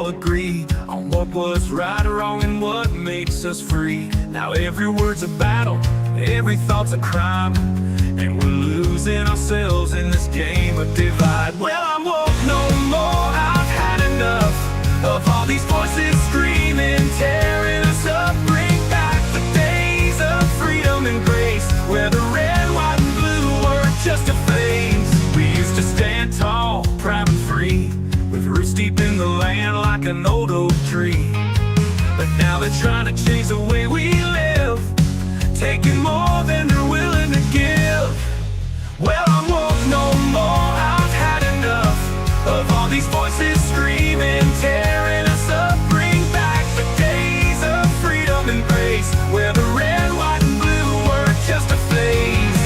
all agreed on what was right or wrong and what makes us free. Now every word's a battle, every thought's a crime, and we're losing ourselves in this game of divide. Well, I'm woke no more, I've had enough of all these voices screaming, tearing us up. Bring back the days of freedom and grace, where the red, white, and blue were just a phase. We used to stand tall, proud and free, with roots deep in the land like an old oak tree. But now they're trying to change the way we live, taking more than they're willing to give. Well, I'm woke no more, I've had enough of all these voices screaming, tearing us up. Bring back the days of freedom and grace, where the red, white, and blue were just a phase.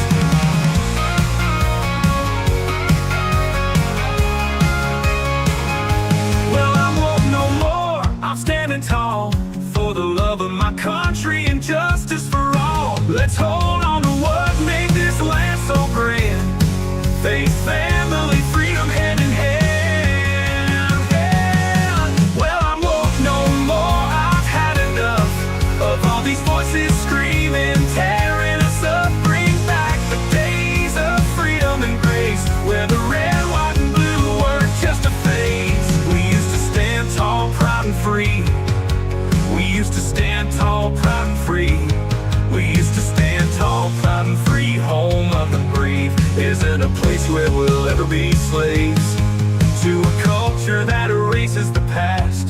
Well, I'm woke no more, I'm standing tall for the love of my country and justice for all. Let's hold on to what made this land so grand. Faith, family, freedom, hand in hand, hand. Well, I'm woke no more, I've had enough of all these voices screaming, tearing us up. Bring back the days of freedom and grace, where the red, white, and blue were just a phase. We used to stand tall, proud and free. We used to stand tall, proud and free. We used to stand tall, proud and free. Home of the brave isn't a place where we'll ever be slaves to a culture that erases the past,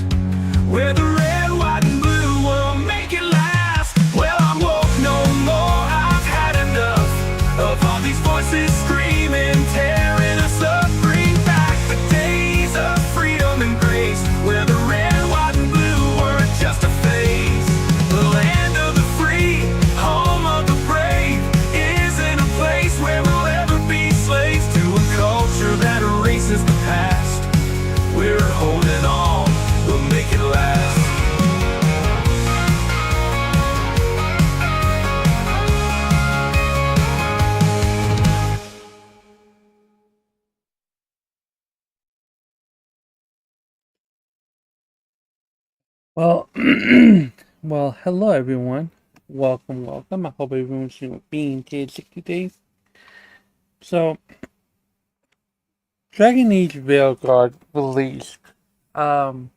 where the red, white, and blue will make it last. Well, I'm woke no more, I've had enough of all these voices screaming, tearing us up. Bring back the days of freedom and grace, where the red, white, and blue were just a phase. The land of the free, home of the brave, isn't a place where we'll ever be slaves to a culture that erases the past. We're holding on, we'll make it last. Well, well, hello everyone. Welcome, welcome. I hope everyone's being here 60 days. So, Dragon Age Veilguard released um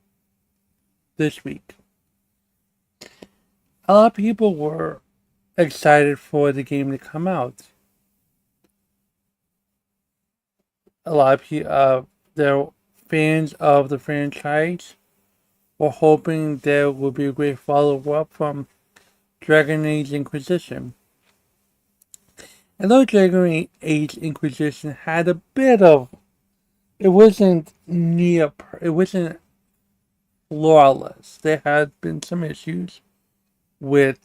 this week. A lot of people were excited for the game to come out. A lot of people, they're fans of the franchise, were hoping there would be a great follow-up from Dragon Age Inquisition. And though Dragon Age Inquisition had a bit of, it wasn't it wasn't flawless. There had been some issues with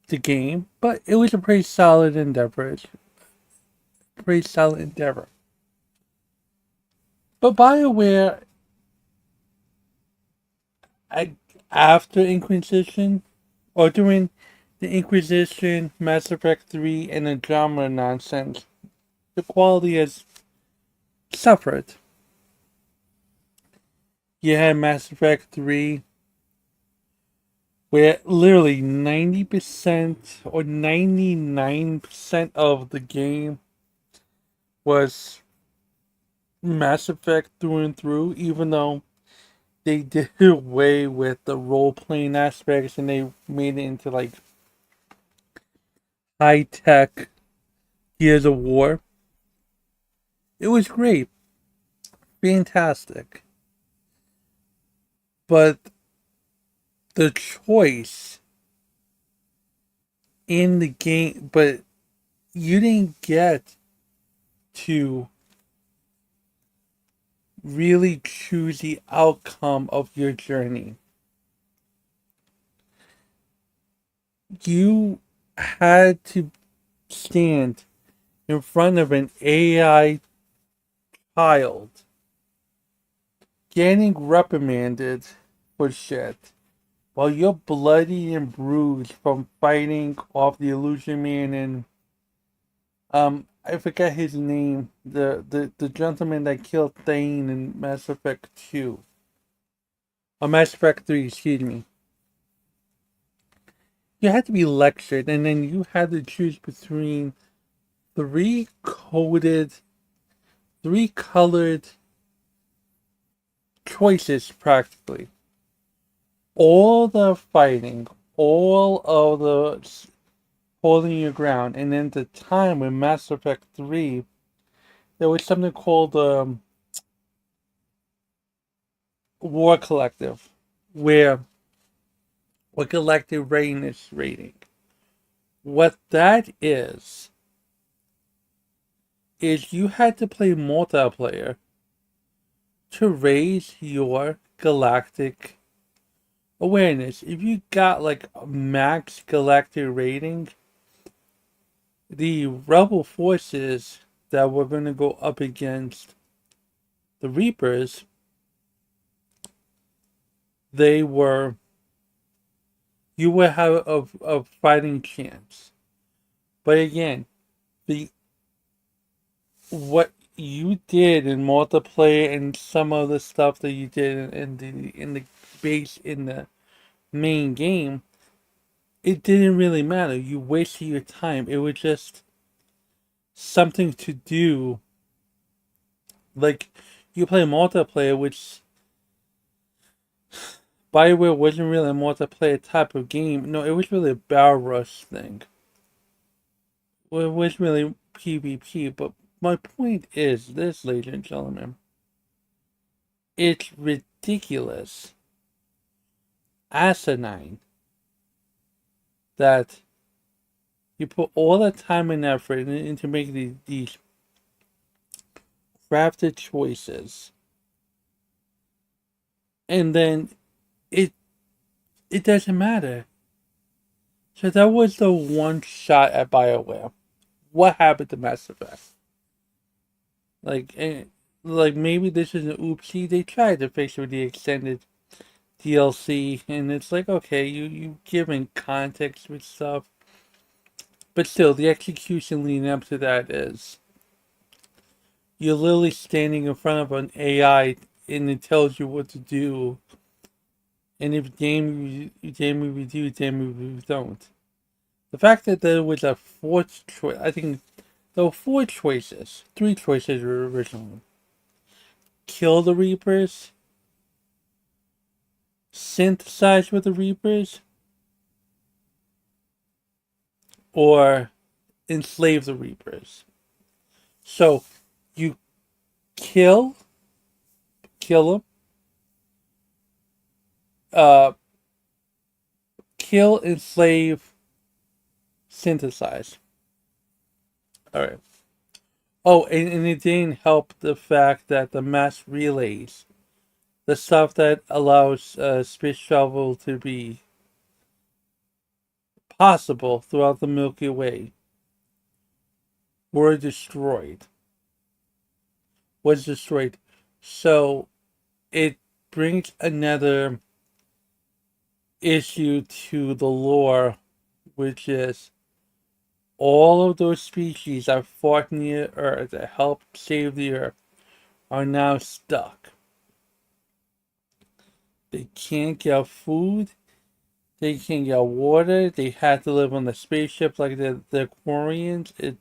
the game, but it was a pretty solid endeavor. Pretty solid endeavor. But BioWare, after Inquisition, or during the Inquisition, Mass Effect 3, and Andromeda nonsense, the quality has suffered. You had Mass Effect 3, where literally 90% or 99% of the game was Mass Effect through and through, even though they did away with the role-playing aspects and they made it into like high-tech Gears of War. It was great. Fantastic. But the choice in the game, but you didn't get to really choose the outcome of your journey. You had to stand in front of an AI child getting reprimanded for shit while you're bloody and bruised from fighting off the Illusion Man and I forget his name, the gentleman that killed Thane in Mass Effect 2. or Mass Effect 3, excuse me, you had to be lectured, and then you had to choose between three coded, three colored choices practically. All the fighting, all of the holding your ground, and then the time with Mass Effect 3, there was something called War Collective, where a collective readiness rating. What that is you had to play multiplayer to raise your galactic awareness. If you got like a max galactic rating, the rebel forces that were going to go up against the Reapers, they were you would have a fighting chance. But again, the what you did in multiplayer and some of the stuff that you did in the base in the main game, it didn't really matter. You wasted your time. It was just something to do. Like you play multiplayer, which Bioware wasn't really a multiplayer type of game. No, it was really a Battle Rush thing. Well, it was really PvP, but my point is this, ladies and gentlemen. It's ridiculous, asinine, that you put all the time and effort into making these crafted choices, and then it it doesn't matter. So that was the one shot at BioWare. What happened to Mass Effect? Like, like maybe this is an oopsie. They tried to fix it with the extended DLC, and it's like, okay, you giving context with stuff, but still, the execution leading up to that is you're literally standing in front of an AI and it tells you what to do. And if game we do, game we don't. The fact that there was a fourth choice, I think there were four choices. Three choices were originally. Kill the Reapers, synthesize with the Reapers, or enslave the Reapers. So you kill them, uh, kill, enslave, synthesize. All right. Oh, and it didn't help the fact that the mass relays, the stuff that allows space travel to be possible throughout the Milky Way, were destroyed. Was destroyed. So it brings another issue to the lore, which is all of those species that fought in the Earth that helped save the Earth are now stuck. They can't get food. They can't get water. They had to live on the spaceship like the Quarians.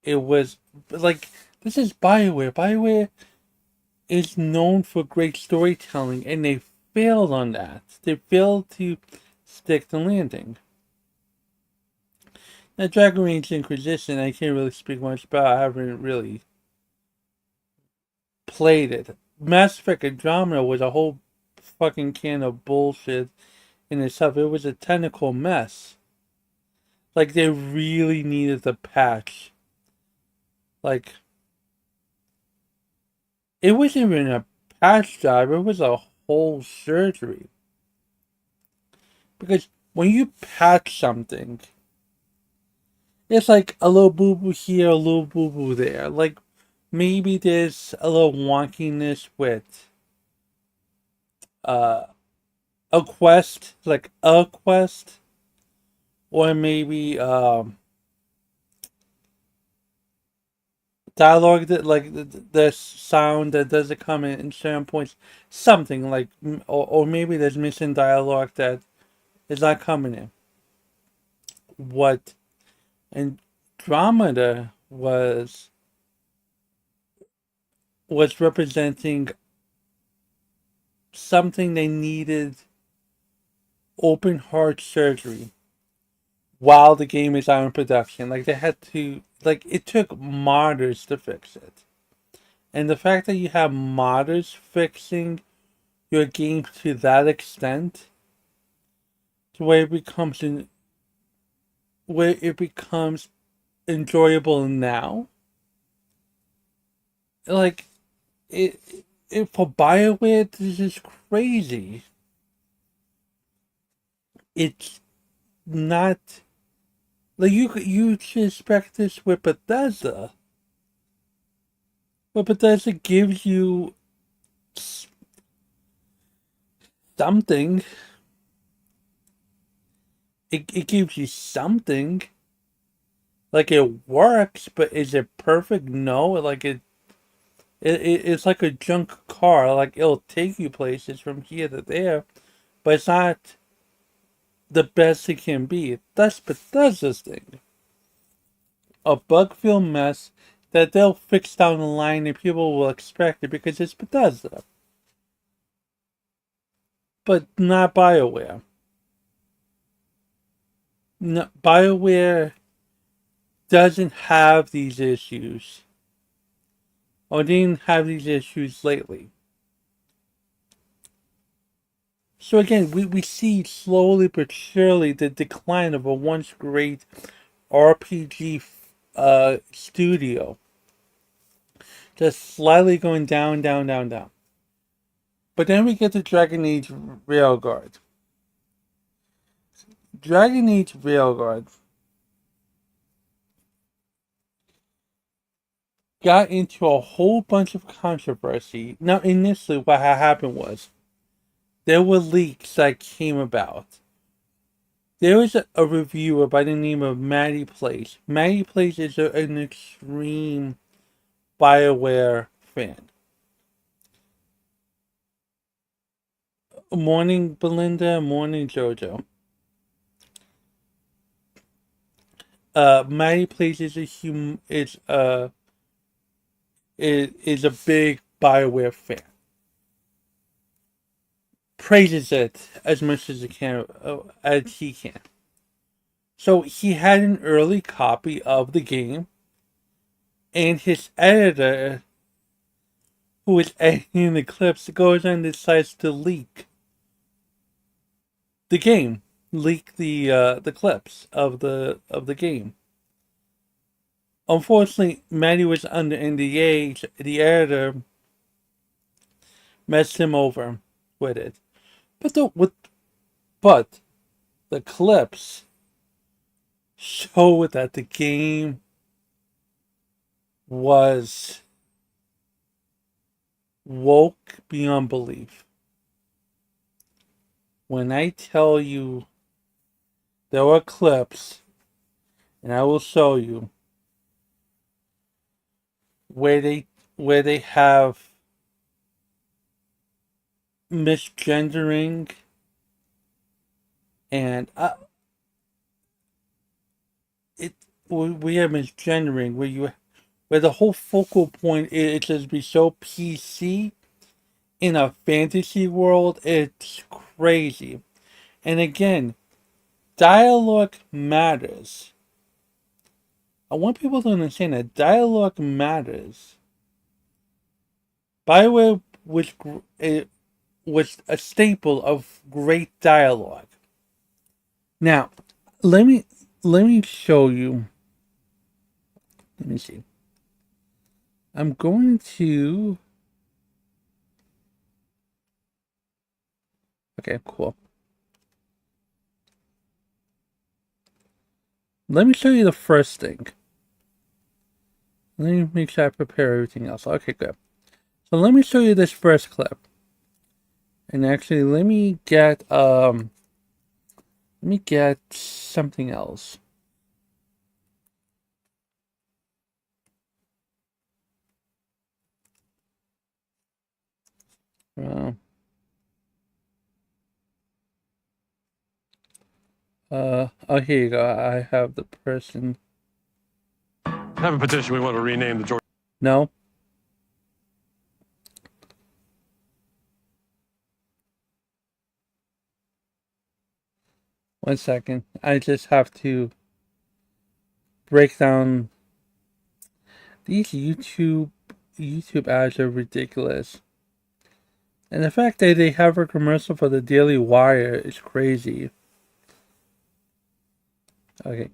It was like this is BioWare. BioWare is known for great storytelling, and they failed on that. They failed to stick the landing. Now, Dragon Age Inquisition, I can't really speak much about. I haven't really played it. Mass Effect Andromeda was a whole fucking can of bullshit in itself. It was a technical mess. Like, they really needed the patch. Like, it wasn't even a patch job, it was a whole surgery. Because when you patch something, it's like a little boo boo here, a little boo boo there. Like, maybe there's a little wonkiness with uh, a quest, like a quest, or maybe dialogue that like the sound that doesn't come in certain points, something like, or maybe there's missing dialogue that is not coming in. What Andromeda was representing something they needed open heart surgery while the game is out in production. Like they had to, like it took modders to fix it. And the fact that you have modders fixing your game to that extent, to where it becomes enjoyable now, like it, it for BioWare, this is crazy. It's not like you should expect this with Bethesda, but Bethesda gives you something. It gives you something. Like it works, but is it perfect? No. Like it's like a junk car. Like it'll take you places from here to there, but it's not the best it can be. That's Bethesda's thing. A bug-filled mess that they'll fix down the line and people will expect it because it's Bethesda. But not BioWare. No, BioWare doesn't have these issues. Or didn't have these issues lately. So again, we see slowly but surely the decline of a once great RPG studio. Just slightly going down, down, down, down. But then we get to Dragon Age Railguard. Dragon Age Railguard got into a whole bunch of controversy. Now, initially, what had happened was there were leaks that came about. There was a reviewer by the name of Maddie Place. Maddie Place is an extreme BioWare fan. Morning, Belinda. Morning, Jojo. Maddie Place is is a big BioWare fan. Praises it as much as he can. So he had an early copy of the game, and his editor, who is editing the clips, goes and decides to leak the game, leak the clips of the game. Unfortunately, Maddie was under NDA. The editor messed him over with it. But the clips show that the game was woke beyond belief. When I tell you there were clips, and I will show you where they have misgendering and we have misgendering where the whole focal point is to be so PC in a fantasy world. It's crazy. And again, dialogue matters. I want people to understand that dialogue matters. BioWare was a staple of great dialogue. Now, let me show you. Let me see. I'm going to. Okay, cool. Let me show you the first thing. Let me make sure I prepare everything else. Okay, good. So let me show you this first clip. And actually, let me get something else. Well, oh, here you go. I have the person. I have a petition. We want to rename the Georgia. No. One second. I just have to break down these YouTube ads are ridiculous. And the fact that they have a commercial for the Daily Wire is crazy. Okay.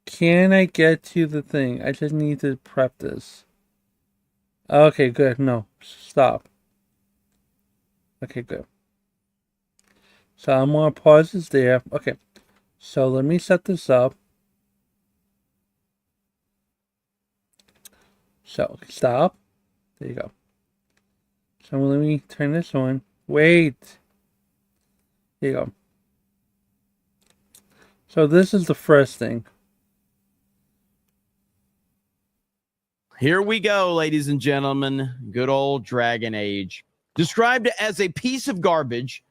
Can I get to the thing? I just need to prep this. Okay, good. No. Stop. Okay, good. So I'm gonna pause this there. Okay. So let me set this up. So stop. There you go. So let me turn this on. Wait. Here you go. So this is the first thing. Here we go, ladies and gentlemen. Good old Dragon Age. Described as a piece of garbage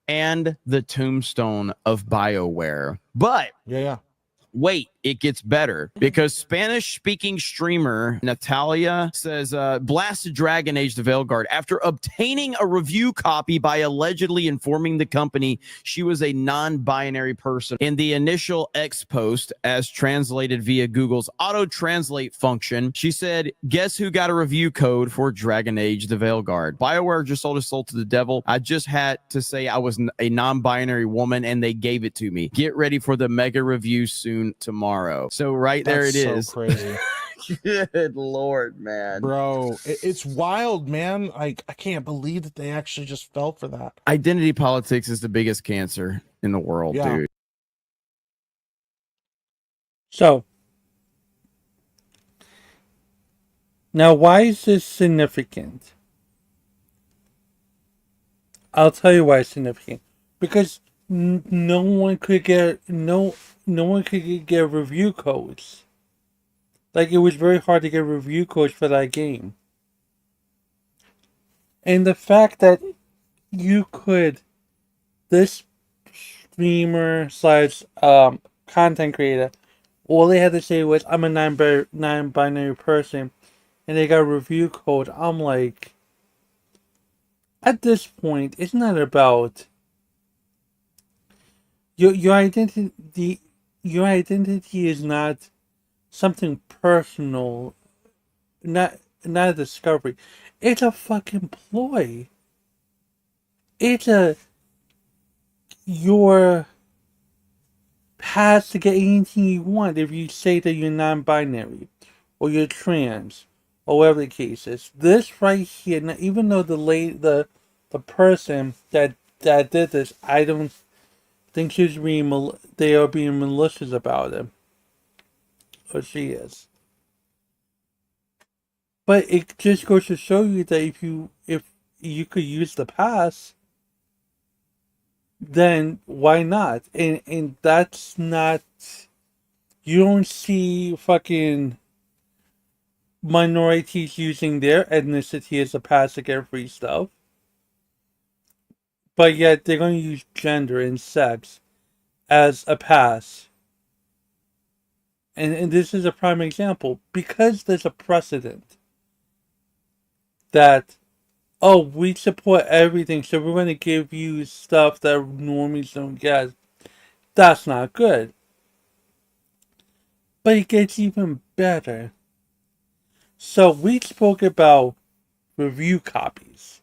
and the tombstone of BioWare. But Yeah. wait, it gets better because Spanish-speaking streamer Natalia says, blasted Dragon Age the Veilguard after obtaining a review copy by allegedly informing the company she was a non-binary person. In the initial X post, as translated via Google's auto-translate function, she said, guess who got a review code for Dragon Age the Veilguard? BioWare just sold his soul to the devil. I just had to say I was a non-binary woman and they gave it to me. Get ready for the mega review soon tomorrow. So right there it is. So crazy. Good Lord, man. Bro, it's wild, man. Like, I can't believe that they actually just fell for that. Identity politics is the biggest cancer in the world, Yeah. dude. So now why is this significant? I'll tell you why it's significant. Because no one could get review codes. Like, it was very hard to get review codes for that game. And the fact that this streamer slash content creator, all they had to say was, I'm a non-binary person, and they got a review code. I'm like, at this point, it's not about your identity. Your identity is not something personal, not a discovery. It's a fucking ploy. It's your path to get anything you want if you say that you're non-binary or you're trans or whatever the case is. This right here, now, even though the person that did this, I don't think they are being malicious about it. Or she is. But it just goes to show you that if you could use the pass, then why not? And that's not, you don't see fucking minorities using their ethnicity as a pass to get free stuff. But yet they're going to use gender and sex as a pass. And this is a prime example. Because there's a precedent that, oh, we support everything, so we're going to give you stuff that normies don't get. That's not good. But it gets even better. So we spoke about review copies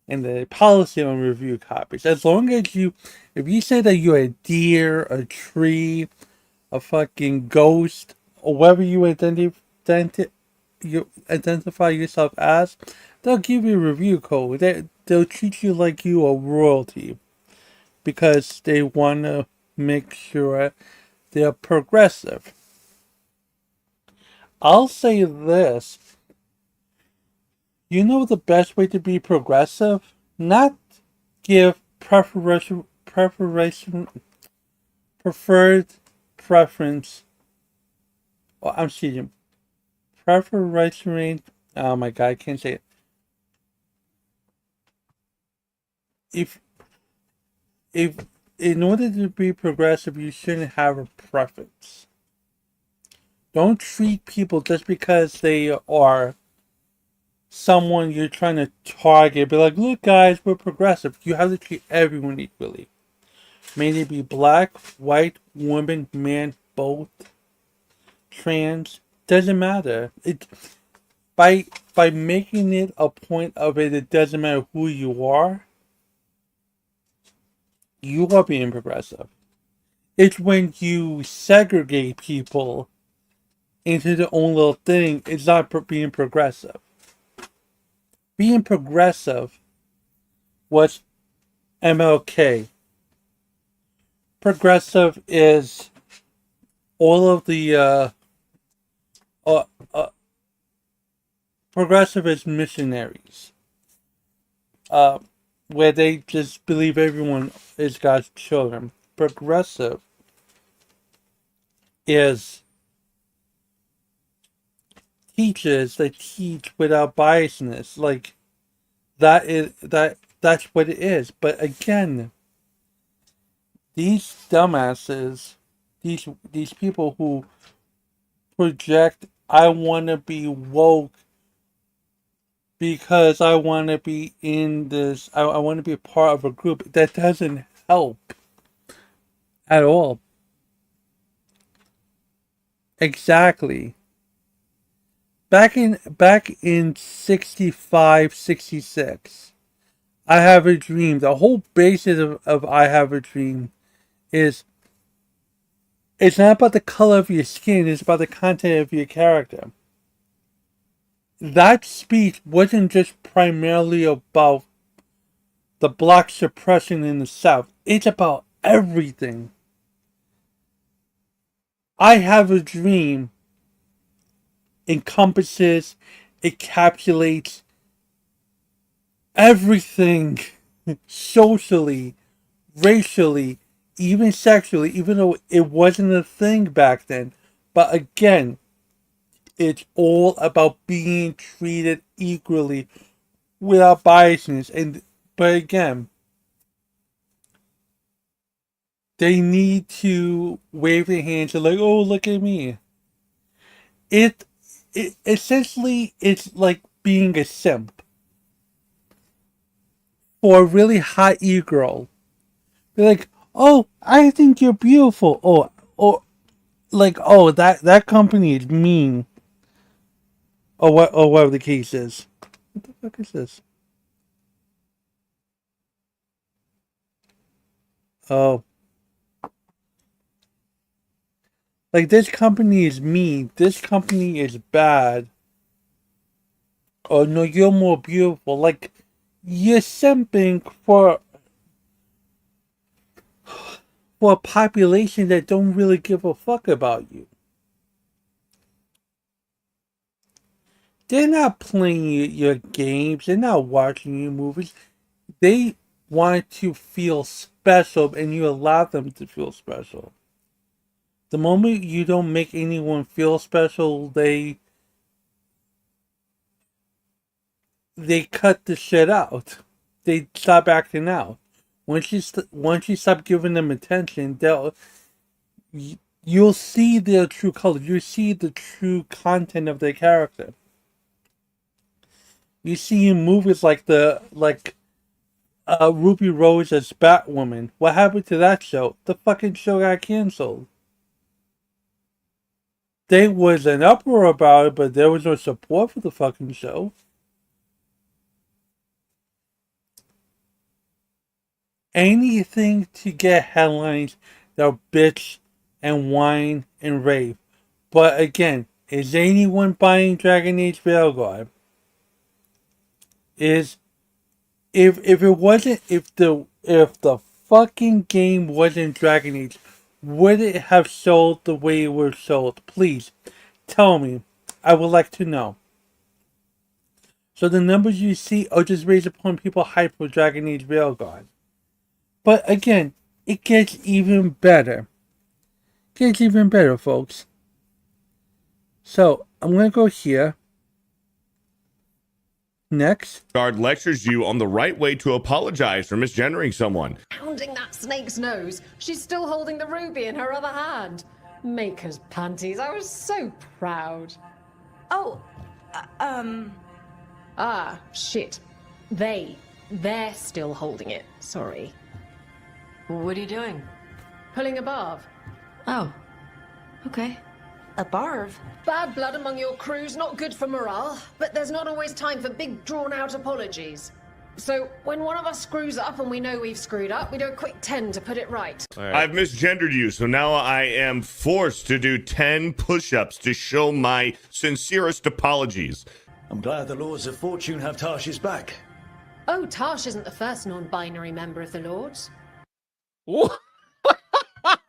and the policy on review copies. As long as if you say that you're a deer, a tree, a fucking ghost, or whatever you identify yourself as, they'll give you a review code. They'll treat you like you are royalty because they want to make sure they're progressive. I'll say this. You know the best way to be progressive? Not give preferred preference. Oh, I'm cheating. Preferential. Oh my god, I can't say it. if if in order to be progressive, you shouldn't have a preference. Don't treat people just because they are someone you're trying to target. Be like, look, guys, we're progressive. You have to treat everyone equally. May they be black, white, woman, man, both, trans. Doesn't matter. It by making it a point of it, it doesn't matter who you are. You are being progressive. It's when you segregate people into their own little thing. It's not being progressive. Being progressive was MLK. Progressive is all of the uh, uh, progressive is missionaries, where they just believe everyone is God's children. Progressive is teachers that teach without biasness. Like that's what it is. But again, these dumbasses, these people who project, I want to be woke because I want to be in this, I want to be a part of a group, that doesn't help at all. Exactly. Back in 65, 66, I Have a Dream, the whole basis of I Have a Dream is, it's not about the color of your skin, it's about the content of your character. That speech wasn't just primarily about the black suppression in the South. It's about everything. I Have a Dream encompasses, encapsulates everything socially, racially, even sexually, even though it wasn't a thing back then. But again, it's all about being treated equally without biasness. But again, they need to wave their hands and like, oh, look at me. It essentially, it's like being a simp for a really hot e-girl. Be like, oh, I think you're beautiful. Or like, oh, that company is mean. Or whatever the case is. What the fuck is this? Oh. Like, this company is mean. This company is bad. Oh, no, you're more beautiful. Like, you're simping for a population that don't really give a fuck about you. They're not playing your games. They're not watching your movies. They want to feel special, and you allow them to feel special. The moment you don't make anyone feel special, they cut the shit out. They stop acting out. Once you stop giving them attention, you'll see their true color. You see the true content of their character. You see in movies like Ruby Rose as Batwoman. What happened to that show? The fucking show got canceled. There was an uproar about it, but there was no support for the fucking show. Anything to get headlines, they'll bitch and whine and rave. But again, is anyone buying Dragon Age Veilguard? If the fucking game wasn't Dragon Age, would it have sold the way it was sold? Please tell me. I would like to know. So the numbers you see are just based upon people hyped for Dragon Age Veilguard. But again, it gets even better. It gets even better, folks. So I'm gonna go here. Next. Guard lectures you on the right way to apologize for misgendering someone. Pounding that snake's nose. She's still holding the ruby in her other hand. Maker's panties. I was so proud. Oh, Ah, shit. They're still holding it. Sorry. what are you doing? Pulling a barb. Oh, okay. A barv? Bad blood among your crew's not good for morale, but there's not always time for big drawn-out apologies. So, when one of us screws up and we know we've screwed up, we do a quick 10 to put it right. I've misgendered you, so now I am forced to do 10 push-ups to show my sincerest apologies. I'm glad the Lords of Fortune have Tarsh's back. Oh, Tarsh isn't the first non-binary member of the Lords. What?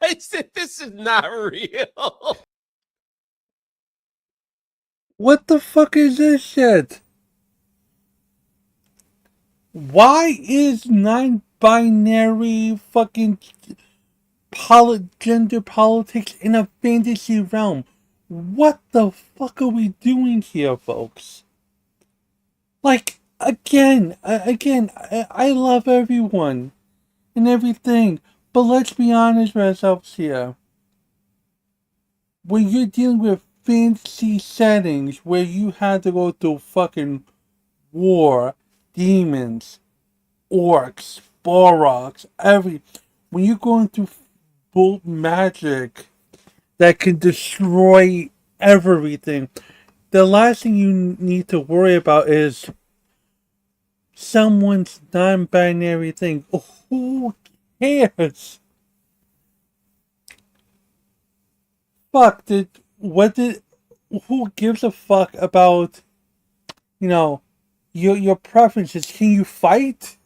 I said this is not real. What the fuck is this shit? Why is non-binary fucking gender politics in a fantasy realm? What the fuck are we doing here, folks? Like, again, I love everyone and everything, but let's be honest with ourselves here. When you're dealing with fantasy settings where you had to go through fucking war, demons, orcs, Balrogs, when you're going through full magic that can destroy everything, the last thing you need to worry about is someone's non-binary thing. Who cares? Fuck, who gives a fuck about, your preferences? Can you fight?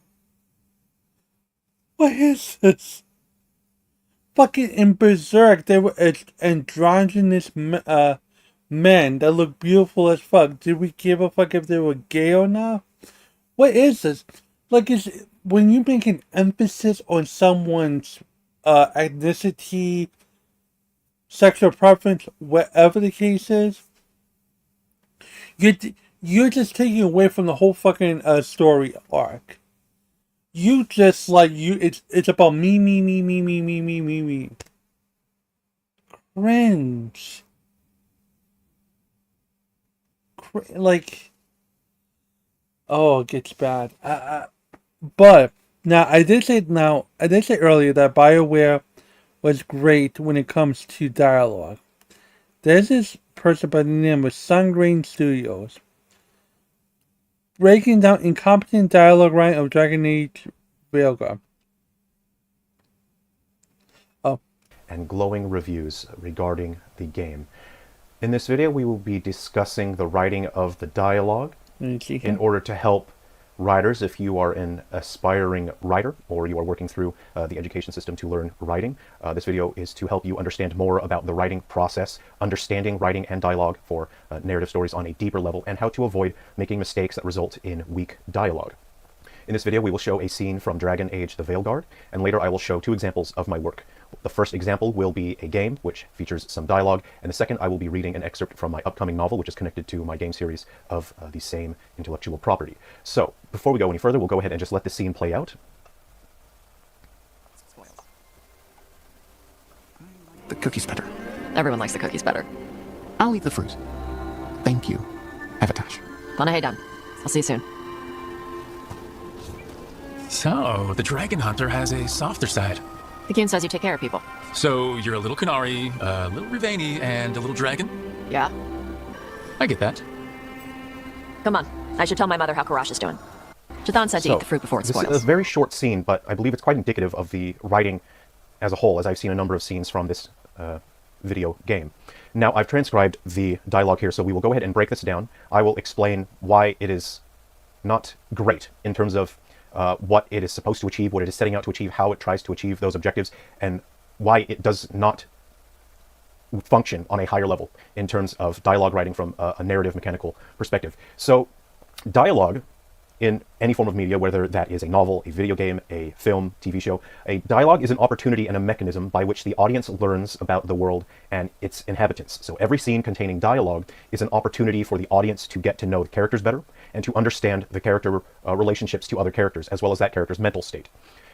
What is this? Fucking in Berserk, there were androgynous men that look beautiful as fuck. Did we give a fuck if they were gay or not? What is this? Like, when you make an emphasis on someone's ethnicity, sexual preference, whatever the case is, you're just taking away from the whole fucking story arc. You just it's about me. Cringe. Oh, it gets bad. But now I did say earlier that BioWare was great when it comes to dialogue. There's this person by the name of Sungrain Studios breaking down incompetent dialogue writing of Dragon Age Veilguard. And glowing reviews regarding the game. In this video, we will be discussing the writing of the dialogue in order to help writers. If you are an aspiring writer or you are working through the education system to learn writing, this video is to help you understand more about the writing process, understanding writing and dialogue for narrative stories on a deeper level, and how to avoid making mistakes that result in weak dialogue. In this video, we will show a scene from Dragon Age the Veilguard, and later I will show 2 examples of my work. The first example will be a game, which features some dialogue, and the second I will be reading an excerpt from my upcoming novel, which is connected to my game series of the same intellectual property. So, before we go any further, we'll go ahead and just let the scene play out. The cookie's better. Everyone likes the cookies better. I'll eat the fruit. Thank you, Avatash. Hey, done. I'll see you soon. So, the Dragon Hunter has a softer side. The King says you take care of people. So, you're a little Qunari, a little Rivani, and a little dragon? Yeah. I get that. Come on. I should tell my mother how Karash is doing. Jathan said to eat the fruit before it spoils. This is a very short scene, but I believe it's quite indicative of the writing as a whole, as I've seen a number of scenes from this video game. Now, I've transcribed the dialogue here, so we will go ahead and break this down. I will explain why it is not great in terms of what it is supposed to achieve, what it is setting out to achieve, how it tries to achieve those objectives, and why it does not function on a higher level in terms of dialogue writing from a narrative mechanical perspective. So dialogue in any form of media, whether that is a novel, a video game, a film, TV show. A dialogue is an opportunity and a mechanism by which the audience learns about the world and its inhabitants. So every scene containing dialogue is an opportunity for the audience to get to know the characters better and to understand the character relationships to other characters, as well as that character's mental state.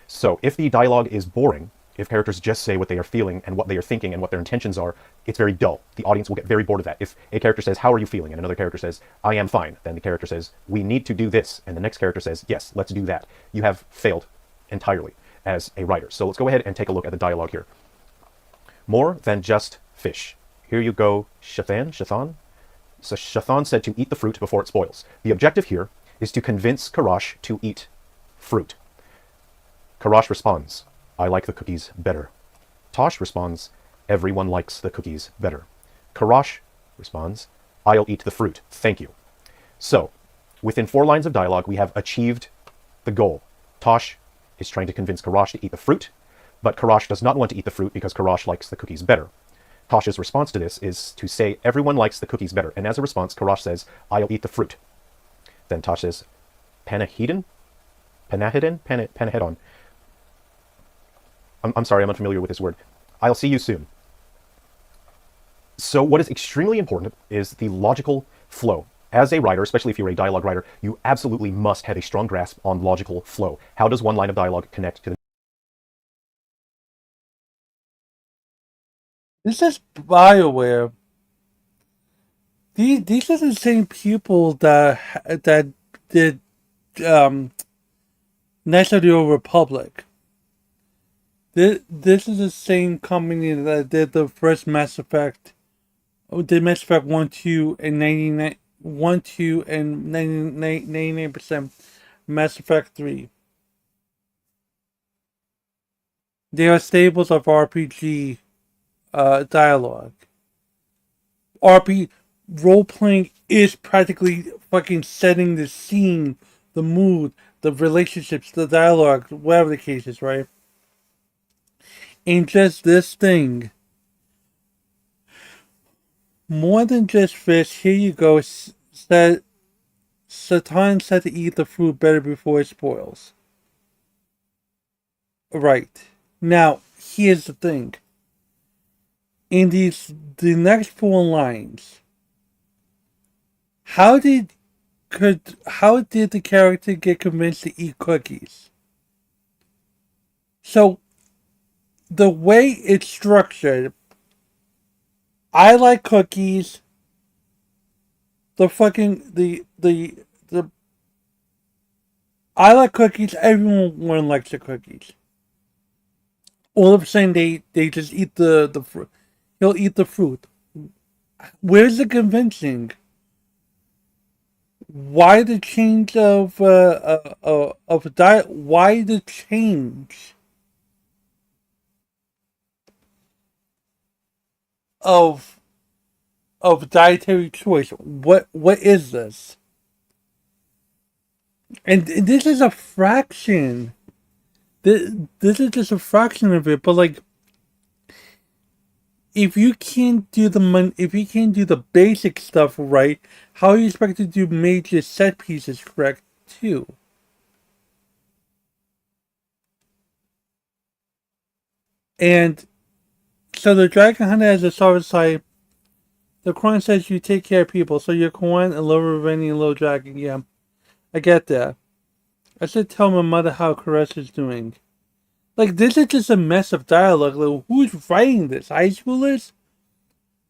So if the dialogue is boring, if characters just say what they are feeling and what they are thinking and what their intentions are, it's very dull. The audience will get very bored of that. If a character says, "How are you feeling?" and another character says, "I am fine," then the character says, "We need to do this," and the next character says, "Yes, let's do that." You have failed entirely as a writer. So let's go ahead and take a look at the dialogue here. More than just fish. Here you go, Shathan. So Shathan said to eat the fruit before it spoils. The objective here is to convince Karash to eat fruit. Karash responds, "I like the cookies better." Tosh responds, "Everyone likes the cookies better." Karash responds, "I'll eat the fruit, thank you." So, within 4 lines of dialogue, we have achieved the goal. Tosh is trying to convince Karash to eat the fruit, but Karash does not want to eat the fruit because Karash likes the cookies better. Tosh's response to this is to say, "Everyone likes the cookies better," and as a response, Karash says, "I'll eat the fruit." Then Tosh says, Panahedon? Panahedon. I'm sorry, I'm unfamiliar with this word. "I'll see you soon." So what is extremely important is the logical flow. As a writer, especially if you're a dialogue writer, you absolutely must have a strong grasp on logical flow. How does one line of dialogue connect to the... This is BioWare. These are the same people that did Knights of the Old Republic. This is the same company that did the first Mass Effect. Did Mass Effect 1, 2, and 99% Mass Effect 3. They are staples of RPG dialogue. Role-playing is practically fucking setting the scene, the mood, the relationships, the dialogue, whatever the case is, right? And just this thing, more than just fish, here you go, Satan said to eat the fruit better before it spoils. Right. Now, here's the thing. In the next 4 lines, how did the character get convinced to eat cookies? So, the way it's structured, I like cookies. I like cookies. Everyone likes the cookies. All of a sudden, they just eat the fruit. He'll eat the fruit. Where's the convincing? Why the change of diet? Why the change of dietary choice? What is this? And this is a fraction. This is just a fraction of it. But like, if you can't do the basic stuff right, how are you expected to do major set pieces correct too? And so the Dragon Hunter has a soft side. The Quran says you take care of people, so you're Quran, a low Ravenni, and low Dragon. Yeah, I get that. I should tell my mother how Koresh is doing. Like, this is just a mess of dialogue. Like, who's writing this? High schoolers?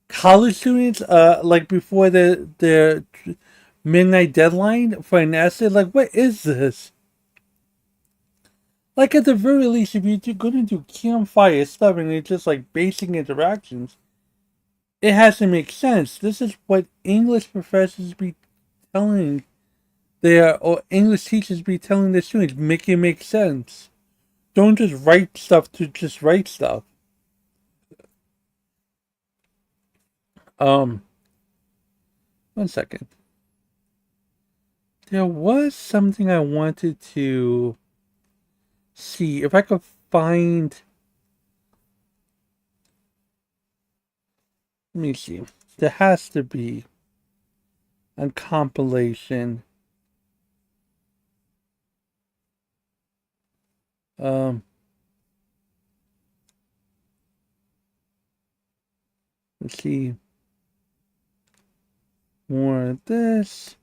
College students? Like before their midnight deadline for an essay? Like, what is this? Like, at the very least, if you're going to do campfire stuff and it's just like basic interactions, it has to make sense. This is what English professors be telling or English teachers be telling their students. Make it make sense. Don't just write stuff to just write stuff. One second. There was something I wanted to see if I could find. Let me see. There has to be a compilation. Let's see. More of this.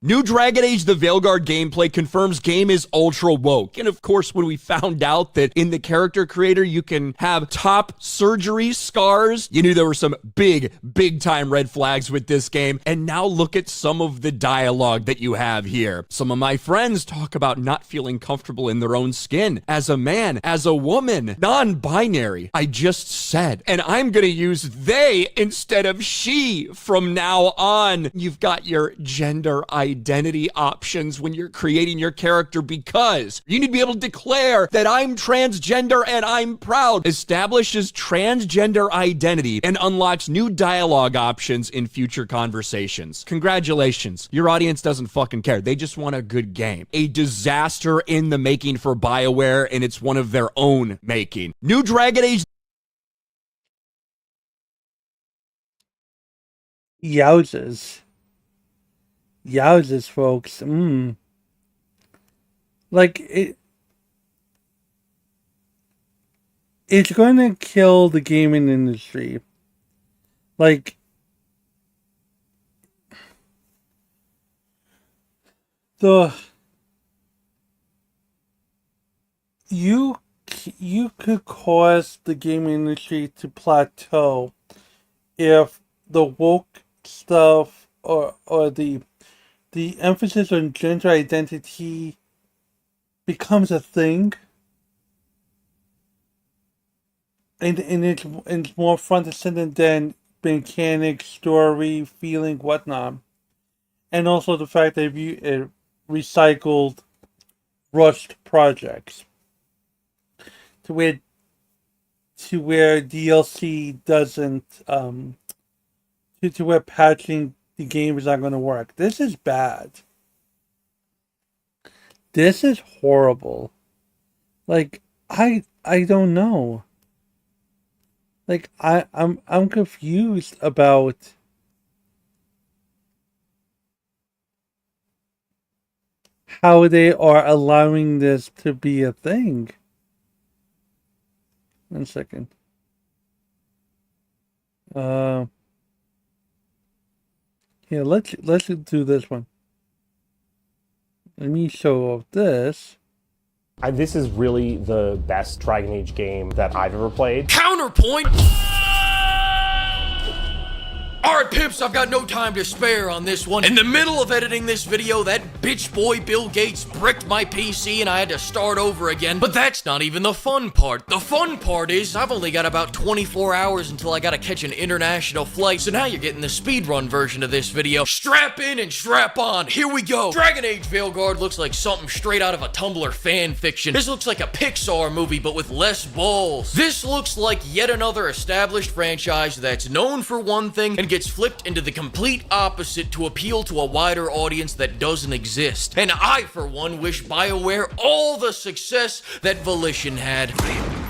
New Dragon Age The Veilguard gameplay confirms game is ultra woke. And of course, when we found out that in the character creator you can have top surgery scars, you knew there were some big time red flags with this game. And now look at some of the dialogue that you have here. Some of my friends talk about not feeling comfortable in their own skin as a man, as a woman, non-binary. I just said, and I'm gonna use they instead of she from now on. You've got your gender identity options when you're creating your character, because you need to be able to declare that I'm transgender and I'm proud. Establishes transgender identity and unlocks new dialogue options in future conversations. Congratulations. Your audience doesn't fucking care. They just want a good game. A disaster in the making for BioWare, and it's one of their own making. New Dragon Age. Yowzers. Yowzers, folks. Like, it's going to kill the gaming industry. Like, you could cause the gaming industry to plateau if the woke stuff or the emphasis on gender identity becomes a thing, and it's more front and center than mechanics, story, feeling, whatnot, and also the fact that you recycled, rushed projects to where DLC doesn't to where patching the game is not going to work. This is bad. This is horrible. Like, I don't know. Like, I'm confused about how they are allowing this to be a thing. 1 second. Here, let's do this one. Let me show off this. This is really the best Dragon Age game that I've ever played. Counterpoint! Alright, Pips, I've got no time to spare on this one. In the middle of editing this video, that bitch boy Bill Gates bricked my PC and I had to start over again. But that's not even the fun part. The fun part is I've only got about 24 hours until I gotta catch an international flight, so now you're getting the speedrun version of this video. Strap in and strap on. Here we go. Dragon Age Veilguard looks like something straight out of a Tumblr fan fiction. This looks like a Pixar movie, but with less balls. This looks like yet another established franchise that's known for one thing and gets flipped into the complete opposite to appeal to a wider audience that doesn't exist. And I, for one, wish BioWare all the success that Volition had.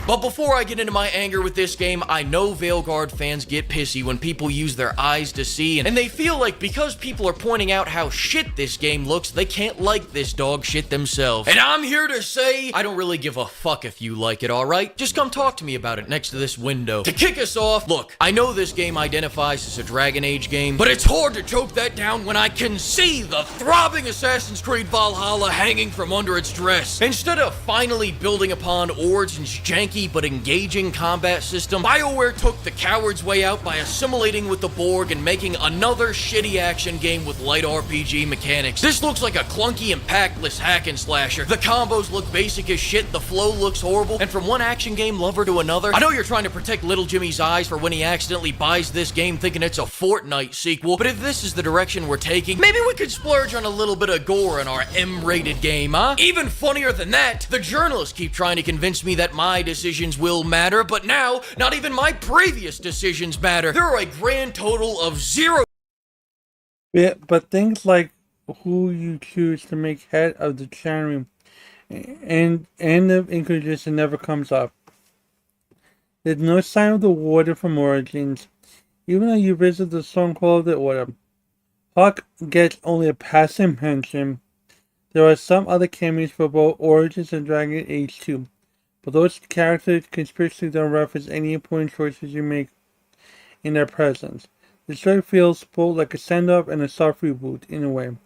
But before I get into my anger with this game, I know Veilguard fans get pissy when people use their eyes to see, and they feel like because people are pointing out how shit this game looks, they can't like this dog shit themselves. And I'm here to say, I don't really give a fuck if you like it, alright? Just come talk to me about it next to this window. To kick us off, look, I know this game identifies as a Dragon Age game, but it's hard to choke that down when I can see the throbbing Assassin's Creed Valhalla hanging from under its dress. Instead of finally building upon Origin's janky but engaging combat system, BioWare took the coward's way out by assimilating with the Borg and making another shitty action game with light RPG mechanics. This looks like a clunky and packless hack and slasher. The combos look basic as shit, the flow looks horrible, and from one action game lover to another, I know you're trying to protect little Jimmy's eyes for when he accidentally buys this game thinking it's a Fortnite sequel, but if this is the direction we're taking, maybe we could splurge on a little bit of gore in our M-rated game, huh? Even funnier than that, the journalists keep trying to convince me that my decisions will matter, but now, not even my previous decisions matter. There are a grand total of 0. Yeah, but things like who you choose to make head of the channel and the Inquisition never comes up. There's no sign of the Warden from Origins, even though you visit the Stronghold of the Order. Hawk gets only a passing mention. There are some other cameos for both Origins and Dragon Age 2, but those characters conspicuously don't reference any important choices you make in their presence. The story feels both like a send-off and a soft reboot in a way,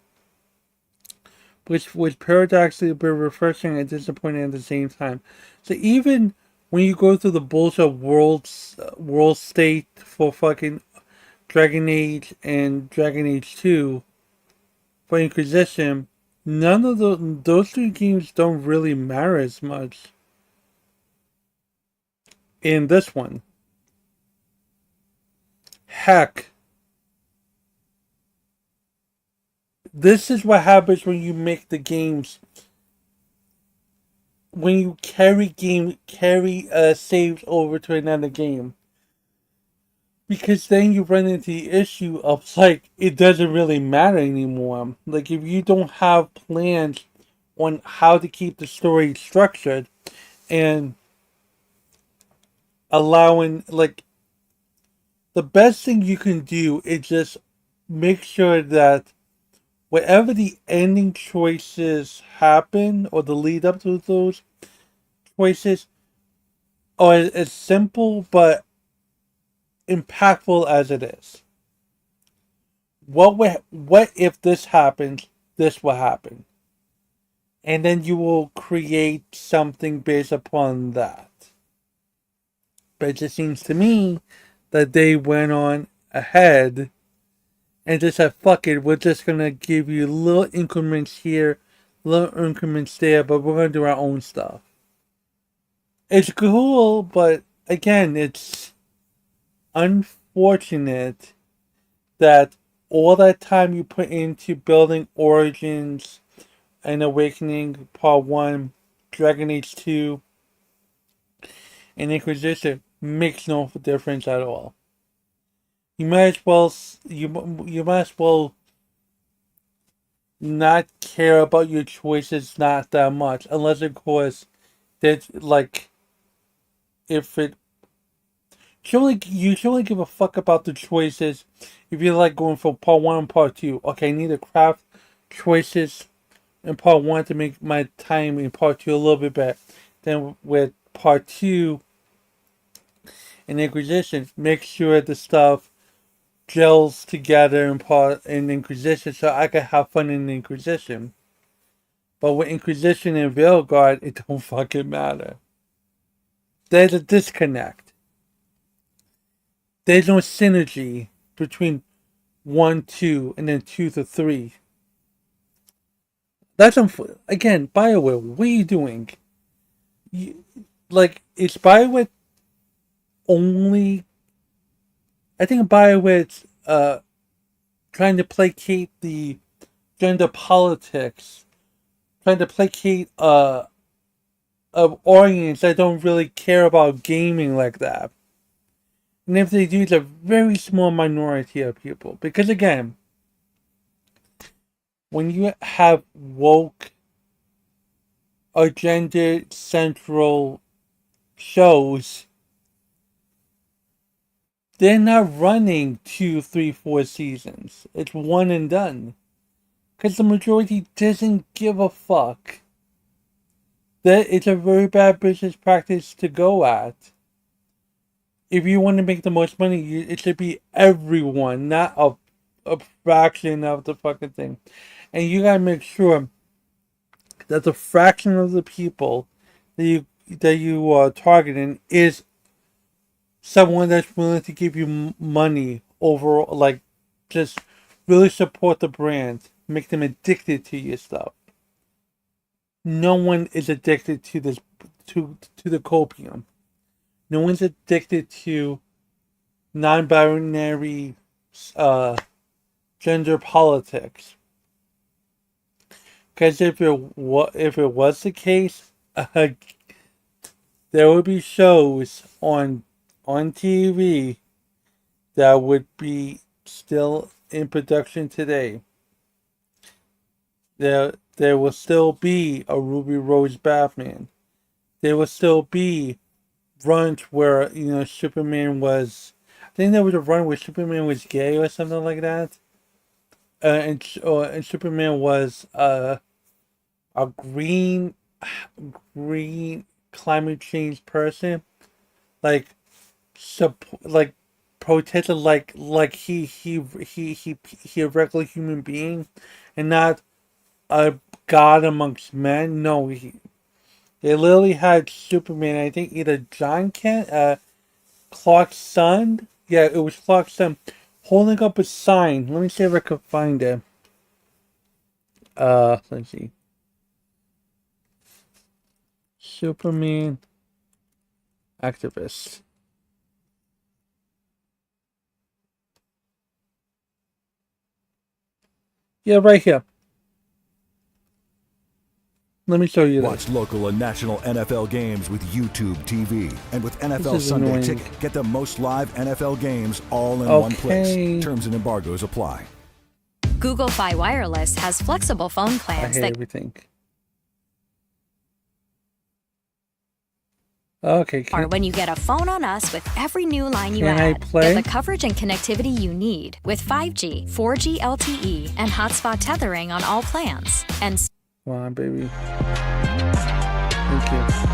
which was paradoxically both refreshing and disappointing at the same time. So even when you go through the bullshit world state for fucking Dragon Age and Dragon Age 2 for Inquisition, none of those two games don't really matter as much in this one. Heck, this is what happens when you make the games. When you carry saves over to another game. Because then you run into the issue of, like, it doesn't really matter anymore. Like, if you don't have plans on how to keep the story structured and allowing, like, the best thing you can do is just make sure that whatever the ending choices happen or the lead up to those choices are as simple but impactful as it is. What if this happens? This will happen, and then you will create something based upon that. But it just seems to me that they went on ahead and just said, "Fuck it, we're just gonna give you little increments here, little increments there, but we're gonna do our own stuff." It's cool, but again, it's unfortunate that all that time you put into building Origins and Awakening Part 1, Dragon Age 2, and Inquisition makes no difference at all. You might as well not care about your choices not that much, unless of course that, like, if it you should only give a fuck about the choices if you like going from part 1 and part 2. Okay, I need to craft choices in part 1 to make my time in part 2 a little bit better. Then with part 2 in Inquisition, make sure the stuff gels together in Inquisition so I can have fun in Inquisition. But with Inquisition and Veilguard, it don't fucking matter. There's a disconnect. There's no synergy between 1, 2, and then 2 to 3. That's again, BioWare, what are you doing? It's BioWare only. I think BioWare's trying to placate the gender politics, trying to placate an audience that don't really care about gaming like that. And if they do, it's a very small minority of people. Because again, when you have woke or gender central shows, they're not running 2, 3, 4 seasons. It's one and done. Because the majority doesn't give a fuck. It's a very bad business practice to go at. If you want to make the most money, it should be everyone, not a fraction of the fucking thing. And you gotta make sure that the fraction of the people that you are targeting is someone that's willing to give you money overall, like just really support the brand, make them addicted to your stuff. No one is addicted to this to the copium. No one's addicted to non-binary gender politics. Because if it was the case, there would be shows on TV that would be still in production today. There will still be a Ruby Rose Batman. There will still be runs where, Superman was... I think there was a run where Superman was gay or something like that. and Superman was a green climate change person, like protested like he a regular human being, and not a god amongst men. No, they literally had Superman. I think either John Kent, Clark's son. Yeah, it was Clark's son, holding up a sign. Let me see if I can find it. Let's see. Superman activist. Yeah, right here. Let me show you Watch local and national NFL games with YouTube TV. And with NFL Sunday annoying. Ticket, get the most live NFL games all in one place. Terms and embargoes apply. Google Fi Wireless has flexible phone I plans hate that everything. Okay. or when you get a phone on us with every new line you Can I add. play? Get the coverage and connectivity you need with 5G, 4G LTE, and hotspot tethering on all plans. And Come on, baby. Thank you.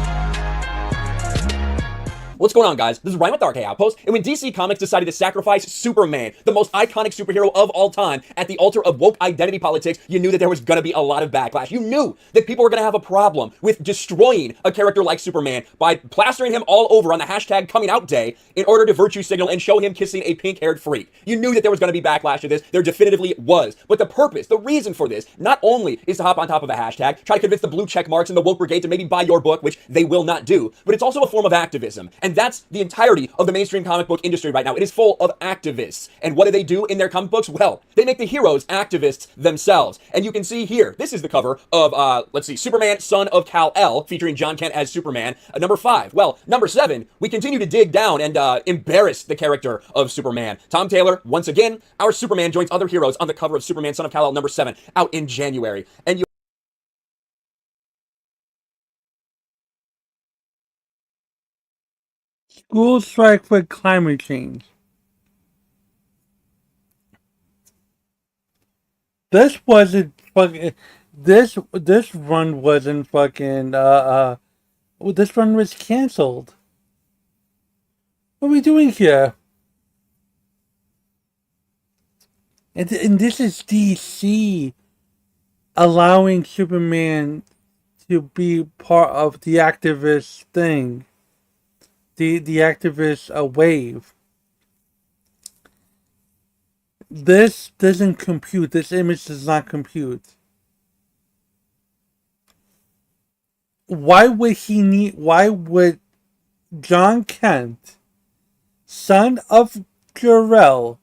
What's going on, guys? This is Ryan with Dark Outpost, and when DC Comics decided to sacrifice Superman, the most iconic superhero of all time, at the altar of woke identity politics, you knew that there was going to be a lot of backlash. You knew that people were going to have a problem with destroying a character like Superman by plastering him all over on the hashtag coming out day in order to virtue signal and show him kissing a pink-haired freak. You knew that there was going to be backlash to this. There definitively was. But the purpose, the reason for this, not only is to hop on top of a hashtag, try to convince the blue check marks and the woke brigade to maybe buy your book, which they will not do, but it's also a form of activism. And that's the entirety of the mainstream comic book industry right now. It is full of activists. And what do in their comic books? Well, they make the heroes activists themselves. And you can see here, this is the cover of, let's see, Superman, Son of Kal-El, featuring John Kent as Superman. Number 5. Well, number 7, we continue to dig down and embarrass the character of Superman. Tom Taylor, once again, our Superman joins other heroes on the cover of Superman, Son of Kal-El, number 7, out in January. And you School strike for climate change. This wasn't fucking. This run wasn't fucking. This run was canceled. What are we doing here? And this is DC allowing Superman to be part of the activist thing. The activist wave. This doesn't compute. This image does not compute. Why would John Kent, son of Jor-El,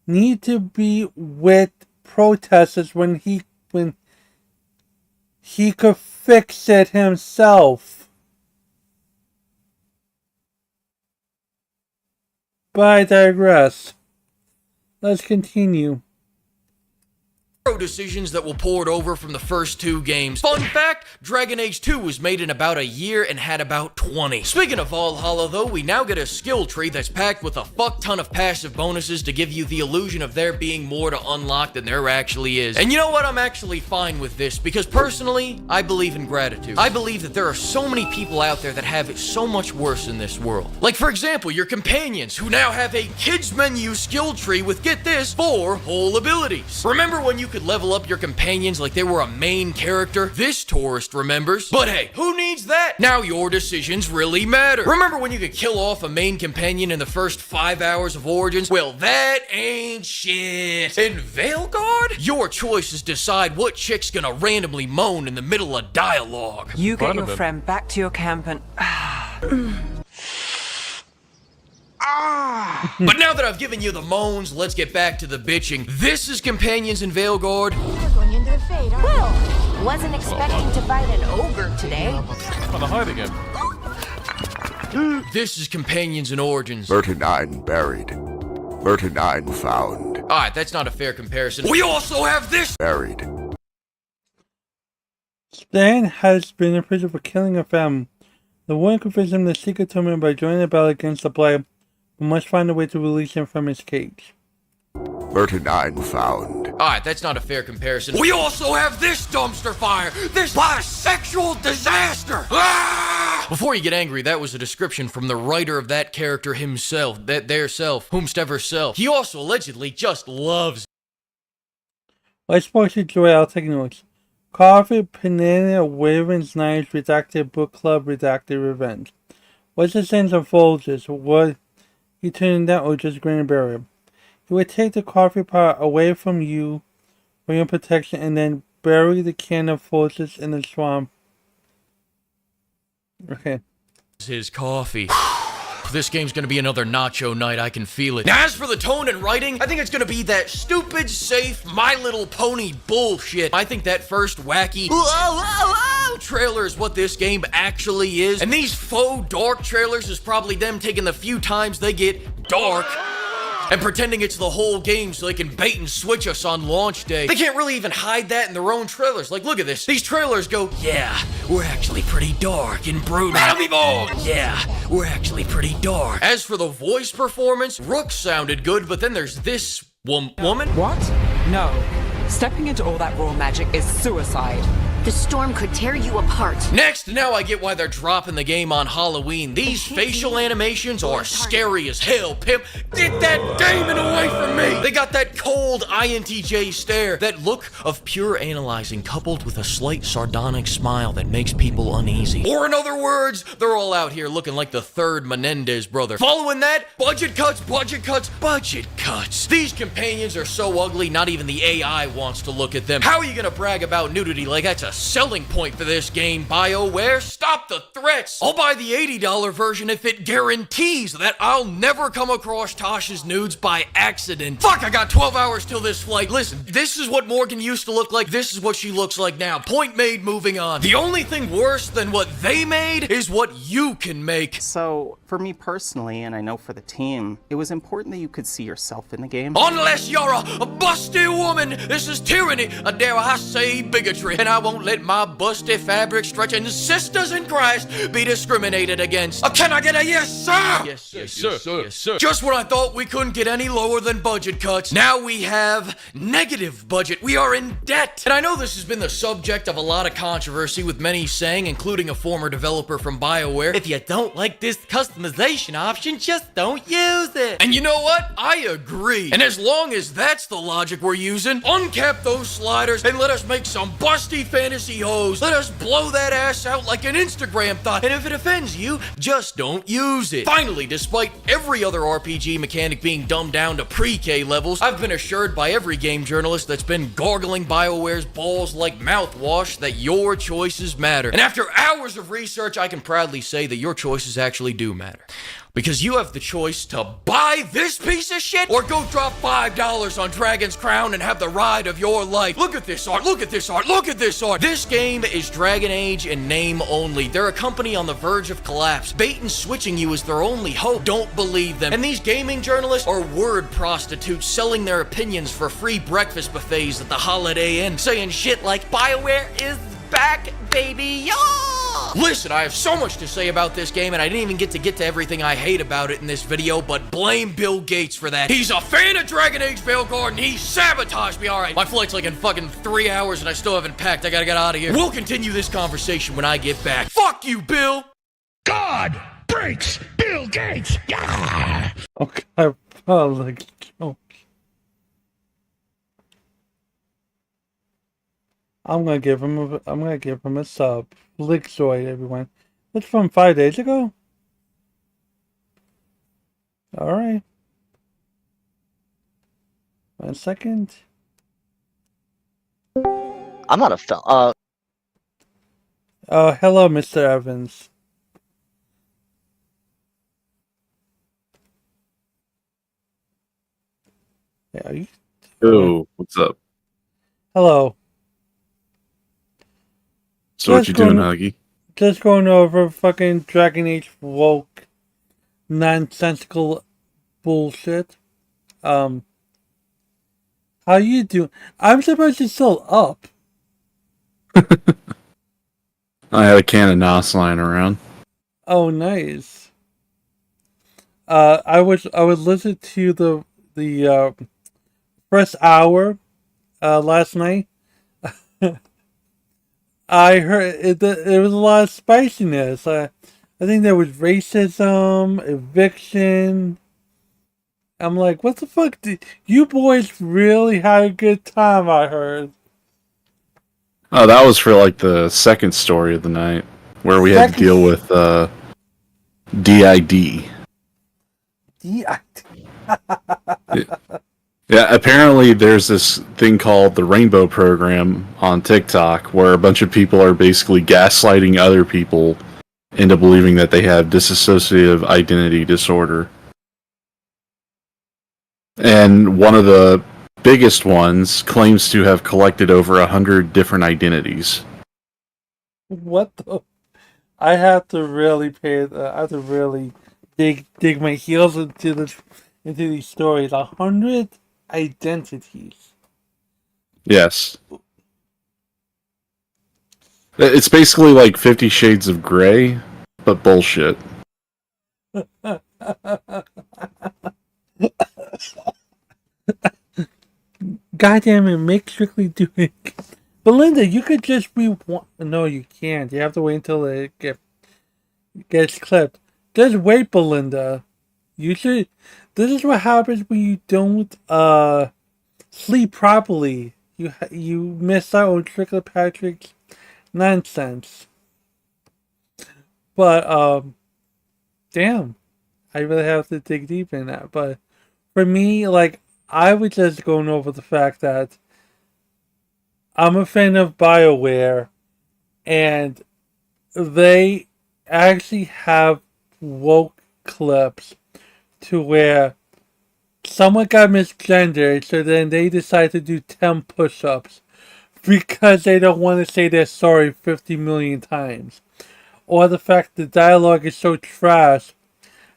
need to be with protesters when he could fix it himself? But I digress. Let's continue. Decisions that will pour it over from the first 2 games. Fun fact, Dragon Age 2 was made in about a year and had about 20. Speaking of Valhalla though, we now get a skill tree that's packed with a fuck ton of passive bonuses to give you the illusion of there being more to unlock than there actually is. And you know what, I'm actually fine with this, because personally, I believe in gratitude. I believe that there are so many people out there that have it so much worse in this world. Like for example, your companions, who now have a kids menu skill tree with, get this, 4 whole abilities. Remember when you could level up your companions like they were a main character? This tourist remembers. But hey, who needs that? Now your decisions really matter. Remember when you could kill off a main companion in the first 5 hours of Origins? Well, that ain't shit. In Veilguard, your choices decide what chick's gonna randomly moan in the middle of dialogue. You get your friend back to your camp and... But now that I've given you the moans, let's get back to the bitching. This is Companions in Veilguard. We're going into the fade, aren't we? Wasn't expecting to fight an ogre today. On the hide again. This is Companions in Origins. 39 buried. 39 found. Alright, that's not a fair comparison. We also have this! Buried. Stan has been imprisoned for killing a family. The woman convinces him to seek atonement by joining the battle against the Blight, but must find a way to release him from his cage. 39 found. Alright, that's not a fair comparison. We also have this dumpster fire! This bisexual disaster! Ah! Before you get angry, that was a description from the writer of that character himself, their self, whomstever self. He also allegedly just loves. Let's watch it, Joy. I'll take notes. Coffee, Panana, Waver's Knives, Redacted Book Club, Redacted Revenge. What's the sense of Folgers? Would he turn it down or just grin and bear it? He would take the coffee pot away from you for your protection and then bury the can of Folgers in the swamp. Okay. His coffee. This game's gonna be another nacho night, I can feel it. Now, as for the tone and writing, I think it's gonna be that stupid, safe, My Little Pony bullshit. I think that first wacky trailer is what this game actually is. And these faux dark trailers is probably them taking the few times they get dark and pretending it's the whole game so they can bait and switch us on launch day. They can't really even hide that in their own trailers. Like, look at this. These trailers go, yeah, we're actually pretty dark and brooding. Yeah, we're actually pretty dark. As for the voice performance, Rook sounded good, but then there's this woman. What? No. Stepping into all that raw magic is suicide. The storm could tear you apart. Next, now I get why they're dropping the game on Halloween. These facial animations are scary as hell, pimp. Get that demon away from me! They got that cold INTJ stare, that look of pure analyzing coupled with a slight sardonic smile that makes people uneasy. Or in other words, they're all out here looking like the third Menendez brother. Following that, budget cuts, budget cuts, budget cuts. These companions are so ugly, not even the AI wants to look at them. How are you gonna brag about nudity like that's a selling point for this game, BioWare? Stop the threats! I'll buy the $80 version if it guarantees that I'll never come across Tasha's nudes by accident. Fuck, I got 12 hours till this flight. Listen, this is what Morgan used to look like, this is what she looks like now. Point made, moving on. The only thing worse than what they made is what you can make. So, for me personally, and I know for the team, it was important that you could see yourself in the game. Unless you're a busty woman, this is tyranny, dare I say bigotry, and I won't let my busty fabric stretching sisters in Christ be discriminated against. Can I get a yes, sir? Yes, sir. Yes, sir. Yes, sir. Just when I thought we couldn't get any lower than budget cuts, now we have negative budget. We are in debt. And I know this has been the subject of a lot of controversy, with many saying, including a former developer from BioWare, if you don't like this customization option, just don't use it. And you know what? I agree. And as long as that's the logic we're using, uncap those sliders and let us make some busty fantasy hoes. Let us blow that ass out like an Instagram thought. And if it offends you, just don't use it. Finally, despite every other RPG mechanic being dumbed down to pre-K levels, I've been assured by every game journalist that's been gargling BioWare's balls like mouthwash that your choices matter. And after hours of research, I can proudly say that your choices actually do matter. Because you have the choice to buy this piece of shit or go drop $5 on Dragon's Crown and have the ride of your life. Look at this art, look at this art, look at this art. This game is Dragon Age in name only. They're a company on the verge of collapse. Bait and switching you is their only hope. Don't believe them. And these gaming journalists are word prostitutes selling their opinions for free breakfast buffets at the Holiday Inn, saying shit like, BioWare is back, baby, yo! Listen, I have so much to say about this game, and I didn't even get to everything I hate about it in this video, but blame Bill Gates for that. He's a fan of Dragon Age Veilguard, and he sabotaged me. Alright, my flight's like in fucking 3 hours, and I still haven't packed. I gotta get out of here. We'll continue this conversation when I get back. Fuck you, Bill! God breaks Bill Gates! Yeah! Okay, apologize. I'm gonna give him a sub. Lickzoid, everyone. That's from 5 days ago? Alright. 1 second. I'm not a fan. Hello, Mr. Evans. Yeah, are you? Oh, what's up? Hello. So what you doing, Huggy? Just going over fucking Dragon Age woke nonsensical bullshit. How you doing? I'm surprised you're still up. I had a can of NOS lying around. Oh, nice. I would listen to the first hour last night, I heard there was a lot of spiciness. I think there was racism, eviction. I'm like, what the fuck? You boys really had a good time, I heard. Oh, that was for like the second story of the night, where we had to deal with DID. Yeah, apparently there's this thing called the Rainbow Program on TikTok, where a bunch of people are basically gaslighting other people into believing that they have dissociative identity disorder. And one of the biggest ones claims to have collected over 100 different identities. What the? I have to really I have to really dig my heels into these stories. 100 identities. Yes. It's basically like 50 Shades of Grey, but bullshit. Goddamn it, make Strictly do it. Belinda, you could just be one. No, you can't. You have to wait until it gets clipped. Just wait, Belinda. You should. This is what happens when you don't sleep properly. You miss out on Strictly Patrick's nonsense. But damn, I really have to dig deep in that. But for me, like, I was just going over the fact that I'm a fan of BioWare, and they actually have woke clips to where someone got misgendered, so then they decide to do 10 push-ups because they don't want to say they're sorry 50 million times. Or the fact the dialogue is so trash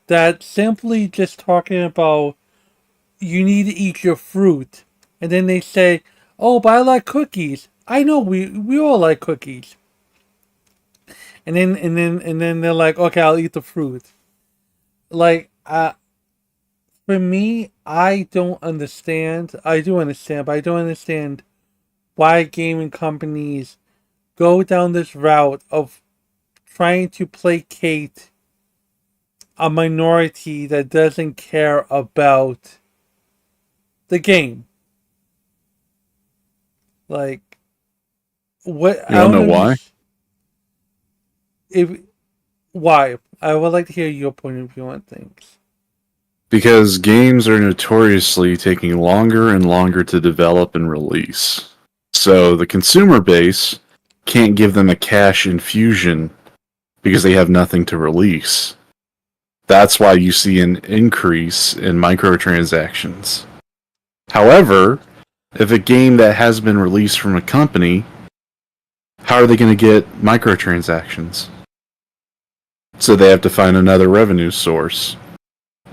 that simply just talking about you need to eat your fruit, and then they say, oh, but I like cookies. I know, we all like cookies. And then they're like, okay, I'll eat the fruit. Like, for me, I don't understand. I do understand, but I don't understand why gaming companies go down this route of trying to placate a minority that doesn't care about the game. Like, what? You don't know why? Why? I would like to hear your point of view on things. Because games are notoriously taking longer and longer to develop and release. So the consumer base can't give them a cash infusion because they have nothing to release. That's why you see an increase in microtransactions. However, if a game that has been released from a company, how are they going to get microtransactions? So they have to find another revenue source.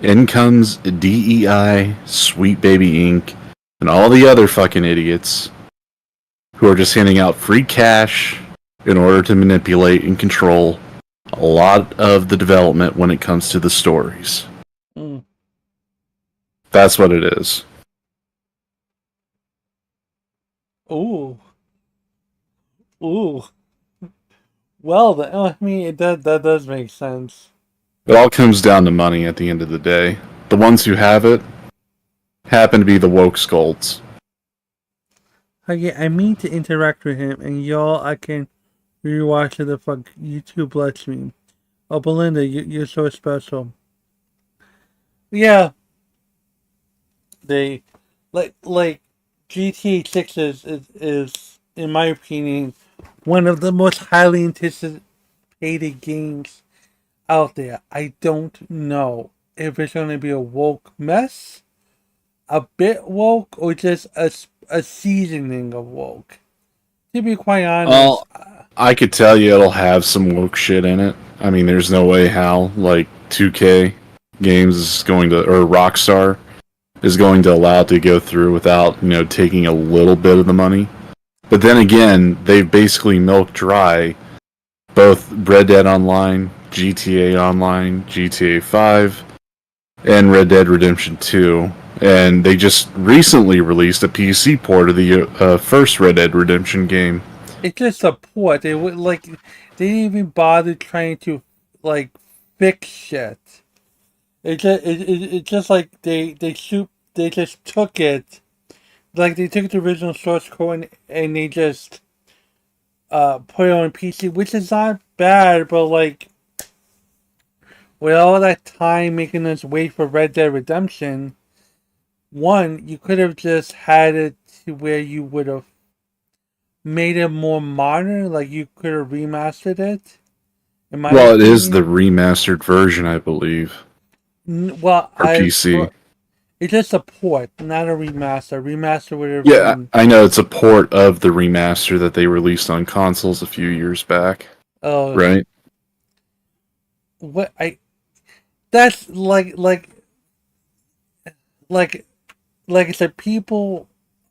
In comes DEI, Sweet Baby Inc., and all the other fucking idiots who are just handing out free cash in order to manipulate and control a lot of the development when it comes to the stories. That's what it is. Ooh. Well, I mean, that does make sense. It all comes down to money at the end of the day. The ones who have it happen to be the woke scolds. Okay, I mean to interact with him, and y'all, I can rewatch the fuck YouTube lets me. Oh, Belinda, you're so special. Yeah. They, like GTA 6 is, in my opinion, one of the most highly anticipated games out there. I don't know if it's going to be a woke mess, a bit woke, or just a seasoning of woke. To be quite honest. Well, I could tell you it'll have some woke shit in it. I mean, there's no way how, like, 2K Games is going to, or Rockstar is going to allow it to go through without, taking a little bit of the money. But then again, they've basically milked dry both Red Dead Online, GTA Online, GTA 5, and Red Dead Redemption 2. And they just recently released a PC port of the first Red Dead Redemption game. It's just a port. They would they didn't even bother trying to fix shit. It's just like they just took it, they took the original source code and they just put it on PC, which is not bad, but with all that time making us wait for Red Dead Redemption, one, you could have just had it to where you would have made it more modern, you could have remastered it. Well, it is the remastered version, I believe. For PC. It's just a port, not a remaster. Remaster would have been... I know it's a port of the remaster that they released on consoles a few years back. Oh, right. That's like I said, people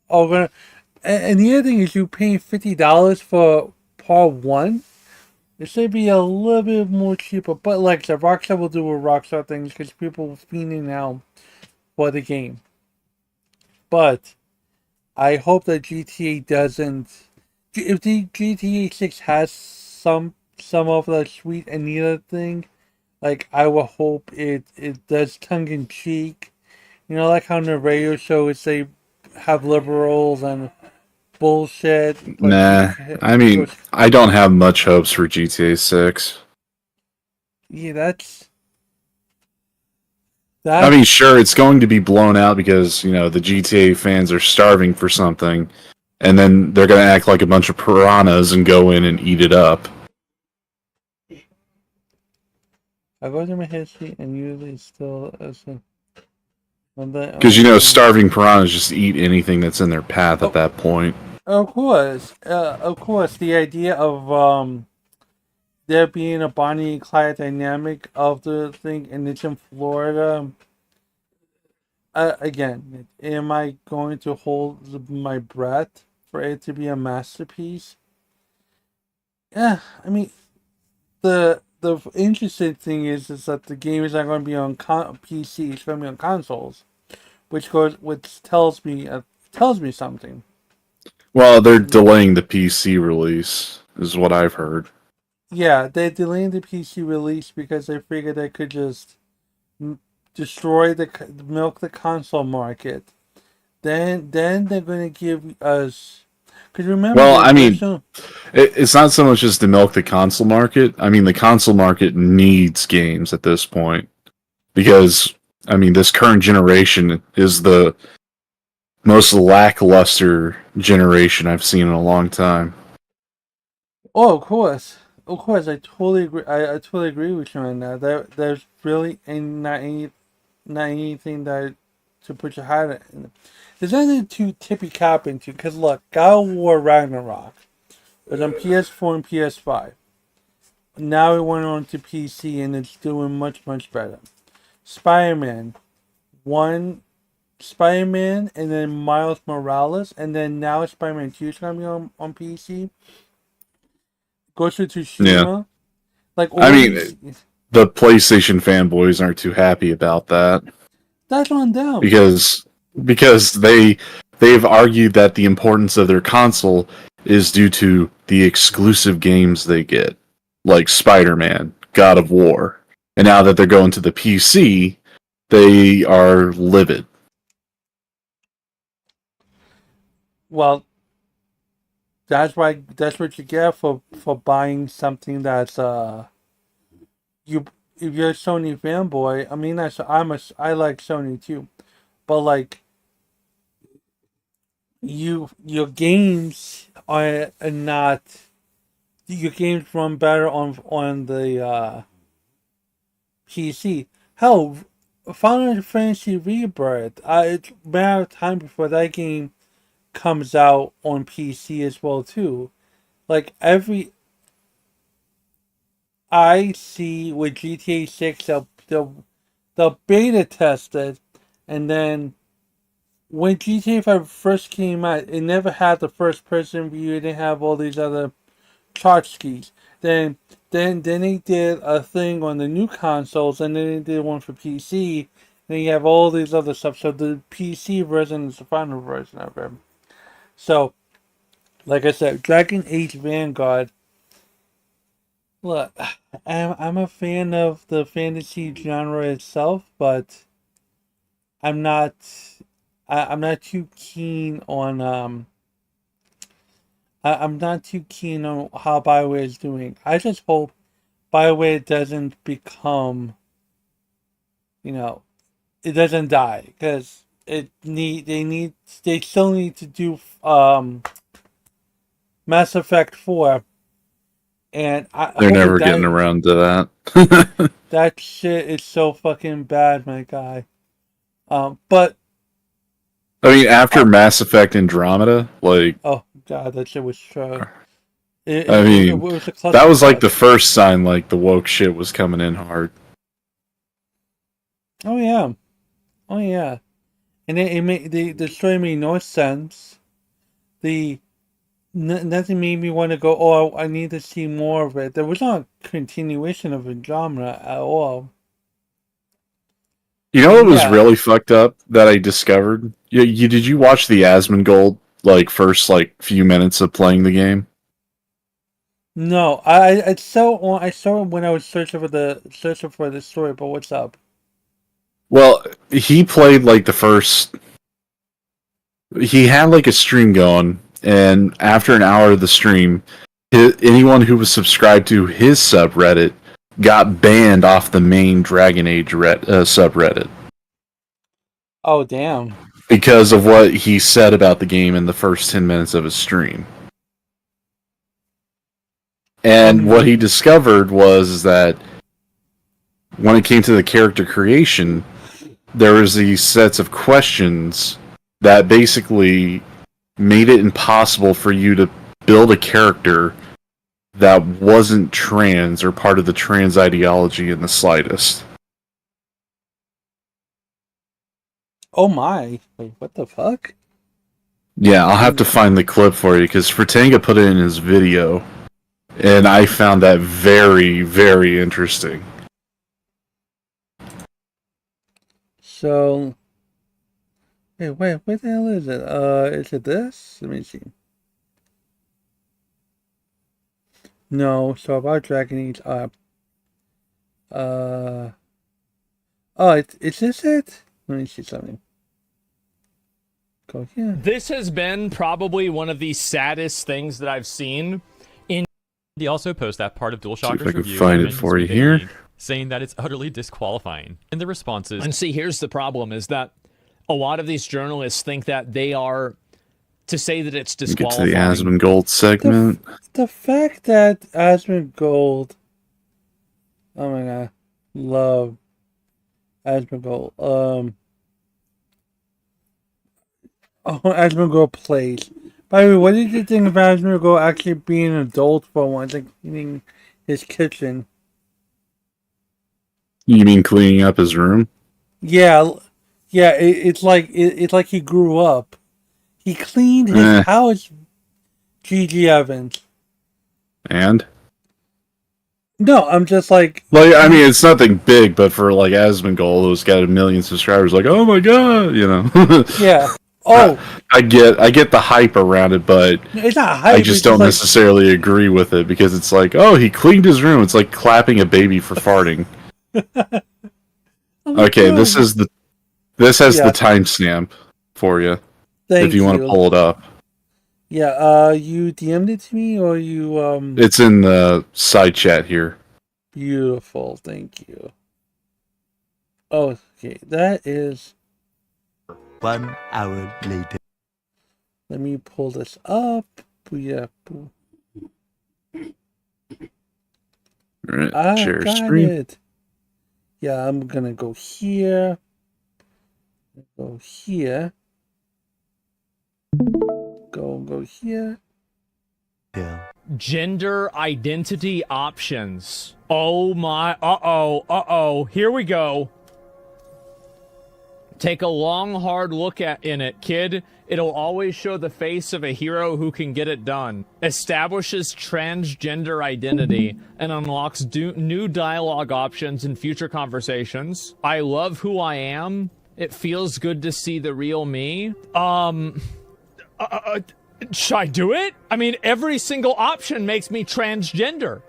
are gonna. And the other thing is, you paying $50 for part 1. It should be a little bit more cheaper, but like I said, Rockstar will do what Rockstar things because people are fiending now for the game. But I hope that GTA doesn't. If the GTA 6 has some of the sweet Anita thing, I will hope it does tongue in cheek. Like how on the radio shows they have liberals and bullshit. Nah, I mean, I don't have much hopes for GTA 6. Yeah, that's... I mean, sure, it's going to be blown out because, the GTA fans are starving for something, and then they're going to act like a bunch of piranhas and go in and eat it up. I go to my history and usually still... Because, starving piranhas just eat anything that's in their path at that point. Of course, the idea of there being a Bonnie and Clyde dynamic of the thing, and it's in Florida. Again, am I going to hold my breath for it to be a masterpiece? Yeah, I mean, the interesting thing is that the game is not going to be on PC; it's going to be on consoles, which tells me something. Well, they're delaying the PC release, is what I've heard. Yeah, they're delaying the PC release because they figured they could just destroy milk the console market. Then they're going to give us... Because remember... Well, I mean, it's not so much just to milk the console market. I mean, the console market needs games at this point. Because, I mean, this current generation is the most lackluster generation I've seen in a long time. Oh, of course, I totally agree. I totally agree with you on that. There's really not anything that to put your hat in. There's nothing to tippy cap into. Because look, God of War Ragnarok was on PS4 and PS5. Now it went on to PC and it's doing much better. Spider-Man and then Miles Morales, and then now Spider-Man 2 is going to be on PC. Ghost of Tsushima. Yeah. I mean, the PlayStation fanboys aren't too happy about that. That's on them. Because they've argued that the importance of their console is due to the exclusive games they get, like Spider-Man, God of War. And now that they're going to the PC, they are livid. Well, that's what you get for buying something that's if you're a Sony fanboy. I mean, I like Sony too, but your games are not, your games run better on the PC. Hell, Final Fantasy Rebirth. It's a matter of time before that game comes out on PC as well too. I see with GTA 6 they'll beta test it, and then when GTA 5 first came out, it never had the first person view. It didn't have all these other tchotchkes. Then they did a thing on the new consoles, and then they did one for PC, then you have all these other stuff. So the PC version is the final version of it. So, like I said, Dragon Age Vanguard. Look, I'm a fan of the fantasy genre itself, but I'm not too keen on I'm not too keen on how BioWare is doing. I just hope BioWare doesn't become, it doesn't die, because they still need to do Mass Effect 4, and they're never getting around to that. That shit is so fucking bad, my guy. But I mean, after Mass Effect Andromeda, like, oh god, that shit was true. That was like the first sign like the woke shit was coming in hard. Oh yeah, and the story made no sense. Nothing made me want to go, oh, I need to see more of it. There was not a continuation of Andromeda at all. You know what was really fucked up that I discovered? Did you watch the Asmongold first few minutes of playing the game? No, I saw it when I was searching for the story. But what's up? Well, he played the first. He had a stream going, and after an hour of the stream, anyone who was subscribed to his subreddit got banned off the main Dragon Age subreddit. Oh, damn. Because of what he said about the game in the first 10 minutes of his stream. And what he discovered was that when it came to the character creation, there was these sets of questions that basically made it impossible for you to build a character that wasn't trans or part of the trans ideology in the slightest. Oh my. Wait, what the fuck? Yeah, I'll have to find the clip for you, because Fratanga put it in his video, and I found that very, very interesting. So... wait, what the hell is it? Is it this? Let me see. No, so about Dragon Age up. Oh, is this it? Let me see something. Go here. This has been probably one of the saddest things that I've seen. He also posts that part of See if DualShock's I can review, find it for you here. saying that it's utterly disqualifying. And the responses. And see, here's the problem: is that a lot of these journalists think that they are to say that it's Get disqualifying. to the Asmongold segment. The fact that Asmongold, oh my god, love Asmongold. Asmongold plays. By the way, what did you think of Asmongold actually being an adult for once and cleaning his kitchen? You mean cleaning up his room? Yeah. It's like he grew up. He cleaned his house. G.G. Evans. And? No, I'm just like... I mean, it's nothing big, but for, Asmongold, who's got 1 million subscribers, oh my god, Yeah. Oh. I get the hype around it, but it's not hype. I just don't necessarily agree with it, because it's he cleaned his room. It's like clapping a baby for farting. Okay, this has the timestamp for you. If you want to pull it up. Yeah, you DM'd it to me, or you It's in the side chat here. Beautiful, thank you. Oh, okay, that is 1 hour later. Let me pull this up. Yeah. Right, share got screen. it. Yeah, I'm gonna go here. Go here. Go here. Gender identity options. Oh my, uh-oh, here we go. Take a long, hard look in it, kid. It'll always show the face of a hero who can get it done. Establishes transgender identity and unlocks new dialogue options in future conversations. I love who I am. It feels good to see the real me. Should I do it? I mean, every single option makes me transgender.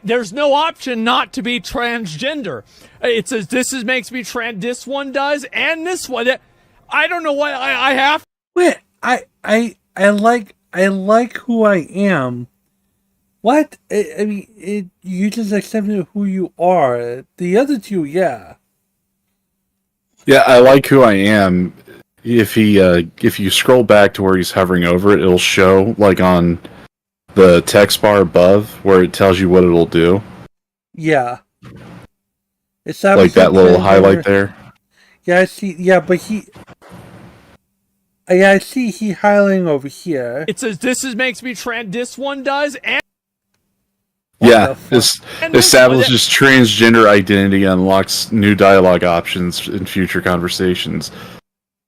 There's no option not to be transgender. It says makes me trans. This one does, and this one. I don't know what I have. Wait, I like who I am. What? I mean, you just accepted who you are. The other two, yeah. Yeah, I like who I am. If you scroll back to where he's hovering over it, it'll show like on the text bar above where it tells you what it'll do. Yeah. It's like that little highlight there. Yeah, I see. Yeah, but I see he highlighting over here. It says makes me trans. This one does, and this establishes transgender identity, unlocks new dialogue options in future conversations.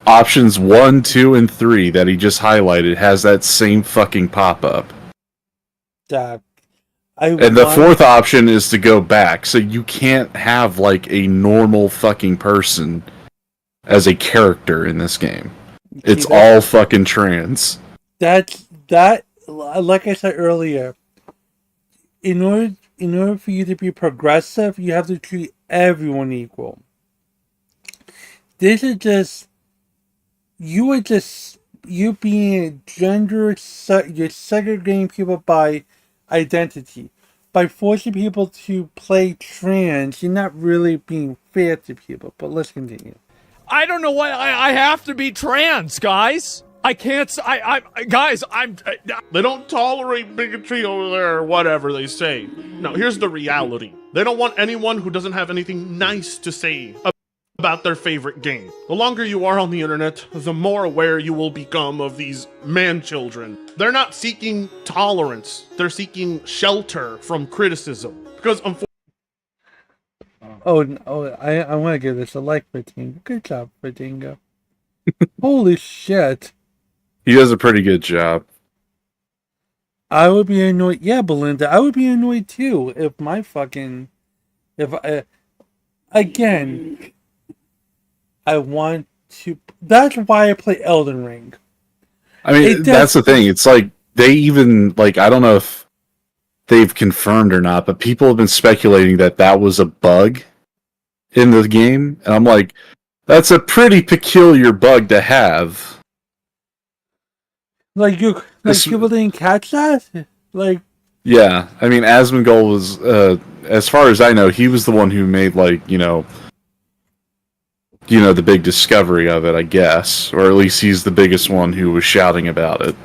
Options 1, 2, and 3 that he just highlighted has that same fucking pop-up. And the fourth option is to go back, so you can't have like a normal fucking person as a character in this game. It's all fucking trans. That like I said earlier, in order for you to be progressive, you have to treat everyone equal. This is just you being you're segregating people by identity. By forcing people to play trans, you're not really being fair to people. But let's continue. I don't know why I have to be trans, guys. I can't. They don't tolerate bigotry over there, or whatever they say. No, here's the reality. They don't want anyone who doesn't have anything nice to say about their favorite game. The longer you are on the internet, the more aware you will become of these man-children. They're not seeking tolerance. They're seeking shelter from criticism. Because I want to give this a like for Tinga. Good job for Tinga. Holy shit. He does a pretty good job. I would be annoyed. Yeah, Belinda, I would be annoyed too if my fucking... Again... I want to... That's why I play Elden Ring. I mean, that's the thing. It's like, they even, like, I don't know if they've confirmed or not, but people have been speculating that was a bug in the game. And I'm like, that's a pretty peculiar bug to have. Like, people didn't catch that? Like... Yeah, I mean, Asmongold was, as far as I know, he was the one who made, like, the big discovery of it, I guess. Or at least he's the biggest one who was shouting about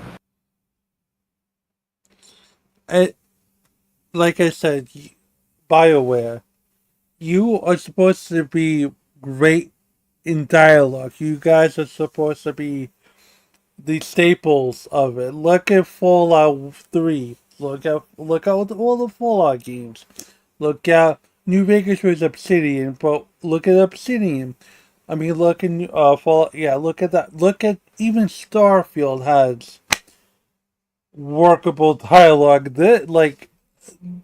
it. Like I said, BioWare, you are supposed to be great in dialogue. You guys are supposed to be the staples of it. Look at Fallout 3. Look at all the Fallout games. Look at New Vegas was Obsidian, but look at Obsidian. I mean, look at Fallout. Yeah, look at that. Look at even Starfield has workable dialogue.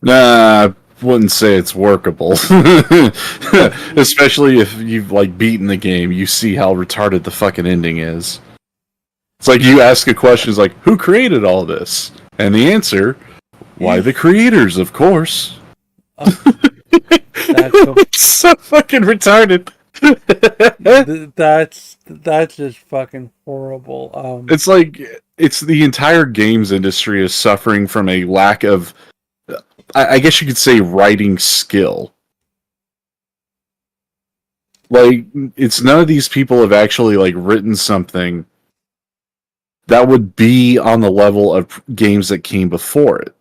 Nah, I wouldn't say it's workable. Especially if you've beaten the game, you see how retarded the fucking ending is. It's like you ask a question, it's like, who created all this? And the answer, why the creators, of course. It's so fucking retarded. That's just fucking horrible. It's like it's the entire games industry is suffering from a lack of, I guess you could say, writing skill. Like, it's none of these people have actually written something that would be on the level of games that came before it.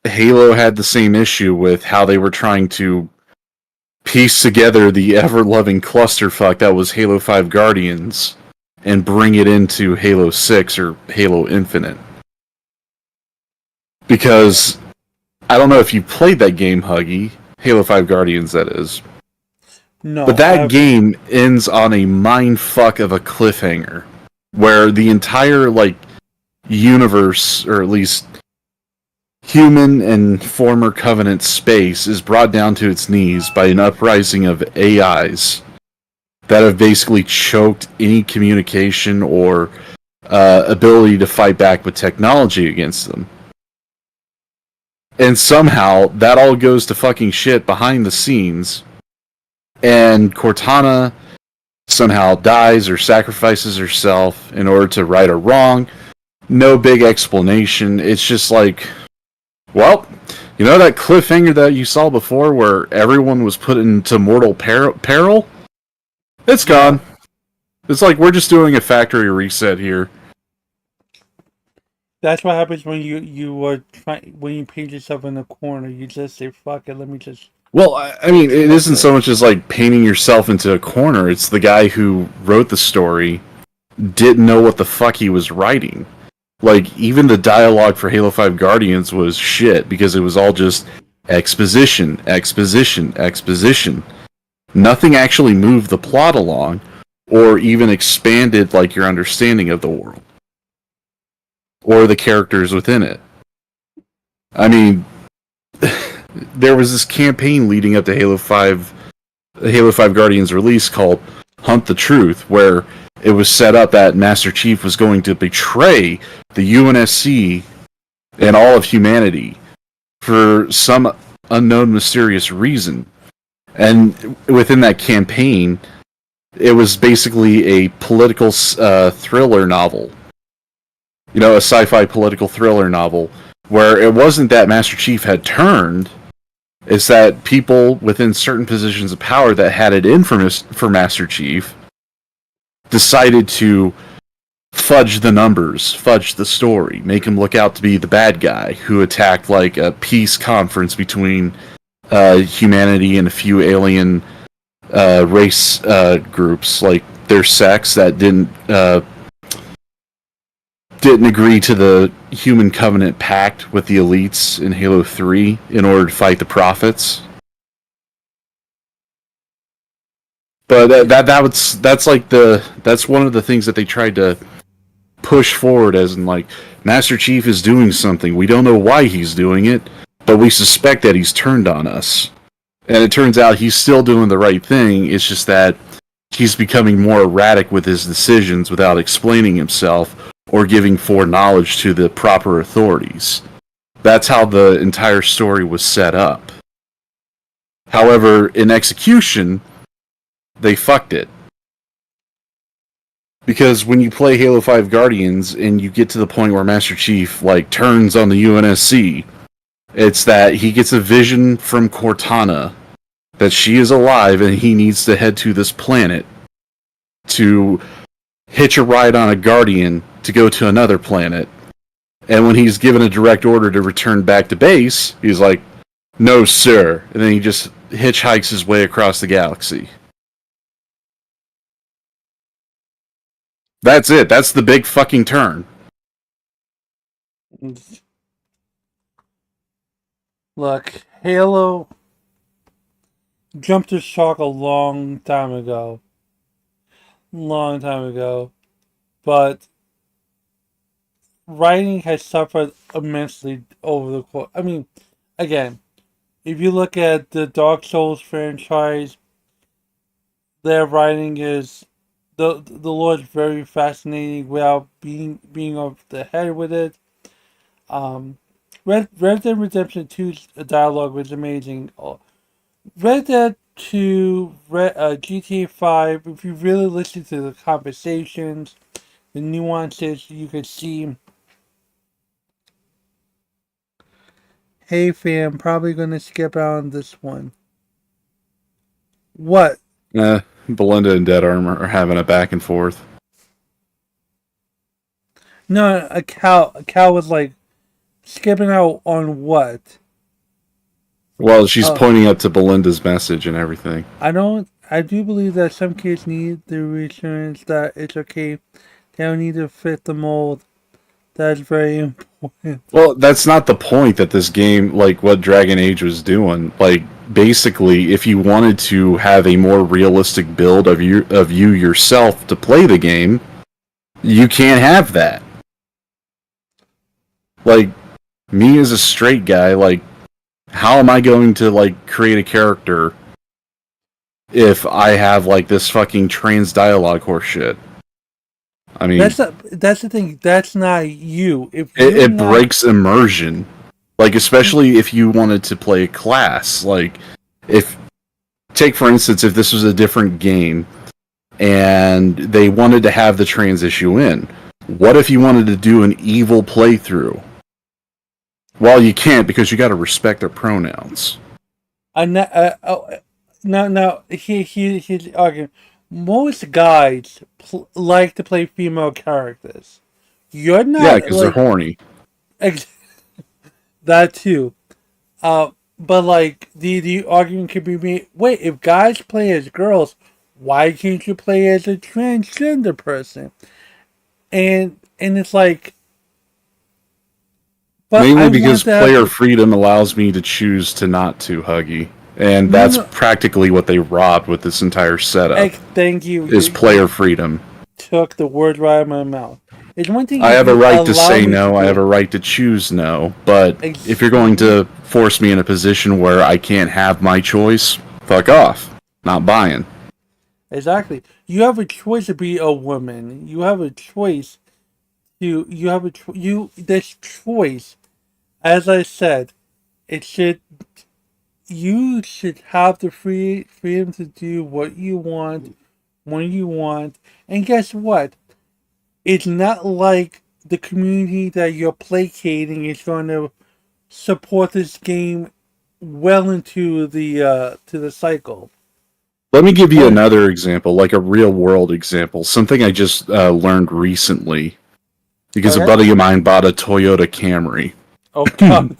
Halo had the same issue with how they were trying to piece together the ever-loving clusterfuck that was Halo 5 Guardians and bring it into Halo 6 or Halo Infinite. Because, I don't know if you played that game, Huggy, Halo 5 Guardians, that is. No, but that game ends on a mind fuck of a cliffhanger, where the entire like universe, or at least human and former Covenant space, is brought down to its knees by an uprising of AIs that have basically choked any communication or ability to fight back with technology against them. And somehow that all goes to fucking shit behind the scenes, and Cortana somehow dies or sacrifices herself in order to right a wrong. No big explanation. It's just like, well, you know that cliffhanger that you saw before where everyone was put into mortal peril? It's gone. It's like we're just doing a factory reset here. That's what happens when when you paint yourself in a corner. You just say, "Fuck it, let me just." Well, I mean, it isn't so much as like painting yourself into a corner. It's the guy who wrote the story didn't know what the fuck he was writing. Like, even the dialogue for Halo 5 Guardians was shit because it was all just exposition, exposition, exposition. Nothing actually moved the plot along or even expanded like your understanding of the world or the characters within it. I mean, there was this campaign leading up to Halo 5 Guardians release called Hunt the Truth, where it was set up that Master Chief was going to betray the UNSC and all of humanity for some unknown mysterious reason. And within that campaign, it was basically a political thriller novel. You know, a sci-fi political thriller novel, where it wasn't that Master Chief had turned, it's that people within certain positions of power that had it in for Master Chief decided to fudge the numbers, fudge the story, make him look out to be the bad guy who attacked like a peace conference between humanity and a few alien race groups, like their sects that didn't agree to the Human Covenant Pact with the elites in Halo 3 in order to fight the Prophets. But that's one of the things that they tried to push forward, as in like, Master Chief is doing something. We don't know why he's doing it, but we suspect that he's turned on us. And it turns out he's still doing the right thing. It's just that he's becoming more erratic with his decisions without explaining himself or giving foreknowledge to the proper authorities. That's how the entire story was set up. However, in execution, they fucked it. Because when you play Halo 5 Guardians and you get to the point where Master Chief like turns on the UNSC, it's that he gets a vision from Cortana that she is alive and he needs to head to this planet to hitch a ride on a Guardian to go to another planet. And when he's given a direct order to return back to base, he's like, "No, sir." And then he just hitchhikes his way across the galaxy. That's it. That's the big fucking turn. Look, Halo jumped the shark a long time ago. But writing has suffered immensely over the course. I mean, again, if you look at the Dark Souls franchise, their writing is the lore is very fascinating without being off the head with it. Red Dead Redemption 2's dialogue was amazing. Red Dead 2, GTA 5, if you really listen to the conversations, the nuances, you could see. Hey fam, probably gonna skip out on this one. What? Belinda and Dead Armor are having a back and forth. No, a cow was like, skipping out on what? Well, she's pointing up to Belinda's message and everything. I do believe that some kids need the reassurance that it's okay. They don't need to fit the mold. That's very important. Well, that's not the point that this game, like what Dragon Age was doing. Like, basically, if you wanted to have a more realistic build of you yourself to play the game, you can't have that. Like, me as a straight guy, like, how am I going to, like, create a character if I have, like, this fucking trans dialogue horseshit? I mean, that's the thing. That's not you. It breaks immersion. Like, especially if you wanted to play a class. Like, take for instance, if this was a different game and they wanted to have the trans issue in, what if you wanted to do an evil playthrough? Well, you can't, because you got to respect their pronouns. Now, here's the argument. Most guys like to play female characters. You're not. Yeah, because they're horny. That too. But like the argument could be made. Wait, if guys play as girls, why can't you play as a transgender person? And it's like. Mainly because player freedom allows me to choose to not to, Huggy. And that's practically what they robbed with this entire setup. Thank you. Is player freedom. Took the word right out of my mouth. It's one thing. I have a right to say no. I have a right to choose no. But if you're going to force me in a position where I can't have my choice, fuck off. Not buying. Exactly. You have a choice to be a woman. You have a choice to. This choice. As I said, you should have the freedom to do what you want, when you want. And guess what? It's not like the community that you're placating is going to support this game well into the cycle. Let me give you another example, like a real world example. Something I just learned recently. Because a buddy of mine bought a Toyota Camry. Oh, God.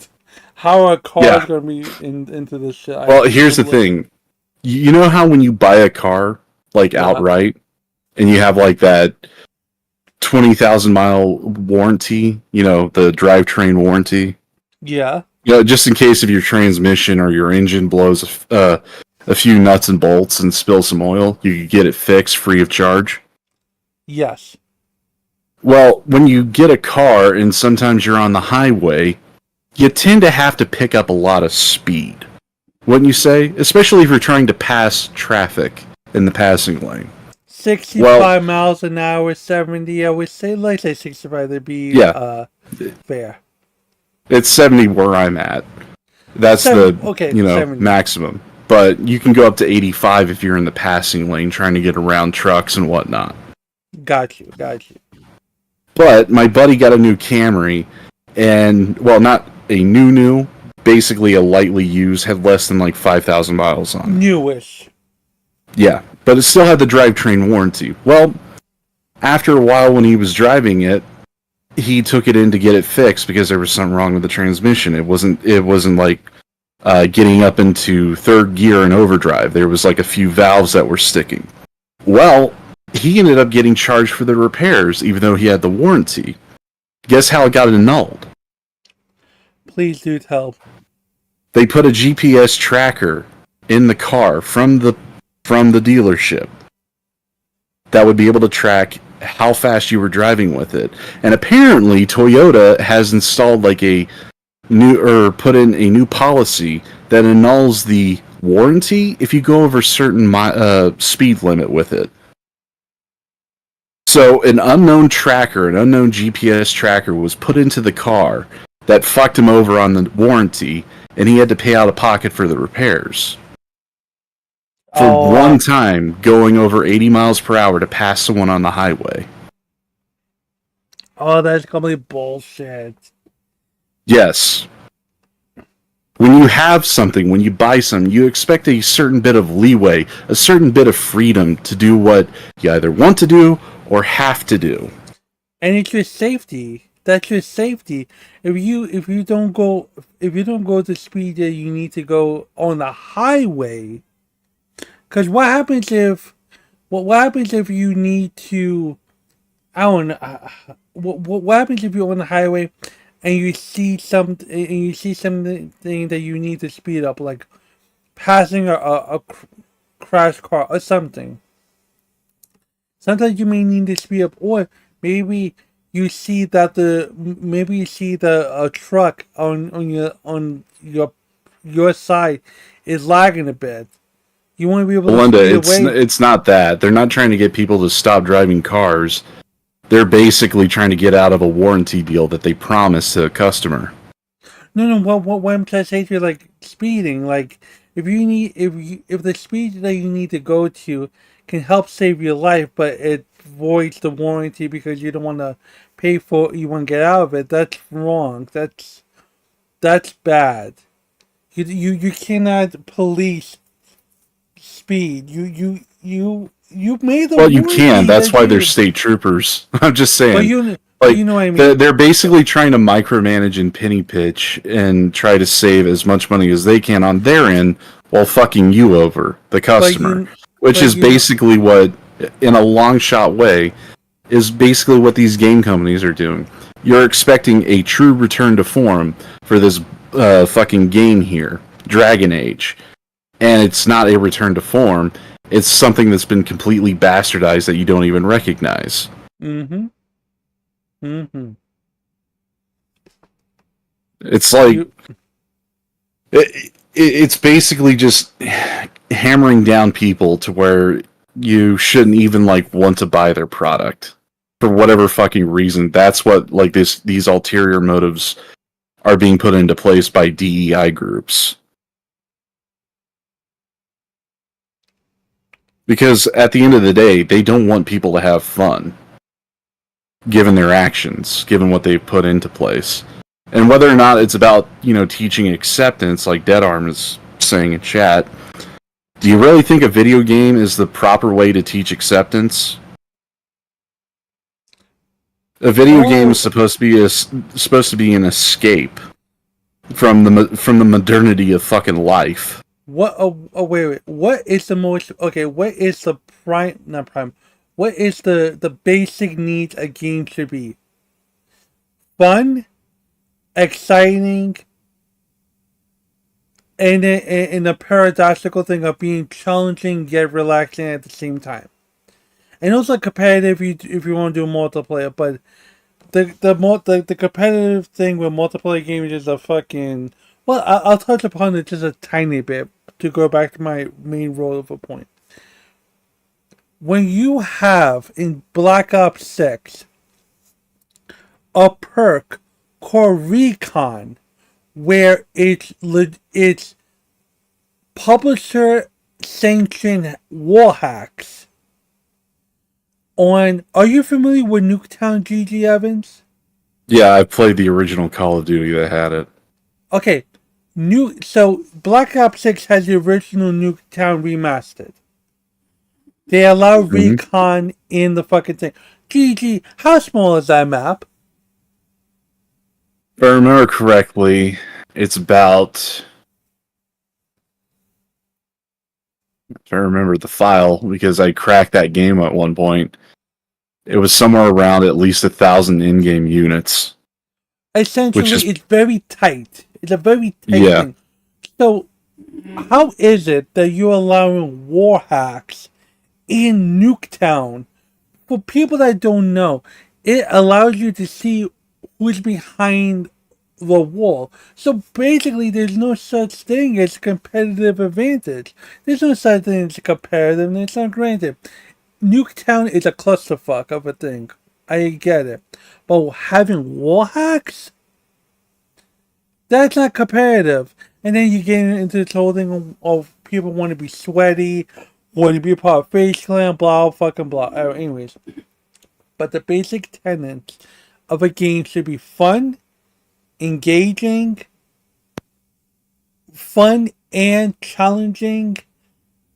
How are cars going to be into this shit? Well, here's the thing. You know how when you buy a car, like outright, and you have like that 20,000 mile warranty, the drivetrain warranty? Yeah. Just in case of your transmission or your engine blows a few nuts and bolts and spills some oil, you could get it fixed free of charge? Yes. Well, when you get a car and sometimes you're on the highway, you tend to have to pick up a lot of speed, wouldn't you say? Especially if you're trying to pass traffic in the passing lane. 65 miles an hour, 70, I would say. Let's say 65 to be fair. It's 70 where I'm at. That's 70. Maximum. But you can go up to 85 if you're in the passing lane trying to get around trucks and whatnot. Got you. But my buddy got a new Camry, and, well, not a new, basically a lightly used, had less than like 5,000 miles on it. Newish. Yeah, but it still had the drivetrain warranty. Well, after a while when he was driving it, he took it in to get it fixed because there was something wrong with the transmission. It wasn't like getting up into third gear and overdrive. There was like a few valves that were sticking. Well, he ended up getting charged for the repairs, even though he had the warranty. Guess how it got annulled? Please do tell. They put a GPS tracker in the car from the dealership that would be able to track how fast you were driving with it. And apparently Toyota has installed like put in a new policy that annuls the warranty if you go over a certain speed limit with it. So an unknown GPS tracker was put into the car that fucked him over on the warranty, and he had to pay out of pocket for the repairs. For one time going over 80 miles per hour to pass someone on the highway. Oh, that's complete bullshit. Yes. When you have something, when you buy something, you expect a certain bit of leeway, a certain bit of freedom to do what you either want to do or have to do. And it's your safety. That's your safety. If you don't go the speed that you need to go on the highway, because what happens if you need to, I don't know, what happens if you're on the highway and you see something that you need to speed up, like passing a crash car or something. Sometimes you may need to speed up, or maybe you see that a truck on your side is lagging a bit. You want to be able to Belinda, speed away. it's not that. They're not trying to get people to stop driving cars. They're basically trying to get out of a warranty deal that they promised to a customer. No. What I'm trying to say to you, like speeding, like if the speed that you need to go to can help save your life, but it voids the warranty because you don't want to pay for it, you want to get out of it. That's wrong. That's bad. You cannot police speed. You made the. Well, you warranty can. That's that why you- they're state troopers. I'm just saying. But you know what I mean. They're basically trying to micromanage and penny pitch and try to save as much money as they can on their end while fucking you over, the customer. Which is basically what, in a long shot way, is basically what these game companies are doing. You're expecting a true return to form for this fucking game here, Dragon Age. And it's not a return to form. It's something that's been completely bastardized that you don't even recognize. Mm-hmm. It's like it's basically just hammering down people to where you shouldn't even like want to buy their product for whatever fucking reason. That's what like these ulterior motives are being put into place by DEI groups. Because at the end of the day, they don't want people to have fun, given their actions, given what they've put into place. And whether or not it's about, teaching acceptance, like Dead Arm is saying in chat, do you really think a video game is the proper way to teach acceptance? A video game is supposed to be an escape from the modernity of fucking life. What? Wait. What is the most? Okay. What is the prime? Not prime. What is the basic needs a game should be? Fun, exciting, and the paradoxical thing of being challenging yet relaxing at the same time. And also competitive if you want to do multiplayer, but the competitive thing with multiplayer games is a fucking. Well, I'll touch upon it just a tiny bit to go back to my main role of a point. When you have in Black Ops 6 a perk called Recon, where it's publisher sanctioned wall hacks. Are you familiar with Nuketown, GG Evans? Yeah, I played the original Call of Duty that had it. Okay, so Black Ops 6 has the original Nuketown remastered. They allow Recon in the fucking thing. GG, how small is that map? If I remember correctly, it's about... If I remember the file, because I cracked that game at one point, it was somewhere around at least 1,000 in-game units. Essentially, it's very tight. It's a very tight thing. So, how is it that you're allowing war hacks in Nuketown? For people that don't know, it allows you to see who's behind the wall. So basically, there's no such thing as competitive advantage. There's no such thing as competitiveness. Not granted. Nuketown is a clusterfuck of a thing. I get it. But having wall hacks? That's not competitive. And then you get into this whole thing of people want to be sweaty, want to be a part of Face Clan, blah, fucking blah. Anyways. But the basic tenets of a game should be fun, engaging, fun and challenging.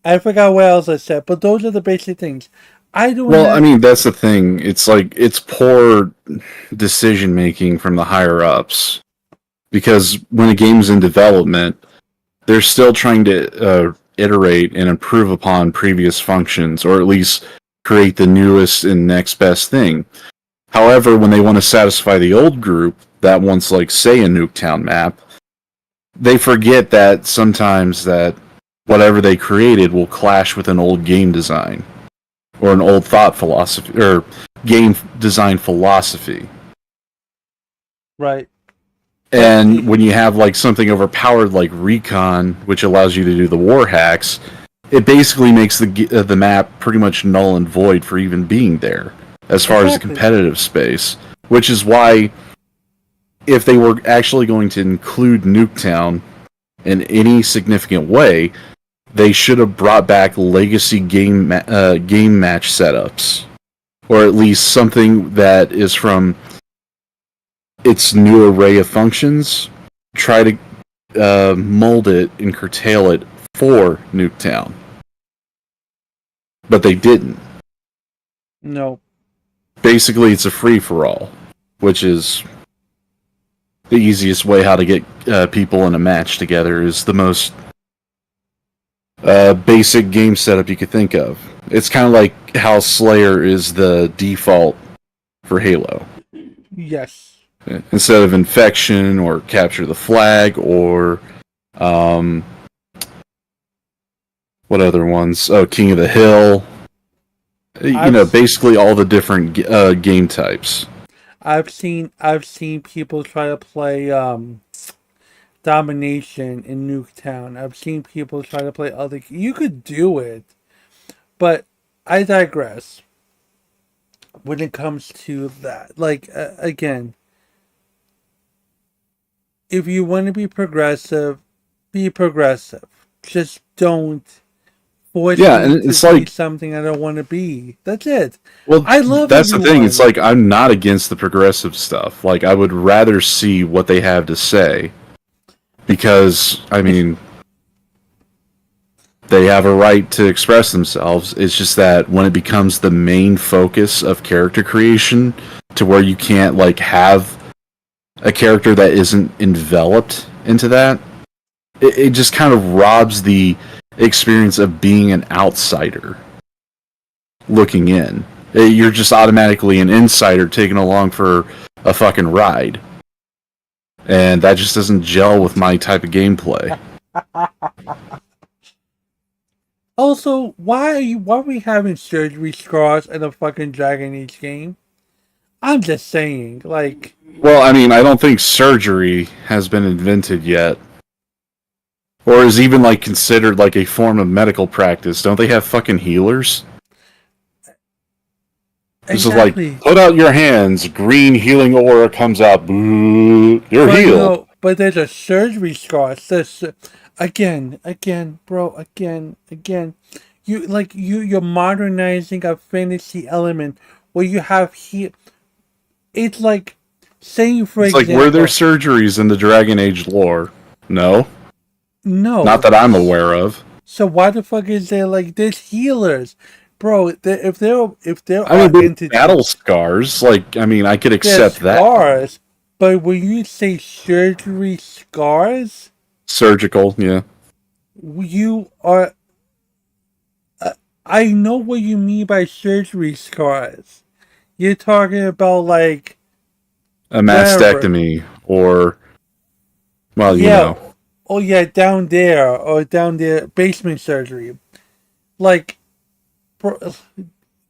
I forgot what else I said, but those are the basic things. I mean, that's the thing. It's like, it's poor decision making from the higher ups. Because when a game's in development, they're still trying to iterate and improve upon previous functions, or at least create the newest and next best thing. However, when they want to satisfy the old group that wants, like, say, a Nuketown map, they forget that sometimes that whatever they created will clash with an old game design or an old thought philosophy or game design philosophy. Right. And when you have like something overpowered like Recon, which allows you to do the war hacks, it basically makes the map pretty much null and void for even being there as far as the competitive space. Which is why, if they were actually going to include Nuketown in any significant way, they should have brought back legacy game match setups, or at least something that is from its new array of functions. Try to mold it and curtail it for Nuketown, but they didn't. No. Basically, it's a free for all, which is the easiest way how to get people in a match together. Is the most basic game setup you could think of. It's kind of like how Slayer is the default for Halo. Yes. Instead of Infection or Capture the Flag or what other ones? Oh, King of the Hill. Basically all the different game types. I've seen people try to play Domination in Nuketown. I've seen people try to play other. You could do it, but I digress. When it comes to that, like again, if you want to be progressive, be progressive. Just don't force me to be something I don't want to be. That's it. Well, I love that's everyone. the thing. It's like I'm not against the progressive stuff. Like I would rather see what they have to say, because I mean, they have a right to express themselves. It's just that when it becomes the main focus of character creation, to where you can't like have a character that isn't enveloped into that, it just kind of robs the experience of being an outsider looking in. You're just automatically an insider taken along for a fucking ride, and that just doesn't gel with my type of gameplay. Also, why are we having surgery scars in a fucking Dragon Age game? I'm just saying, like. Well, I mean, I don't think surgery has been invented yet, or is even like considered like a form of medical practice. Don't they have fucking healers? Exactly. This is like, put out your hands, green healing aura comes out, boo, you're healed. No, but there's a surgery scar. There's, again, bro, again. You're modernizing a fantasy element where you have here. It's like saying, for example, like, were there surgeries in the Dragon Age lore? No. No. Not that I'm aware of. So why the fuck is there like there's healers? Bro, if there I are mean, entities, battle scars, like, I mean, I could accept that. Scars, but when you say surgery scars, Surgical, yeah. you are. I know what you mean by surgery scars. You're talking about like a mastectomy, or, well, you know. Oh yeah, down there, basement surgery. Like,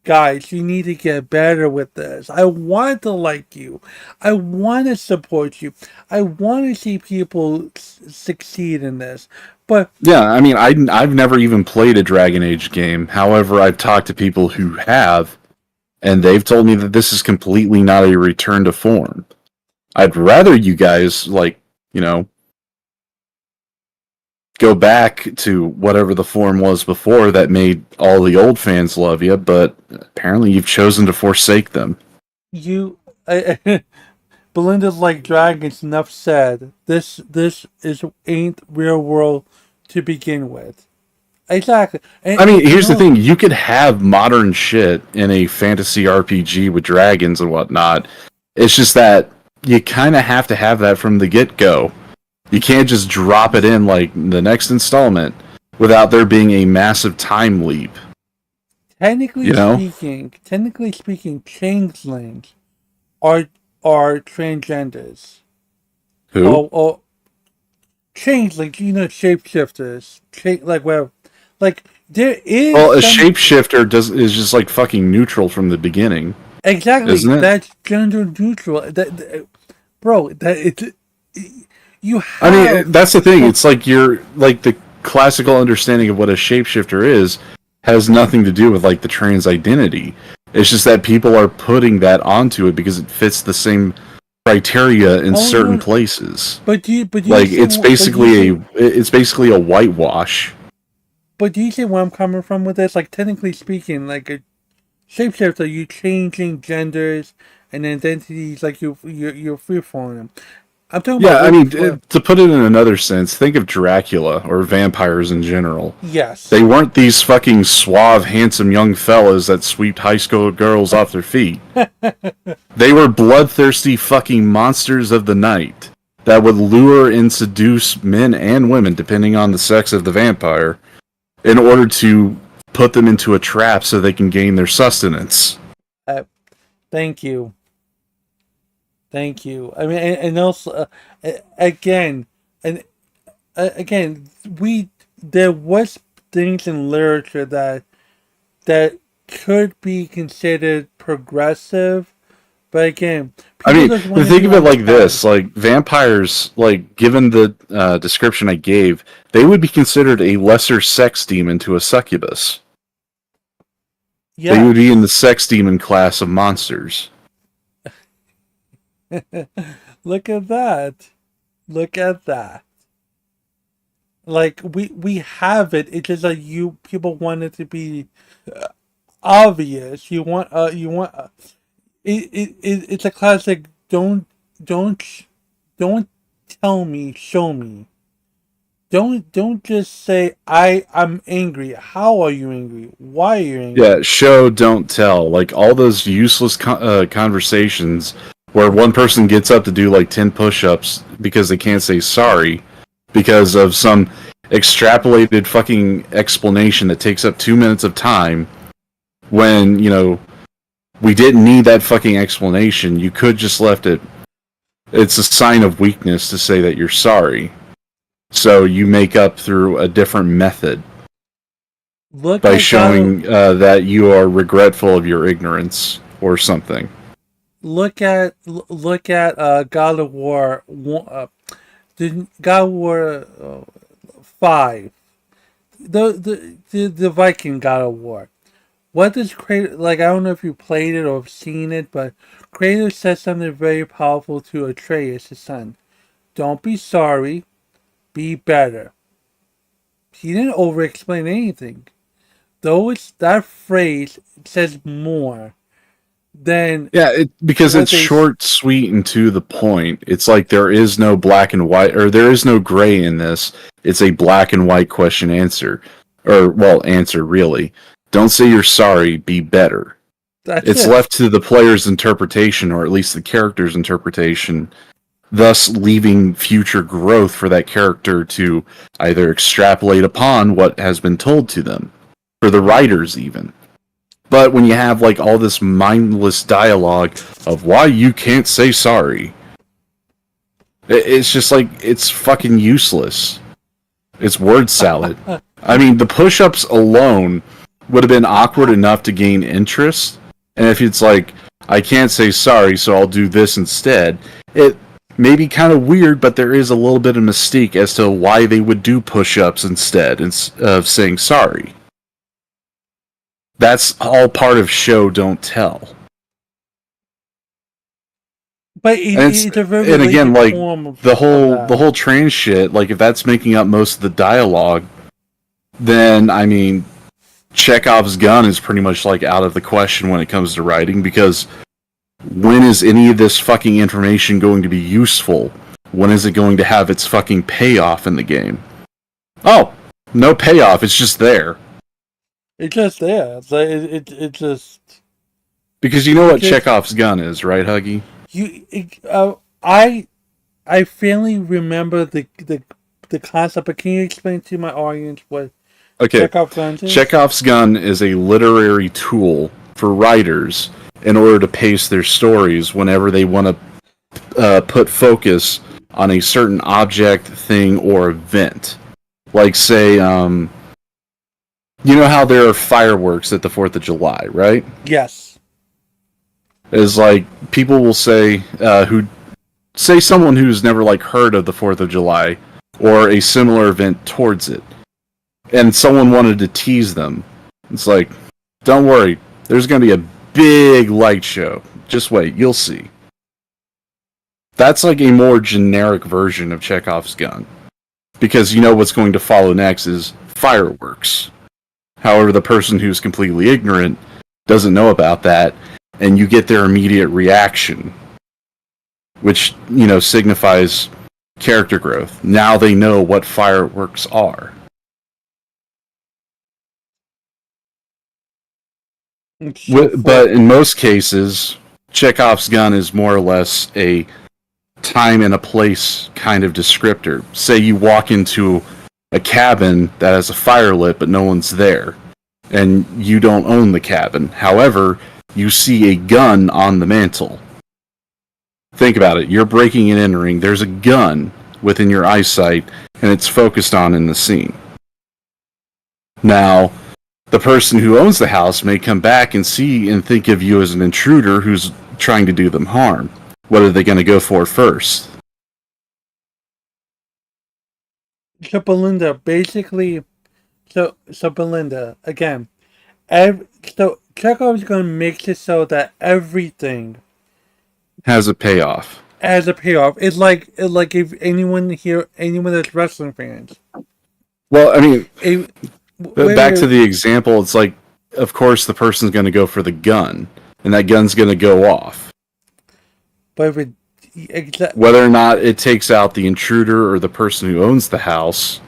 guys, you need to get better with this. I want to like you. I want to support you. I want to see people succeed in this. But yeah, I mean, I've never even played a Dragon Age game. However, I've talked to people who have, and they've told me that this is completely not a return to form. I'd rather you guys, like, you know, go back to whatever the form was before that made all the old fans love you, but apparently you've chosen to forsake them. Belinda's like dragons, enough said. This ain't real world to begin with. Exactly. And, I mean, here's the thing. You could have modern shit in a fantasy RPG with dragons and whatnot. It's just that you kind of have to have that from the get-go. You can't just drop it in like the next installment without there being a massive time leap. Technically speaking, changelings are transgenders. Who? change, like shapeshifters, like where, like there is. Well, a shapeshifter is just like fucking neutral from the beginning. Exactly, isn't it? that's gender neutral. Bro, you have. I mean, that's the thing. It's like the classical understanding of what a shapeshifter is has nothing to do with like the trans identity. It's just that people are putting that onto it because it fits the same criteria in certain places. But it's basically a whitewash. But do you see where I'm coming from with this? Like, technically speaking, like a shapeshifter, you changing genders and identities, like you're free falling them. I'm talking about. Yeah, I mean, to put it in another sense, think of Dracula or vampires in general. Yes. They weren't these fucking suave, handsome young fellas that swept high school girls off their feet. They were bloodthirsty fucking monsters of the night that would lure and seduce men and women, depending on the sex of the vampire, in order to put them into a trap so they can gain their sustenance. Thank you. Thank you. I mean, and also, again, there was things in literature that could be considered progressive, but again, I mean, think of it like this: like vampires, like given the description I gave, they would be considered a lesser sex demon to a succubus. Yeah. They would be in the sex demon class of monsters. Look at that. Look at that. Like we have it. It's just like people want it to be obvious. It's a classic. Don't tell me. Show me. Don't just say I'm angry. How are you angry? Why are you angry? Yeah, show, don't tell. Like all those useless conversations where one person gets up to do like 10 push-ups because they can't say sorry because of some extrapolated fucking explanation that takes up 2 minutes of time when, we didn't need that fucking explanation. You could just left it. It's a sign of weakness to say that you're sorry. So you make up through a different method by showing that you are regretful of your ignorance or something. Look at God of War. The God of War 5. The Viking God of War. What does Kratos, like, I don't know if you played it or have seen it, but Kratos says something very powerful to Atreus, his son. Don't be sorry, be better. He didn't over-explain anything. That phrase says more than... Yeah, because it's short, sweet, and to the point. It's like there is no black and white, or there is no gray in this. It's a black and white question answer. Or, well, answer, really. Don't say you're sorry, be better. It's left to the player's interpretation, or at least the character's interpretation, thus leaving future growth for that character to either extrapolate upon what has been told to them, for the writers even. But when you have like all this mindless dialogue of why you can't say sorry, it's just like, it's fucking useless. It's word salad. I mean, the push-ups alone would have been awkward enough to gain interest, and if it's like, I can't say sorry, so I'll do this instead, it may be kind of weird, but there is a little bit of mystique as to why they would do push-ups instead of saying sorry. That's all part of show, don't tell. But it's a very and again, like the form whole trans shit, like if that's making up most of the dialogue, then I mean, Chekhov's gun is pretty much like out of the question when it comes to writing, because when is any of this fucking information going to be useful? When is it going to have its fucking payoff in the game? Oh, no payoff, it's just there. It's just there. It's like, it just... Because you know what Chekhov's gun is, right, Huggy? I faintly remember the concept, but can you explain to my audience what Chekhov's gun is? Chekhov's gun is a literary tool for writers in order to pace their stories whenever they want to put focus on a certain object, thing, or event. Like, say, you know how there are fireworks at the 4th of July, right? Yes. Is like, people will say, someone who's never, like, heard of the 4th of July, or a similar event towards it, and someone wanted to tease them. It's like, don't worry, there's going to be a big light show. Just wait, you'll see. That's like a more generic version of Chekhov's gun. Because you know what's going to follow next is fireworks. However, the person who's completely ignorant doesn't know about that, and you get their immediate reaction, which, you know, signifies character growth. Now they know what fireworks are. But in most cases, Chekhov's gun is more or less a time and a place kind of descriptor. Say you walk into a cabin that has a fire lit but no one's there, and you don't own the cabin. However, you see a gun on the mantle. Think about it. You're breaking and entering. There's a gun within your eyesight, and it's focused on in the scene. Now, the person who owns the house may come back and see and think of you as an intruder who's trying to do them harm. What are they going to go for first? So Belinda, basically, so Belinda, again, so Chekhov's going to make it so that everything has a payoff. Has a payoff. It's like if anyone that's wrestling fans. Well, I mean, back to the example, it's like, of course, the person's going to go for the gun, and that gun's going to go off. But whether or not it takes out the intruder or the person who owns the house,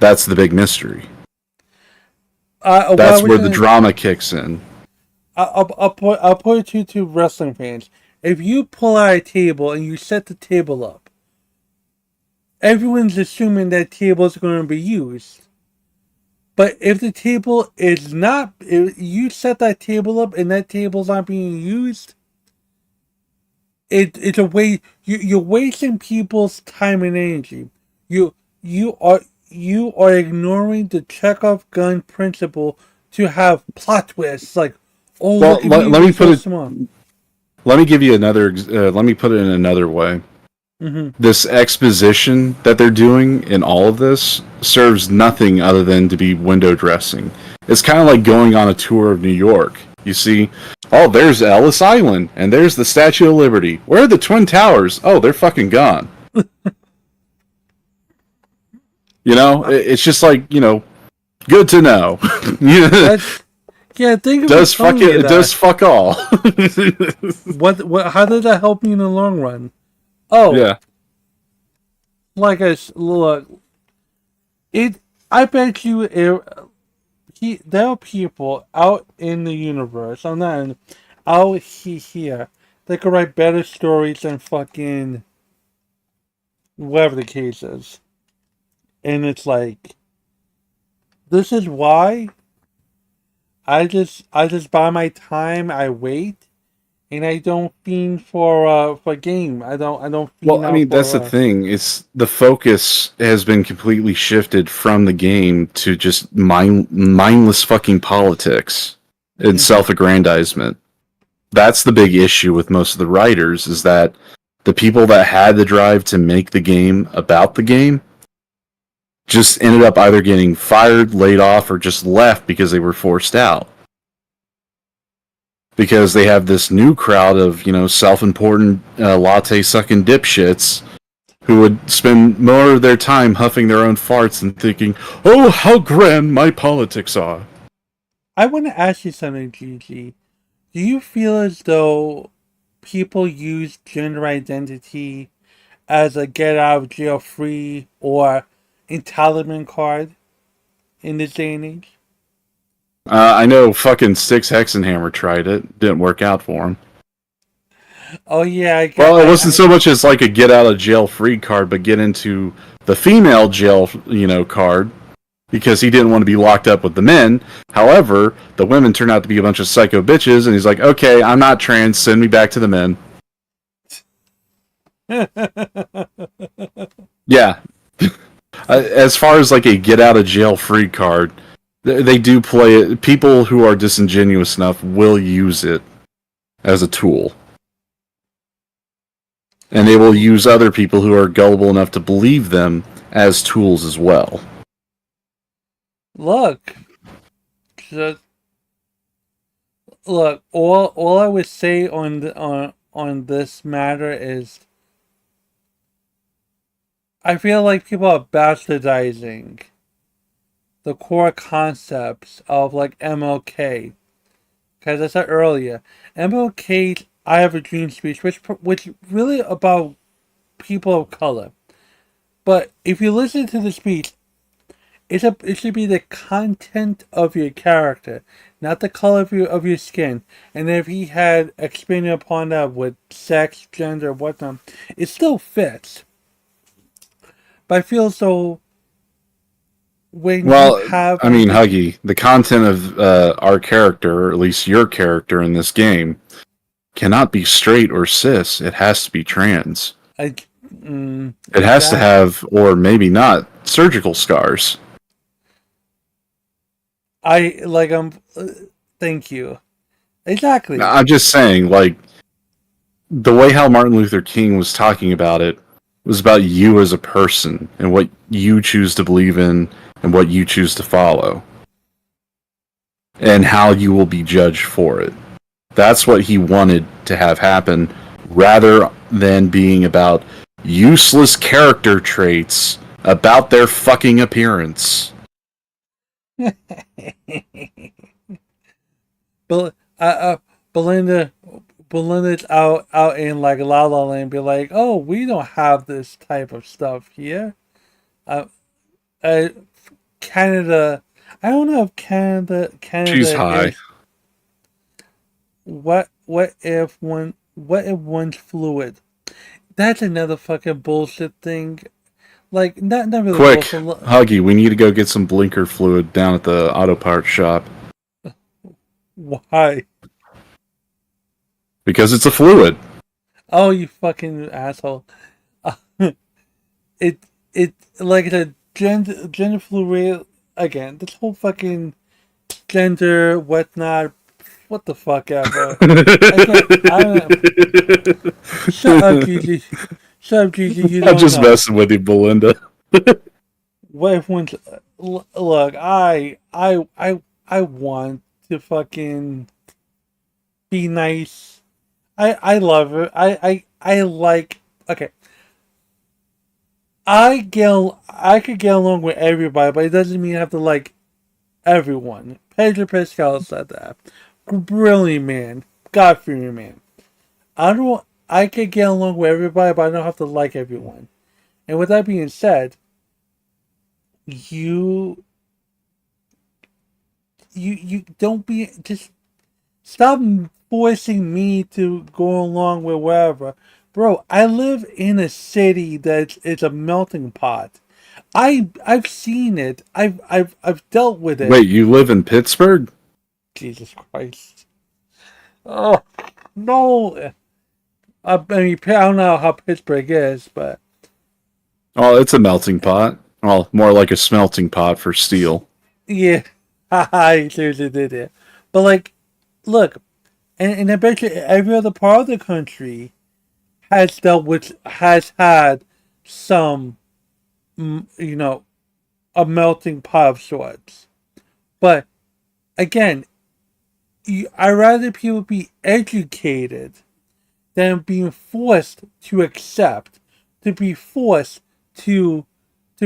that's the big mystery. That's where the drama kicks in. I'll put it to wrestling fans. If you pull out a table and you set the table up, everyone's assuming that table is going to be used. But if the table is not, if you set that table up and that table's not being used, it's a way you're wasting people's time and energy. You are ignoring the Chekhov gun principle to have plot twists like, oh, well, let me put it. Let me give you another. Let me put it in another way. Mm-hmm. This exposition that they're doing in all of this serves nothing other than to be window dressing. It's kind of like going on a tour of New York. You see, oh, there's Ellis Island, and there's the Statue of Liberty. Where are the Twin Towers? Oh, they're fucking gone. You know, it's just like, you know, good to know. Yeah, think of it does fuck all. What? How did that help you in the long run? Oh, yeah. Like look, I bet you there are people out in the universe. I'm not out here. They could write better stories than fucking whatever the case is. And it's like, this is why I just buy my time. I wait, and I don't fiend for game. I don't. Well, I mean, that's the thing. It's the focus has been completely shifted from the game to just mindless fucking politics and self-aggrandizement. That's the big issue with most of the writers, is that the people that had the drive to make the game about the game just ended up either getting fired, laid off, or just left because they were forced out. Because they have this new crowd of, you know, self-important latte-sucking dipshits who would spend more of their time huffing their own farts and thinking, oh, how grand my politics are. I want to ask you something, Gigi. Do you feel as though people use gender identity as a get-out-of-jail-free or entitlement card in this day and age? I know fucking Styx Hexenhammer tried it. Didn't work out for him. Oh, yeah. It wasn't so much as like a get-out-of-jail-free card, but get into the female jail, you know, card, because he didn't want to be locked up with the men. However, the women turned out to be a bunch of psycho bitches, and he's like, okay, I'm not trans, send me back to the men. Yeah. As far as like a get out of jail free card, they do play it. People who are disingenuous enough will use it as a tool. And they will use other people who are gullible enough to believe them as tools as well. Look, all I would say on this matter is, I feel like people are bastardizing the core concepts of like MLK. Because I said earlier, MLK's "I Have a Dream" speech, which really about people of color. But if you listen to the speech, it should be the content of your character, not the color of your skin. And if he had expanded upon that with sex, gender, whatnot, it still fits. But I feel so when you have... I mean, Huggy, the content of our character, or at least your character in this game, cannot be straight or cis. It has to be trans. It has to have, or maybe not, surgical scars. Thank you. Exactly. I'm just saying, like, the way how Martin Luther King was talking about it was about you as a person and what you choose to believe in and what you choose to follow and how you will be judged for it. That's what he wanted to have happen, rather than being about useless character traits about their fucking appearance. Belinda's out in like La La Land, be like, oh, we don't have this type of stuff here. Canada, I don't know if Canada. She's high. What if one's fluid? That's another fucking bullshit thing. Like, not really. Quick, bullshit. Huggy, we need to go get some blinker fluid down at the auto parts shop. Why? Because it's a fluid. Oh, you fucking asshole! It like the gender fluid again. This whole fucking gender whatnot. What the fuck ever. I don't know. Shut up, Gigi. Shut up, Gigi. You don't I'm just know. messing with you, Belinda. What if one's look? I want to fucking be nice. I love it. I like. Okay. I could get along with everybody, but it doesn't mean I have to like everyone. Pedro Pascal said that. Brilliant man. God-fearing man. I could get along with everybody, but I don't have to like everyone. And with that being said, you don't be, just stop forcing me to go along with wherever. Bro, I live in a city that is a melting pot. I've seen it. I've dealt with it. Wait, you live in Pittsburgh? Jesus Christ. Oh, no. I mean, I don't know how Pittsburgh is, but... Oh, it's a melting pot. Well, more like a smelting pot for steel. Yeah. I seriously did it. But, like, look, and I bet you every other part of the country has had some, you know, a melting pot of sorts. But, again, I'd rather people be educated than being forced to accept, to be forced to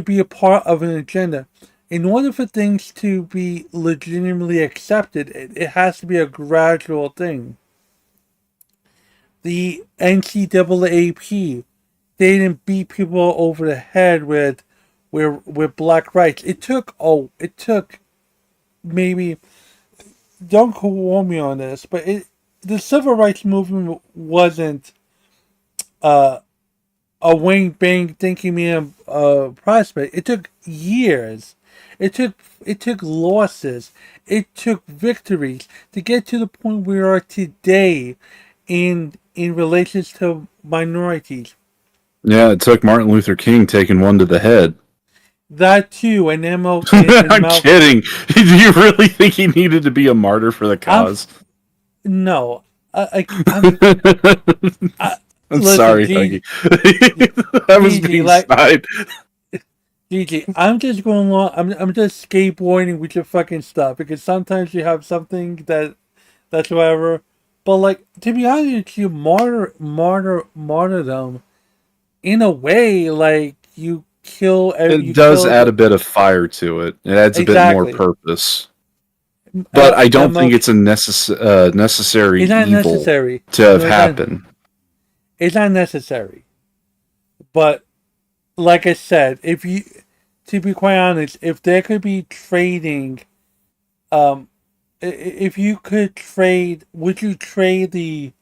be a part of an agenda. In order for things to be legitimately accepted, it has to be a gradual thing. The NCAAP, they didn't beat people over the head with black rights. It took maybe, don't quote me on this, but the civil rights movement wasn't a wing bang thinking man prospect. It took years. It took losses. It took victories to get to the point we are today in relations to minorities. Yeah, it took Martin Luther King taking one to the head. That too, and MLK. I'm kidding. Do you really think he needed to be a martyr for the cause? No. I'm sorry, Huggy. I was being snide. GG, I'm just going along. I'm just skateboarding with your fucking stuff because sometimes you have something that's whatever. But like, to be honest with you, martyrdom, in a way, like you kill. It does add a bit of fire to it. It adds a bit more purpose. But I don't think it's a necessary evil to have happened. It's not necessary. But like I said, to be quite honest, if there could be trading, if you could trade, would you trade the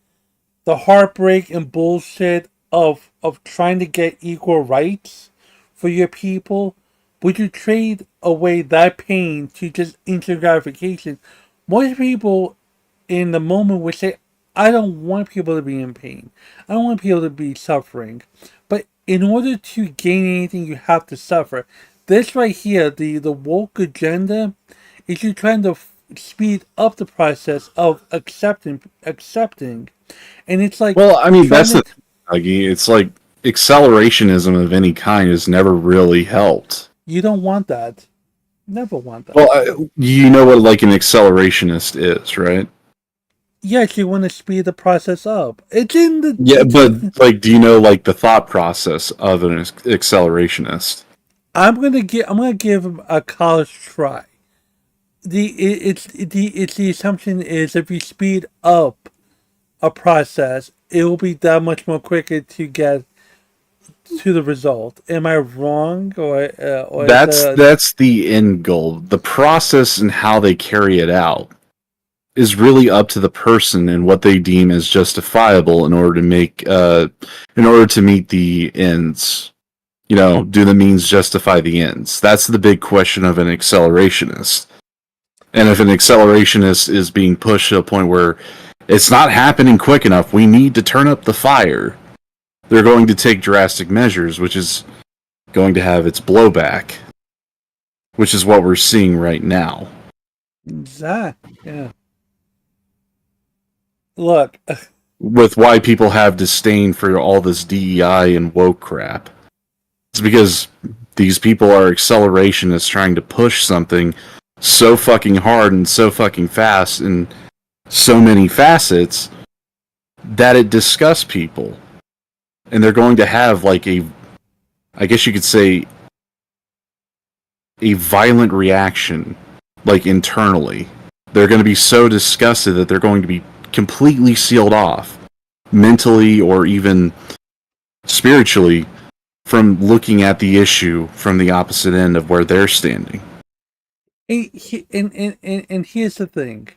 heartbreak and bullshit of trying to get equal rights for your people? Would you trade away that pain to just instant gratification? Most people in the moment would say, I don't want people to be in pain. I don't want people to be suffering. But in order to gain anything, you have to suffer. This right here, the woke agenda, is you trying to speed up the process of accepting. And it's like... Well, I mean, that's the thing, Huggy. It's like accelerationism of any kind has never really helped. You don't want that. Never want that. Well, you know what like an accelerationist is, right? Yes, you want to speed the process up. It's in the... Yeah, but like, do you know like the thought process of an accelerationist? I'm gonna give him a college try. The assumption is if you speed up a process, it will be that much more quicker to get to the result. Am I wrong? Or that's the end goal. The process and how they carry it out is really up to the person and what they deem as justifiable in order to meet the ends. You know, do the means justify the ends? That's the big question of an accelerationist. And if an accelerationist is being pushed to a point where it's not happening quick enough, we need to turn up the fire, they're going to take drastic measures, which is going to have its blowback, which is what we're seeing right now. Exactly. Yeah. Look. With why people have disdain for all this DEI and woke crap. It's because these people are accelerationists trying to push something so fucking hard and so fucking fast in so many facets that it disgusts people. And they're going to have like I guess you could say, a violent reaction, like internally. They're going to be so disgusted that they're going to be completely sealed off, mentally or even spiritually, from looking at the issue from the opposite end of where they're standing. And here's the thing.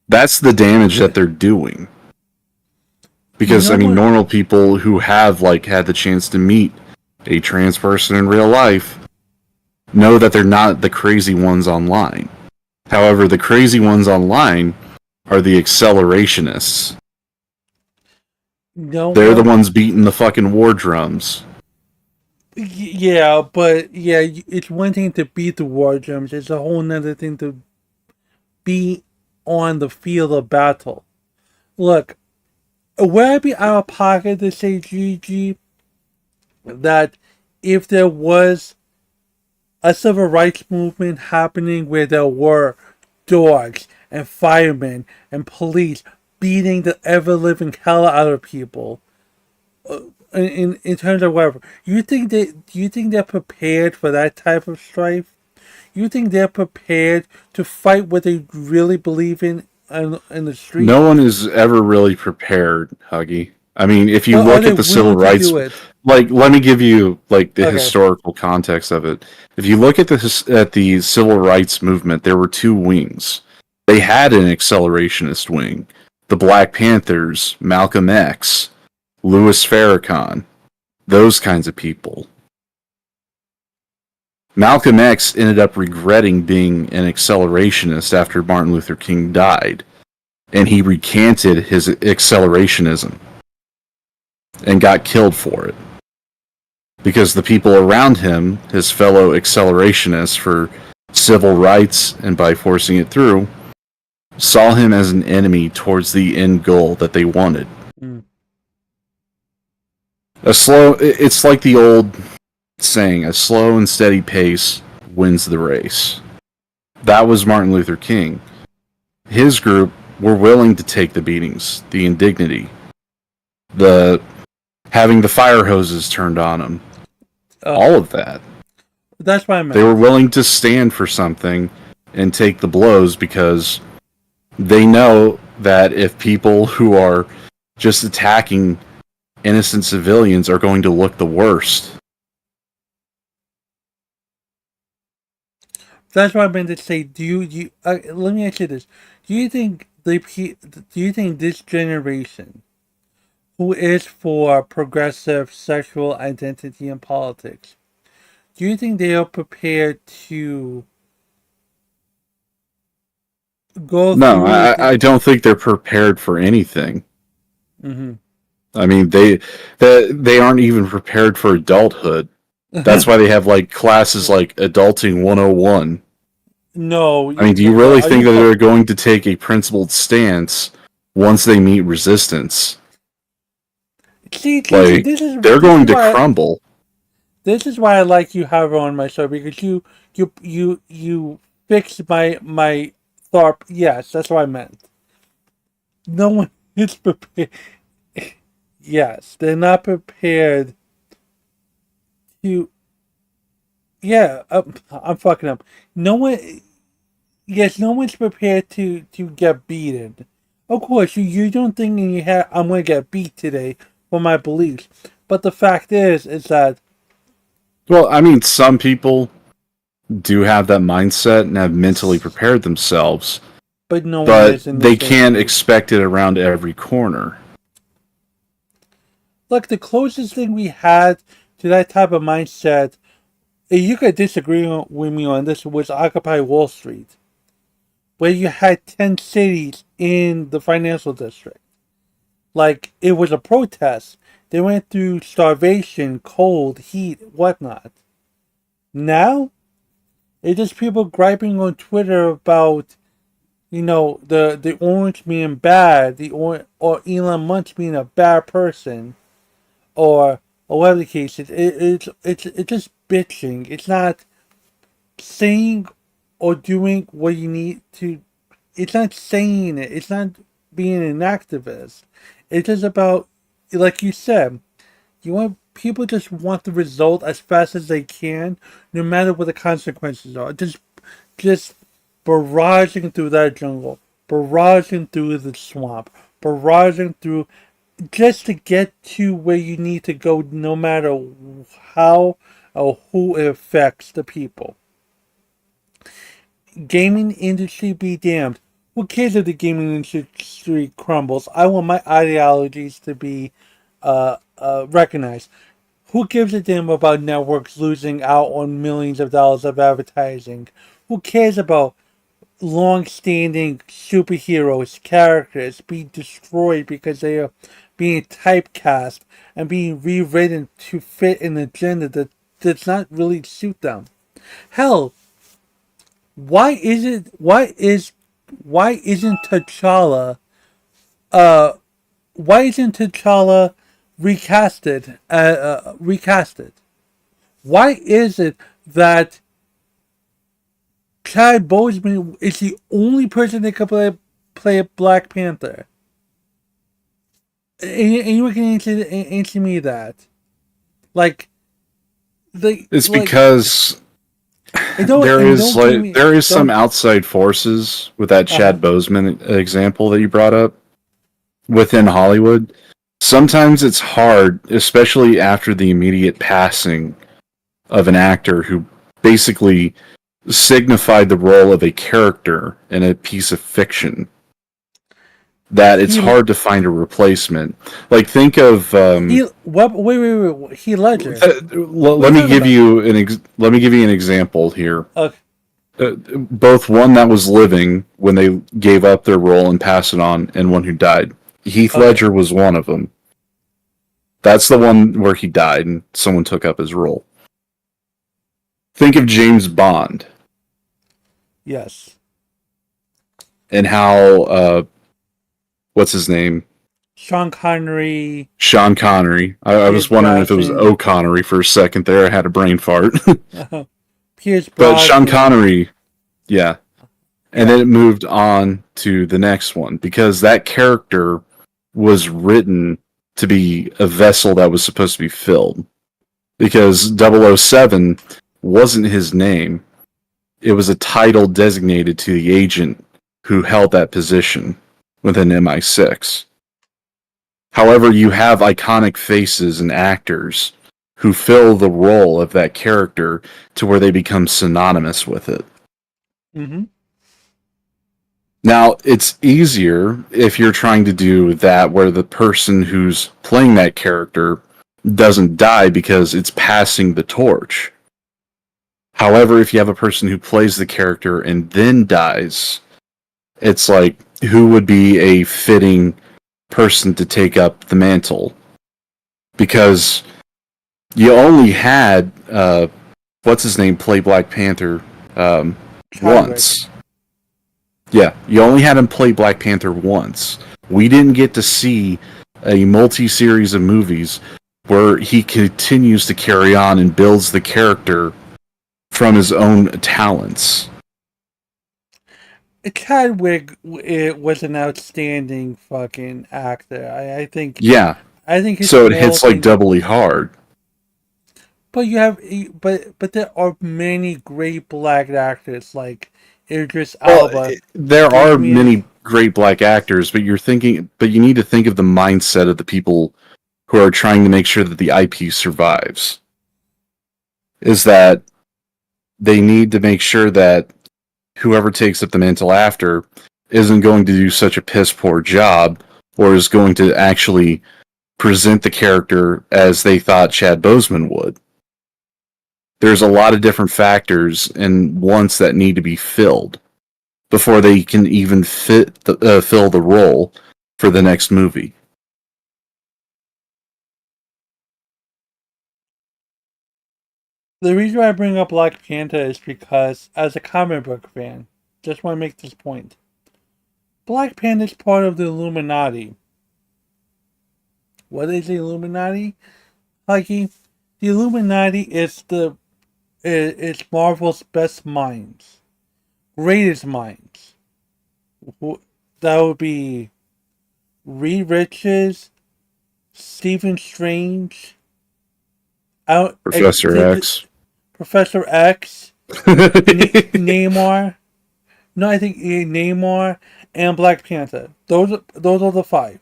That's the damage that they're doing. Because, I mean, normal people who have, like, had the chance to meet a trans person in real life know that they're not the crazy ones online. However, the crazy ones online are the accelerationists. They're the ones beating the fucking war drums. Yeah, but yeah, it's one thing to beat the war drums. It's a whole nother thing to be on the field of battle. Look, would I be out of pocket to say, GG, that if there was a civil rights movement happening where there were dogs and firemen and police beating the ever-living hell out of people, in terms of whatever, do you think they're prepared for that type of strife? You think they're prepared to fight what they really believe in the street? No one is ever really prepared, Huggy. I mean, if you look at the civil rights, like, let me give you like the historical context of it. If you look at the civil rights movement, there were two wings. They had an accelerationist wing, the Black Panthers, Malcolm X, Louis Farrakhan, those kinds of people. Malcolm X ended up regretting being an accelerationist after Martin Luther King died, and he recanted his accelerationism and got killed for it. because the people around him, his fellow accelerationists for civil rights and by forcing it through, saw him as an enemy towards the end goal that they wanted. It's like the old saying, a slow and steady pace wins the race. That was Martin Luther King. His group were willing to take the beatings, the indignity, the having the fire hoses turned on them, all of that. That's what I meant. They were willing to stand for something and take the blows because they know that if people who are just attacking innocent civilians are going to look the worst. That's what I meant to say. Let me ask you this: Do you think this generation, who is for progressive sexual identity and politics, do you think they are prepared to go? No, I don't think they're prepared for anything. Mm-hmm. I mean, they aren't even prepared for adulthood. That's why they have like classes like Adulting 101. No. I mean, do you really think that they're going to take a principled stance once they meet resistance? See, like, they're going to crumble. This is why I like you, however, on my show, because you fixed my thought. Yes, that's what I meant. No one is prepared. Yes, they're not prepared to. Yeah, I'm fucking up. No one. Yes, no one's prepared to get beaten. Of course, you don't think in your head, I'm gonna get beat today for my beliefs. But the fact is that. Well, I mean, some people do have that mindset and have mentally prepared themselves. But no one but is in they can't expect it around every corner. Look, the closest thing we had to that type of mindset, you could disagree with me on this, was Occupy Wall Street, where you had 10 cities in the financial district. Like, it was a protest. They went through starvation, cold, heat, whatnot. Now, it's just people griping on Twitter about, the orange being bad, or Elon Musk being a bad person, or whatever the case is. It's just bitching. It's not saying or doing what you need to. It's not saying it. It's not being an activist. It's just about, like you said, people just want the result as fast as they can, no matter what the consequences are. Just barraging through that jungle, barraging through the swamp, barraging through, just to get to where you need to go, no matter how or who it affects the people. Gaming industry be damned. Who cares if the gaming industry crumbles? I want my ideologies to be recognized. Who gives a damn about networks losing out on millions of dollars of advertising? Who cares about long-standing superheroes, characters being destroyed because they are being typecast and being rewritten to fit an agenda that does not really suit them? Hell, why isn't T'Challa recasted? Why is it that Chad Boseman is the only person that could play Black Panther? Anyone can answer me that. It's because there is some outside forces with that Chad Boseman example that you brought up within Hollywood. Sometimes it's hard, especially after the immediate passing of an actor who basically signified the role of a character in a piece of fiction, that it's hard to find a replacement. Like, think of wait, Heath Ledger. Let me give you an example here. Okay. Both one that was living when they gave up their role and passed it on, and one who died. Heath Ledger was one of them. That's the one where he died and someone took up his role. Think of James Bond. Yes. And how, what's his name? Sean Connery. Sean Connery. I was wondering if it was O'Connery for a second there. I had a brain fart. Pierce But Brosnan. Sean Connery, yeah. And then it moved on to the next one because that character was written to be a vessel that was supposed to be filled. Because 007 wasn't his name. It was a title designated to the agent who held that position within MI6. However, you have iconic faces and actors who fill the role of that character to where they become synonymous with it. Mm-hmm. Now, it's easier if you're trying to do that where the person who's playing that character doesn't die because it's passing the torch. However, if you have a person who plays the character and then dies, it's like, who would be a fitting person to take up the mantle? Because you only had, what's his name, play Black Panther once. Yeah, you only had him play Black Panther once. We didn't get to see a multi-series of movies where he continues to carry on and builds the character from his own talents. Chadwick was an outstanding fucking actor. I think. Yeah. I think so. It hits like doubly hard. But you have, but there are many great black actors like Idris Elba. There are many great black actors, but you need to think of the mindset of the people who are trying to make sure that the IP survives. Is that they need to make sure that whoever takes up the mantle after isn't going to do such a piss poor job, or is going to actually present the character as they thought Chad Boseman would. There's a lot of different factors and wants that need to be filled before they can even fill the role for the next movie. The reason why I bring up Black Panther is because, as a comic book fan, just want to make this point. Black Panther is part of the Illuminati. What is the Illuminati, Huggy? The Illuminati is it's Marvel's best minds, greatest minds. That would be Reed Richards, Stephen Strange, Professor X. Professor X, Namor. No, I think Namor and Black Panther. Those are the five.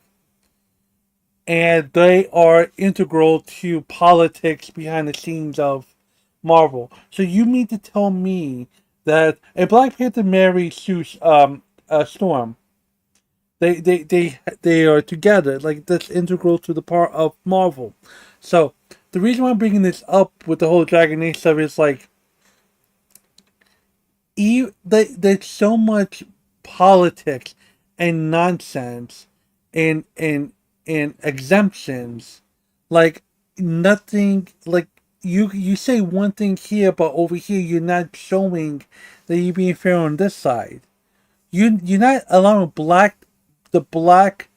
And they are integral to politics behind the scenes of Marvel. So you mean to tell me that a Black Panther marries Storm? They are together. Like, that's integral to the part of Marvel. So the reason why I'm bringing this up with the whole Dragon Age stuff is like, there's so much politics and nonsense and exemptions. Like, nothing, like, you say one thing here, but over here you're not showing that you're being fair on this side. You're not allowing the black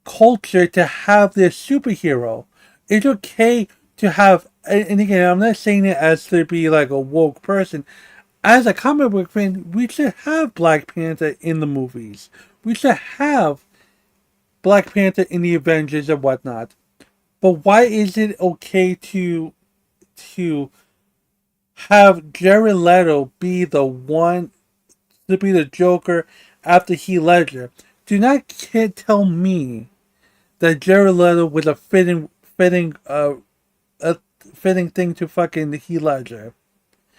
culture to have their superhero. It's okay to have, and again, I'm not saying it as to be like a woke person. As a comic book fan, we should have Black Panther in the movies. We should have Black Panther in the Avengers and whatnot. But why is it okay to have Jared Leto be the one to be the Joker after Heath Ledger? Do not tell me that Jared Leto was a fitting thing to fucking Heath Ledger.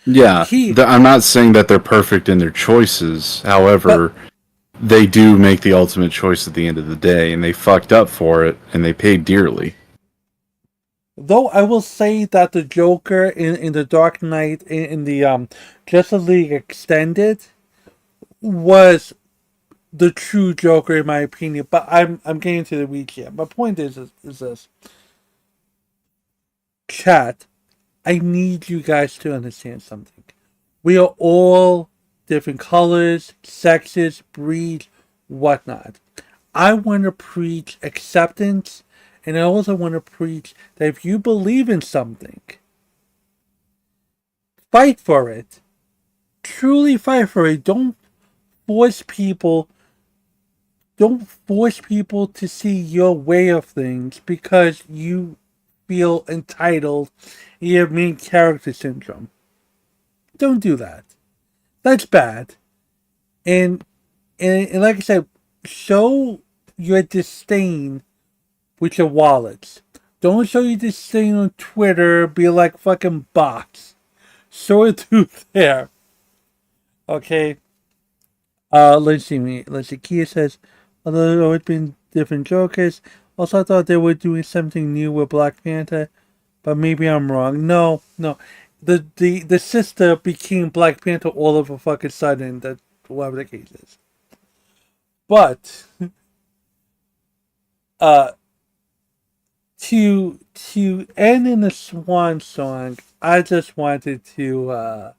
Yeah, I'm not saying that they're perfect in their choices. However, they do make the ultimate choice at the end of the day, and they fucked up for it, and they paid dearly. Though I will say that the Joker in the Dark Knight in the Justice League Extended was the true Joker in my opinion. But I'm getting to the weeds here. My point is this. Chat, I need you guys to understand something. We are all different colors, sexes, breeds, whatnot. I want to preach acceptance, and I also want to preach that if you believe in something, fight for it. Truly fight for it. Don't force people to see your way of things because you feel entitled. You have main character syndrome. Don't do that. That's bad. And like I said, show your disdain with your wallets. Don't show your disdain on Twitter. Be like fucking bots. Show it through there. Okay. Let's see. Kia says, although there have always been different Jokers, also I thought they were doing something new with Black Panther, but maybe I'm wrong. No. The sister became Black Panther all of a fucking sudden. That whatever the case is. But to end in a swan song, I just wanted to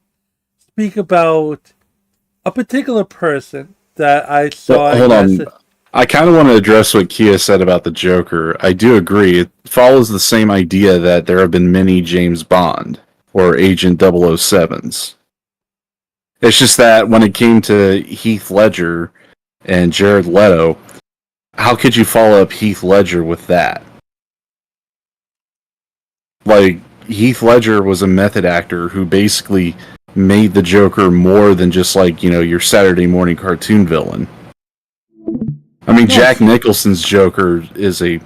speak about a particular person that I saw. Hold on. I kind of want to address what Kia said about the Joker. I do agree. It follows the same idea that there have been many James Bond or Agent 007s. It's just that when it came to Heath Ledger and Jared Leto, how could you follow up Heath Ledger with that? Like, Heath Ledger was a method actor who basically made the Joker more than just like, your Saturday morning cartoon villain. I mean, Jack Nicholson's Joker is a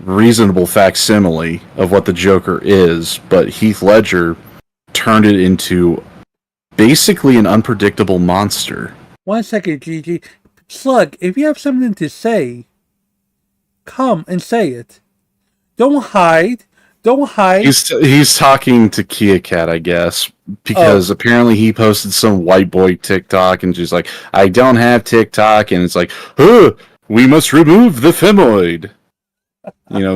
reasonable facsimile of what the Joker is, but Heath Ledger turned it into basically an unpredictable monster. 1 second, Gigi. Slug, if you have something to say, come and say it. Don't hide. He's talking to Kia Cat, I guess, because apparently he posted some white boy TikTok and she's like, I don't have TikTok, and it's like, we must remove the femoid.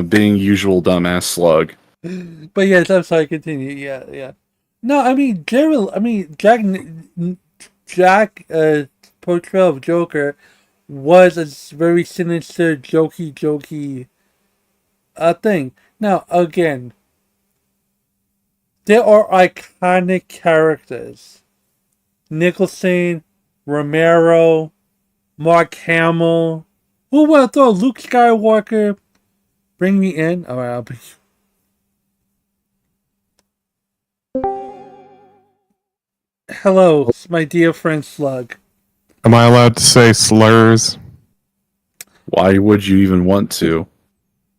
Being usual dumbass Slug. But yes, I'm sorry, continue. Yeah. No, I mean, Jack portrayal of Joker was a very sinister, jokey thing. Now, again, there are iconic characters. Nicholson, Romero, Mark Hamill. Who would have thought Luke Skywalker? Bring me in. All right, I'll be... Hello, my dear friend Slug. Am I allowed to say slurs? Why would you even want to?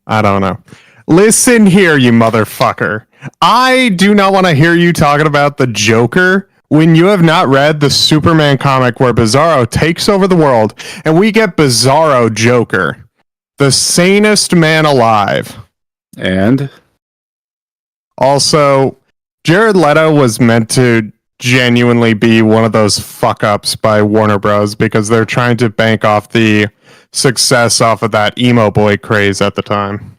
I don't know. Listen here, you motherfucker. I do not want to hear you talking about the Joker when you have not read the Superman comic where Bizarro takes over the world and we get Bizarro Joker, the sanest man alive. And? Also, Jared Leto was meant to genuinely be one of those fuck-ups by Warner Bros. Because they're trying to bank off the success off of that emo boy craze at the time.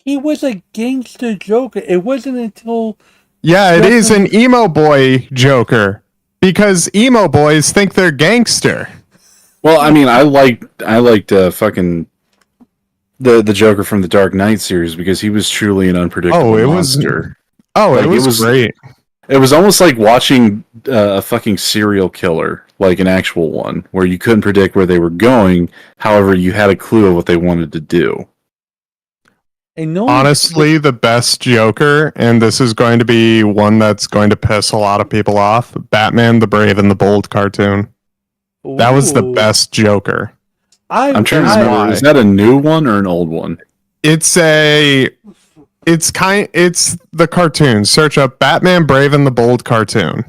He was a gangster Joker. It wasn't until... Yeah, it is an emo boy Joker. Because emo boys think they're gangster. Well, I mean, I liked fucking the Joker from the Dark Knight series because he was truly an unpredictable monster. It was great. It was almost like watching a fucking serial killer, like an actual one, where you couldn't predict where they were going. However, you had a clue of what they wanted to do. Honestly, the best Joker, and this is going to be one that's going to piss a lot of people off, Batman the Brave and the Bold cartoon. Ooh. That was the best Joker. I'm trying to remember, is that a new one or an old one? It's the cartoon. Search up Batman Brave and the Bold cartoon.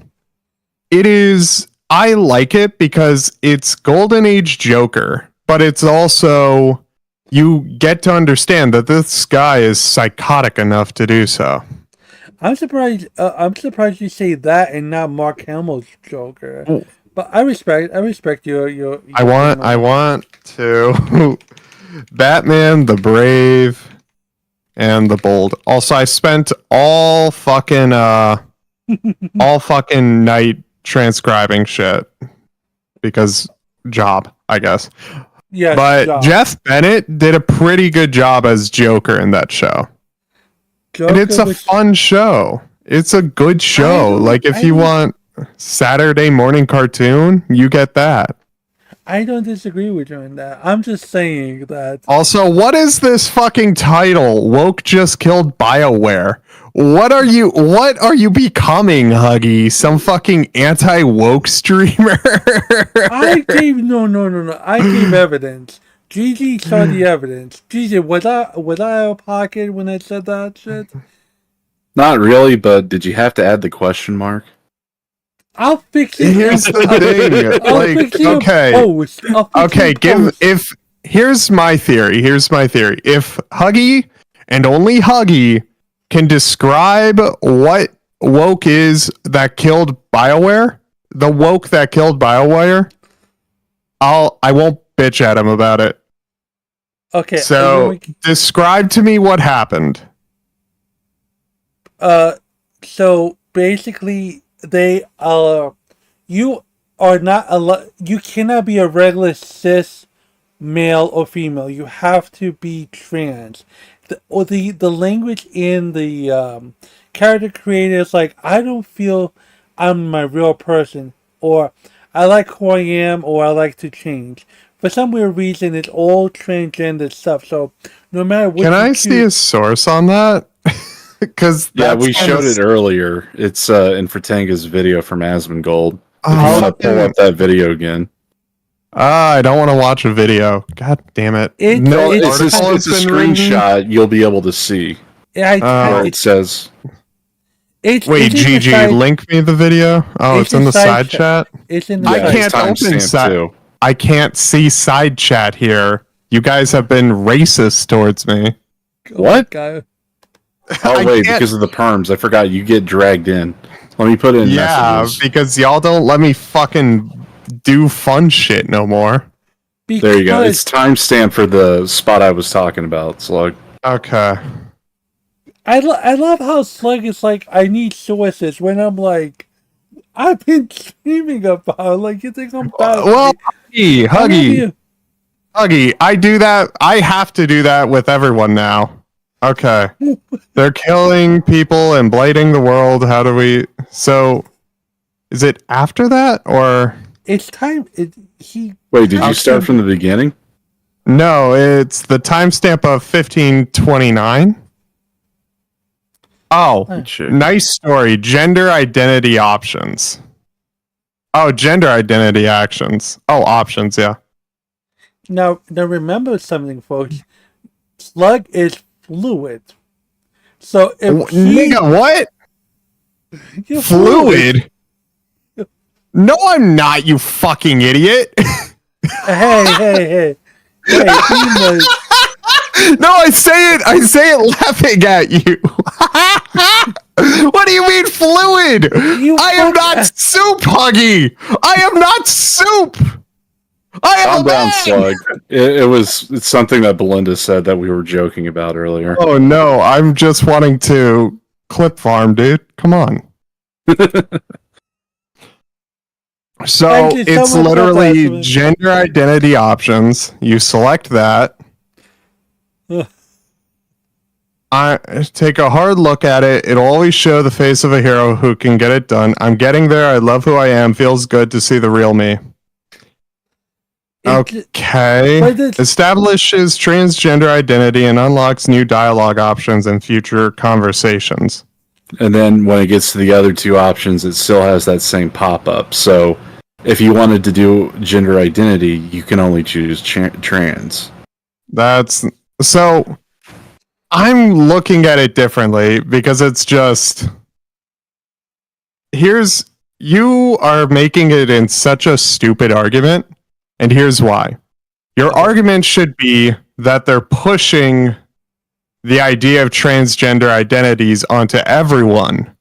I like it because it's Golden Age Joker, but it's also... You get to understand that this guy is psychotic enough to do so. I'm surprised you say that and not Mark Hamill's Joker. But I respect your I want to Batman the Brave and the Bold. Also, I spent all fucking night transcribing shit because job, I guess. Yeah, but job. Jeff Bennett did a pretty good job as Joker in that show. Joker And it's a fun show. It's a good show. Like if you want Saturday morning cartoon, you get that. I don't disagree with you on that. I'm just saying that. Also, what is this fucking title? Woke just killed BioWare. What are you becoming, Huggy? Some fucking anti-woke streamer? I gave no. I gave evidence. Gigi saw the evidence. Gigi, was I out of pocket when I said that shit? Not really, but did you have to add the question mark? I'll fix it. Here's the thing. Here's my theory. If Huggy and only Huggy can describe what woke is that killed BioWare, the woke that killed BioWare, I won't bitch at him about it. Okay. So describe to me what happened. So basically, you are not you cannot be a regular cis male or female. You have to be trans. The language in the character creator is like, I don't feel I'm my real person, or I like who I am, or I like to change. For some weird reason, it's all transgender stuff. So no matter what, can I see a source on that? Because we showed it earlier. It's in Fratanga's video from Asmongold. If you want to pull up that video again. I don't want to watch a video. God damn it! It's a screenshot. You'll be able to see. Where it says. Wait, GG, link me the video. Oh, it's in the side chat. It's in the I can't open side. I can't see side chat here. You guys have been racist towards me. What? Oh wait, because of the perms. I forgot you get dragged in. Let me put it in messages. Because y'all don't let me fucking do fun shit no more. There you go. It's timestamp for the spot I was talking about, Slug. Okay. I love how Slug is like, I need sources, when I'm like, I've been streaming about, like, you think I'm bad? Well, Huggy, I do that. I have to do that with everyone now. Okay. They're killing people and blighting the world. How do we... So, is it after that, or... It's time... Wait, did you start from the beginning? No, it's the timestamp of 1529. Oh, nice story. Gender identity options. Oh, gender identity actions. Oh, options, yeah. Now remember something, folks. Slug is fluid. So if nigga, what? Fluid? No, I'm not, you fucking idiot. Hey. No, I say it laughing at you. What do you mean fluid? I am not soup, Huggy. I am not soup. I am Calm down, Slug. It's something that Belinda said that we were joking about earlier. Oh no, I'm just wanting to clip farm, dude. Come on. So it's literally gender identity options. You select that. I take a hard look at it. It'll always show the face of a hero who can get it done. I'm getting there. I love who I am. Feels good to see the real me. Okay. Establishes transgender identity and unlocks new dialogue options and future conversations. And then when it gets to the other two options, it still has that same pop-up. So if you wanted to do gender identity, you can only choose trans. That's... So... I'm looking at it differently because it's just... You are making it in such a stupid argument, and here's why. Your argument should be that they're pushing the idea of transgender identities onto everyone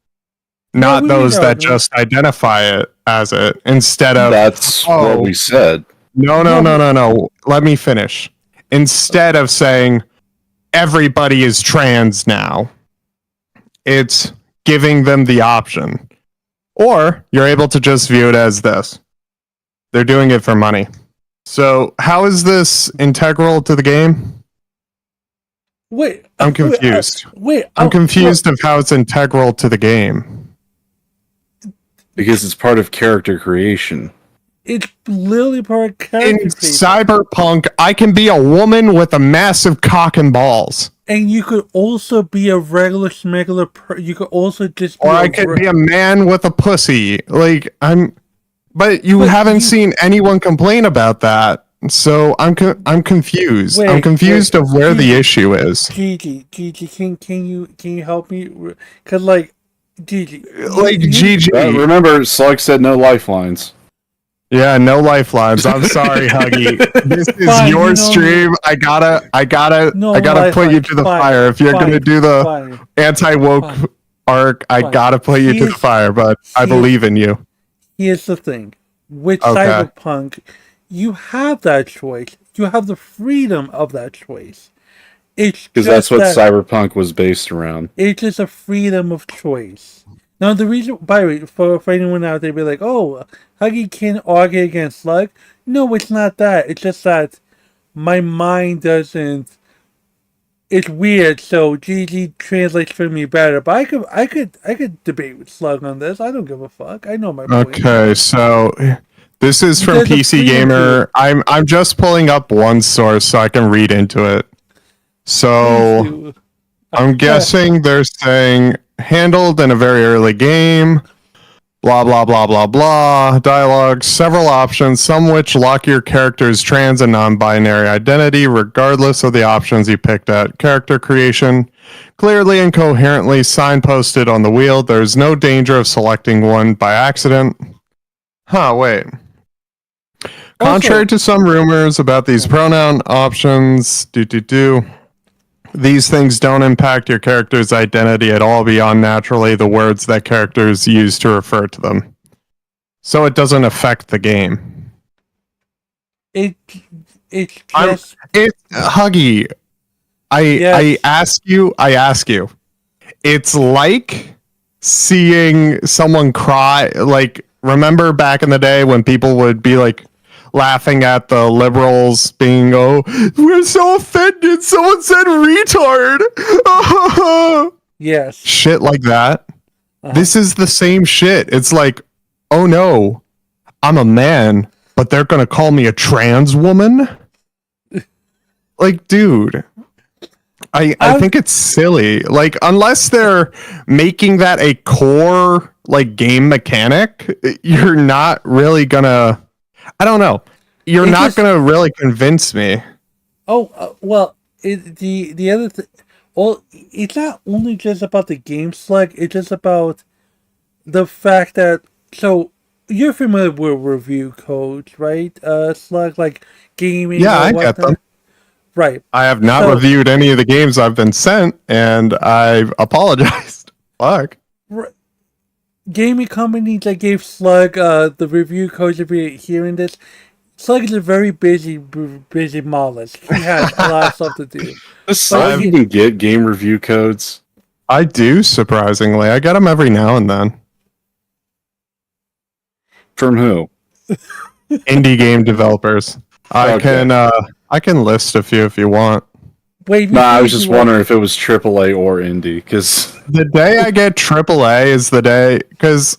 not we those know, that no. just identify it as it, instead of That's what we said. No. Let me finish. Instead of saying everybody is trans now, it's giving them the option. Or you're able to just view it as this. They're doing it for money. So how is this integral to the game? Wait, I'm confused. Wait, I'm confused of how it's integral to the game. Because it's part of character creation. It's literally part of In character creation. Cyberpunk, I can be a woman with a massive cock and balls. And you could also be a regular smuggler. You could also just be Or I could be a man with a pussy. But you haven't seen anyone complain about that. So I'm confused. I'm confused of where the issue is. Gigi, can you help me? Cause like, Gigi, Gigi. Remember, Slug said no lifelines. Yeah, no lifelines. I'm sorry, Huggy. This is Fine, your you know stream. I gotta No put you lifelines. to the Fine, fire. If you're fine, gonna do the fine, anti-woke fine, arc, I fine. gotta put you to the fire, but I believe in you. Here's the thing. With Okay. Cyberpunk, you have that choice. You have the freedom of that choice. It's Because just that's what that Cyberpunk was based around. it's just a freedom of choice. Now, the reason, by the way, for anyone out there, be like, oh, Huggy can't argue against Slug. No, it's not that. It's just that my mind doesn't. It's weird, so GG translates for me better. But I could debate with Slug on this. I don't give a fuck. I know my point. Okay, so this is from There's a PC preview. Gamer. I'm just pulling up one source so I can read into it. So I'm guessing they're saying handled in a very early game. Blah blah blah blah blah. Dialogue, several options, some which lock your character's trans and non-binary identity, regardless of the options you picked at character creation. Clearly and coherently signposted on the wheel. There's no danger of selecting one by accident. Wait. Contrary to some rumors about these pronoun options, these things don't impact your character's identity at all beyond naturally the words that characters use to refer to them. So it doesn't affect the game. It's just Huggy. I ask you. It's like seeing someone cry. Like, remember back in the day when people would be like laughing at the liberals being, oh, we're so offended. Someone said retard. Yes. Shit like that. This is the same shit. It's like, oh no, I'm a man, but they're going to call me a trans woman? Like, dude, I think it's silly. Like, unless they're making that a core, like, game mechanic, you're not really gonna... I don't know. You're not gonna really convince me. Well, the other thing... Well, it's not only just about the game, Slug. It's just about the fact that... So, you're familiar with review codes, right, Slug? Like, gaming Yeah, I and get them. Right. I have not reviewed any of the games I've been sent, and I've apologized. Fuck. Gaming companies that gave Slug the review codes, if you're hearing this, Slug is a very busy mollusk. He has a lot of stuff to do. I even get game review codes. I do, surprisingly. I get them every now and then. From who? Indie game developers. I can list a few if you want. Wait, I was just wondering if it was AAA or indie, because the day I get AAA is the day, because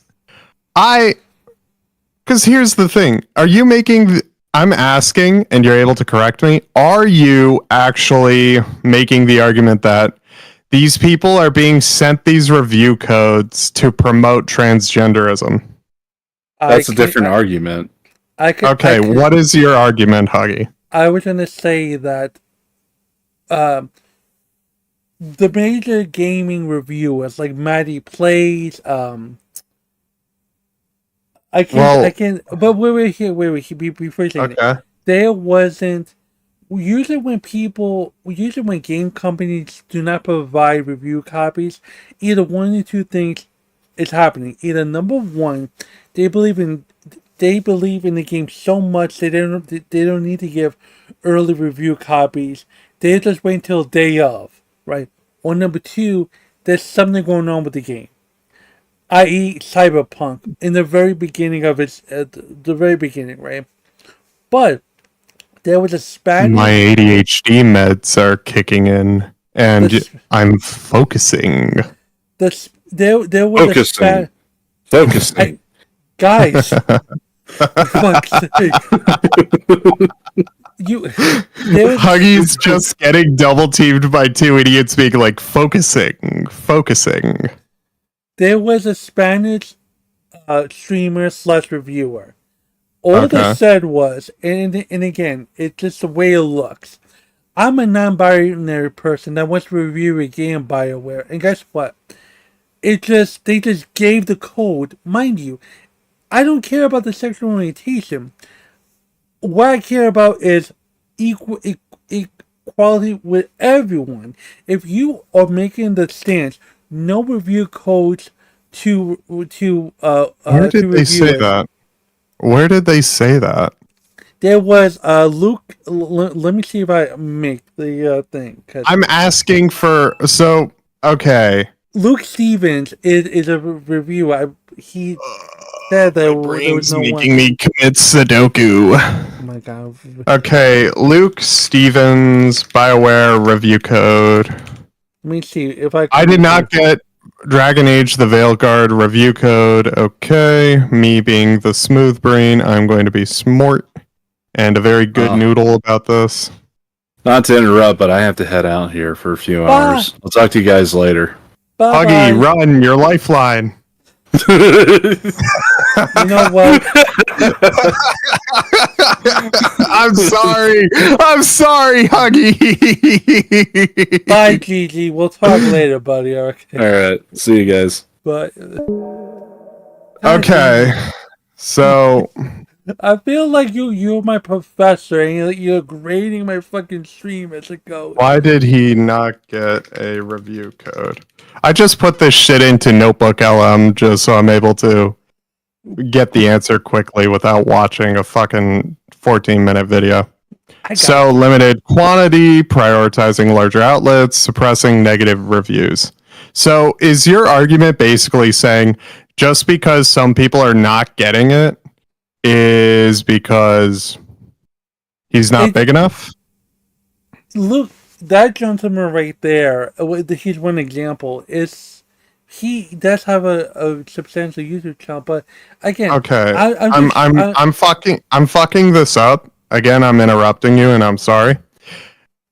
here's the thing. Are you making... I'm asking, and you're able to correct me, are you actually making the argument that these people are being sent these review codes to promote transgenderism? that's a different argument. What is your argument, Huggy? I was going to say that the major gaming reviewers, like Maddie Plays, but wait, before saying it, there wasn't, usually when game companies do not provide review copies, either one of the two things is happening. Either number one, they believe in the game so much they don't need to give early review copies. They just wait until day of, right? Or number two, there's something going on with the game, i.e., Cyberpunk in the very beginning of its the very beginning, right? But there was a Spanish. My ADHD meds are kicking in, and I'm focusing. There was Focusing. Guys, for fuck's sake. Huggy's just getting double teamed by two idiots being like, focusing. There was a Spanish streamer / reviewer. All they said was, and again, it's just the way it looks. I'm a non-binary person that wants to review a game BioWare, and guess what? They just gave the code. Mind you, I don't care about the sexual orientation. What I care about is equality with everyone. If you are making the stance, no review codes to Where did they say that? Where did they say that? There was Luke. Let me see if I make the thing. I'm asking for okay. Luke Stevens is a reviewer. He said there was no making me commit Sudoku. Oh my god. Okay, Luke Stevens BioWare review code. Let me see if I. I did not get Dragon Age the Veilguard review code. Okay, me being the smooth brain, I'm going to be smart and a very good noodle about this. Not to interrupt, but I have to head out here for a few hours. I'll talk to you guys later. Huggy, run, your lifeline. You know what? I'm sorry, Huggy. Bye, Gigi. We'll talk later, buddy. Okay. All right. See you guys. But okay, so I feel like you're my professor, and you're grading my fucking stream as it goes. Why did he not get a review code? I just put this shit into Notebook LM just so I'm able to get the answer quickly without watching a fucking 14-minute video. So, limited quantity, prioritizing larger outlets, suppressing negative reviews. So, is your argument basically saying just because some people are not getting it is because he's not big enough? Look, that gentleman right there, he's one example. He does have a substantial YouTube channel, but again, okay, I'm I'm fucking this up. Again, I'm interrupting you, and I'm sorry.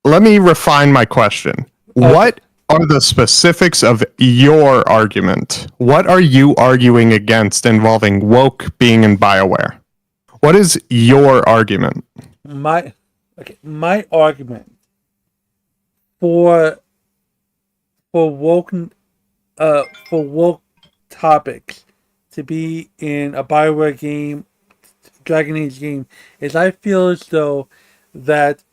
Let me refine my question. Okay. What are the specifics of your argument? What are you arguing against involving woke being in BioWare? What is your argument? My argument for woke topics to be in a BioWare game, Dragon Age game, is I feel as though that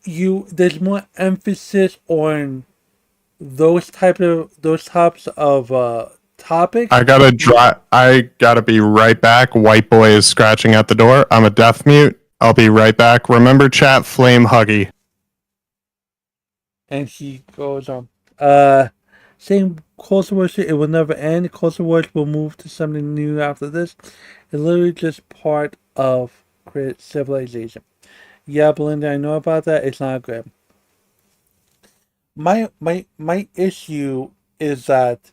there's more emphasis on those types of topics. I gotta be right back. White boy is scratching at the door. I'm a deaf mute. I'll be right back. Remember, chat, flame Huggy. And he goes on. Same Culture Wars, it will never end. Culture Wars will move to something new after this. It's literally just part of civilization. Yeah, Belinda, I know about that. It's not good. My issue is that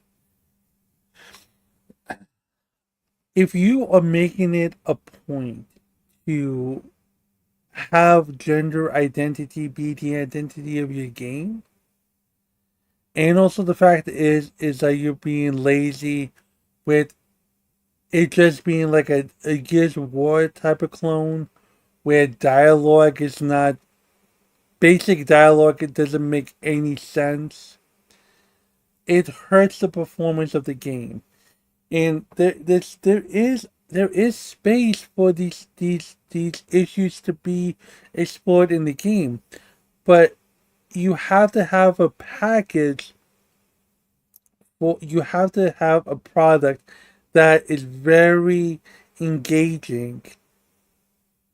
if you are making it a point to have gender identity be the identity of your game, and also the fact is that you're being lazy with it just being like a Gears of War type of clone where dialogue is not basic dialogue, it doesn't make any sense. It hurts the performance of the game. And there is space for these issues to be explored in the game. But you have to have a package you have to have a product that is very engaging.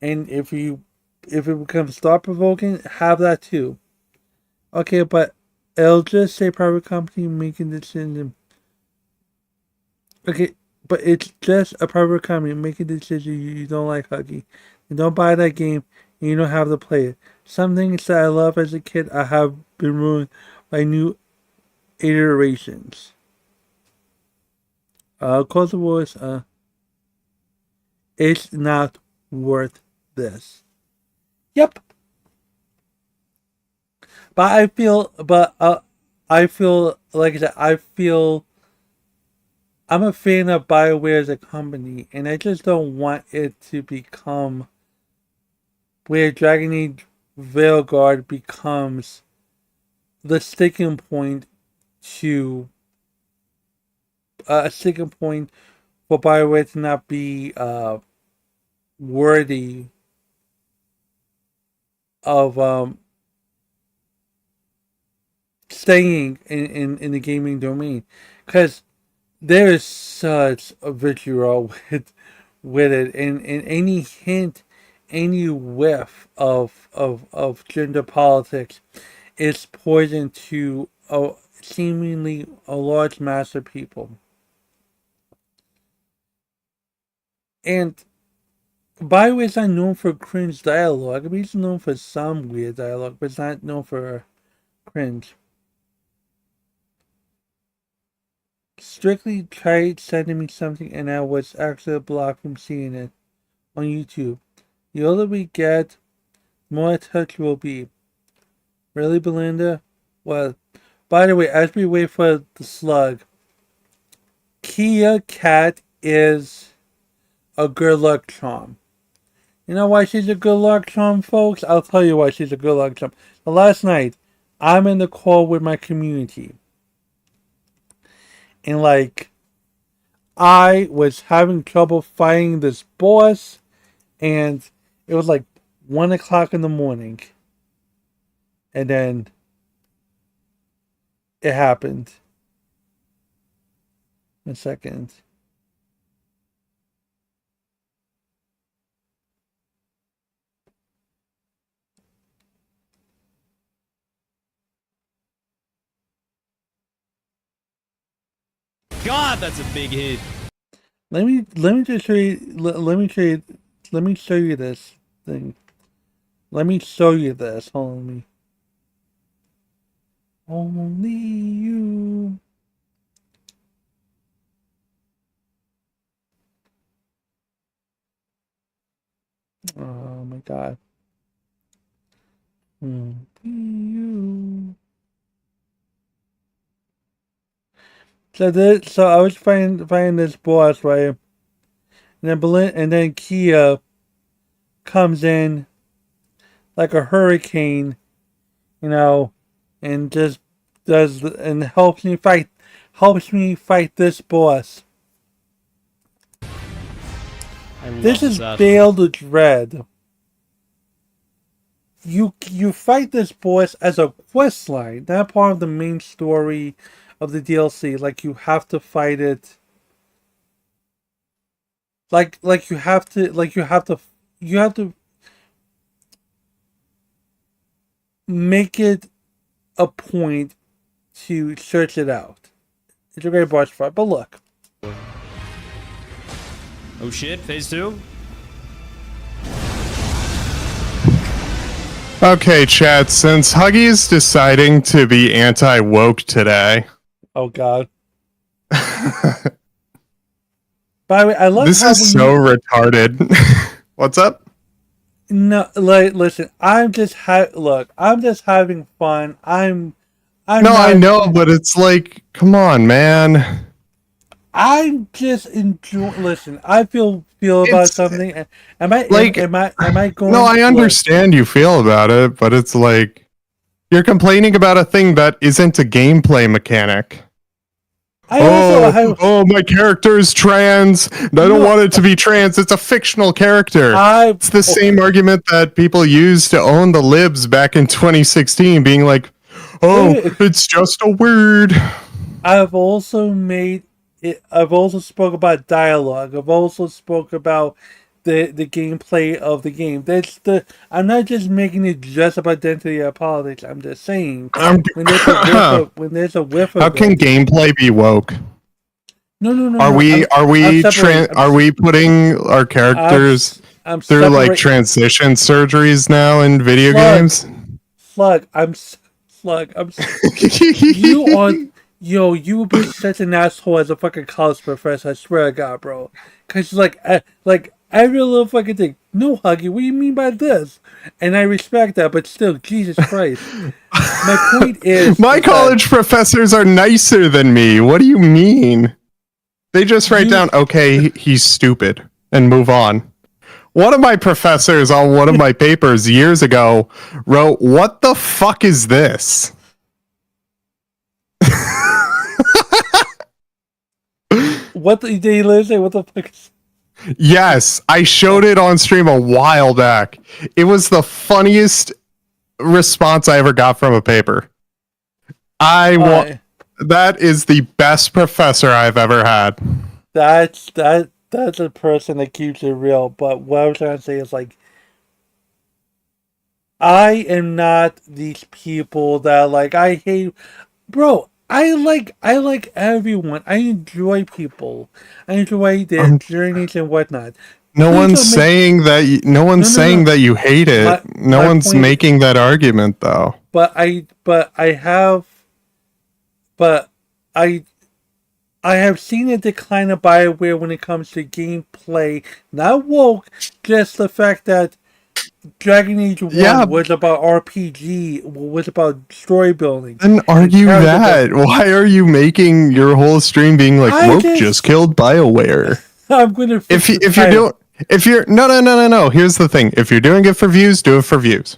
And if it becomes thought provoking, have that too. Okay, but it'll just say private company making decision. Okay, but it's just a private company making a decision you don't like, Huggy. You don't buy that game and you don't have to play it. Some things that I love as a kid I have been ruined by new iterations. Close the voice. It's not worth this. Yep. But I feel like I said, I'm a fan of BioWare as a company, and I just don't want it to become where Dragon Age Veilguard becomes the sticking point to a sticking point for BioWare to not be worthy of staying in the gaming domain, because there is such a vitriol with it, and any hint, any whiff of gender politics is poison to seemingly a large mass of people. And BioWare is not known for cringe dialogue. I mean, it's known for some weird dialogue, but it's not known for cringe. Strictly tried sending me something, and I was actually blocked from seeing it on YouTube. The older we get, the more touch will be. Really, Belinda? Well, by the way, as we wait for the slug, Kia Cat is a good luck charm. You know why she's a good luck charm, folks? I'll tell you why she's a good luck charm. But last night, I'm in the call with my community. And I was having trouble fighting this boss, and it was 1 o'clock in the morning. And then it happened. A second. God, that's a big hit. Let me just show you. Let me show you this thing. Let me show you this. Hold on, me. Only you. Oh my God. Only you. So I was fighting this boss, right? And then Kia comes in like a hurricane, and just helps me fight this boss. This is Veil the Dread. You fight this boss as a quest line, not part of the main story of the DLC. You have to fight it. You have to make it a point to search it out. It's a great boss fight, but look. Oh shit, phase 2? Okay, chat, since Huggy's deciding to be anti-woke today. Oh God. By the way, I love this how is so retarded. What's up? No, listen, I'm just having fun. I know, but it's come on, man. I'm just enjoying. Listen, I feel about something. Am I going? No, I understand you feel about it, but it's you're complaining about a thing that isn't a gameplay mechanic. My character is trans. I don't want it to be trans. It's a fictional character. It's the same argument that people used to own the libs back in 2016, being it's just a word. I've also spoke about dialogue. I've also spoke about the gameplay of the game. I'm not just making it just about identity or politics. I'm just saying when there's a whiff of How can gameplay be woke? No. Are we putting our characters through like transition surgeries now in video games? Slug, you would be such an asshole as a fucking college professor. I swear to God, bro. Cause every little fucking thing. No, Huggy, what do you mean by this? And I respect that, but still, Jesus Christ. My point is, my college professors are nicer than me. What do you mean? They just write down, okay, he's stupid, and move on. One of my professors on one of my papers years ago wrote, "What the fuck is this?" What did he say? What the fuck is... Yes, I showed it on stream a while back. It was the funniest response I ever got from a paper. That is the best professor I've ever had. That's a person that keeps it real. But what I was trying to say is I am not these people that I hate, bro. I like everyone. I enjoy people. I enjoy their journeys and whatnot. No one's saying that. No one's saying that you hate it. No one's making that argument though. But I have seen a decline of BioWare when it comes to gameplay. Not woke, just the fact that Dragon Age 1 was about RPG, was about story building. Then argue that. Why are you making your whole stream being like, woke just killed BioWare? I'm gonna if you're no. Here's the thing. If you're doing it for views, do it for views.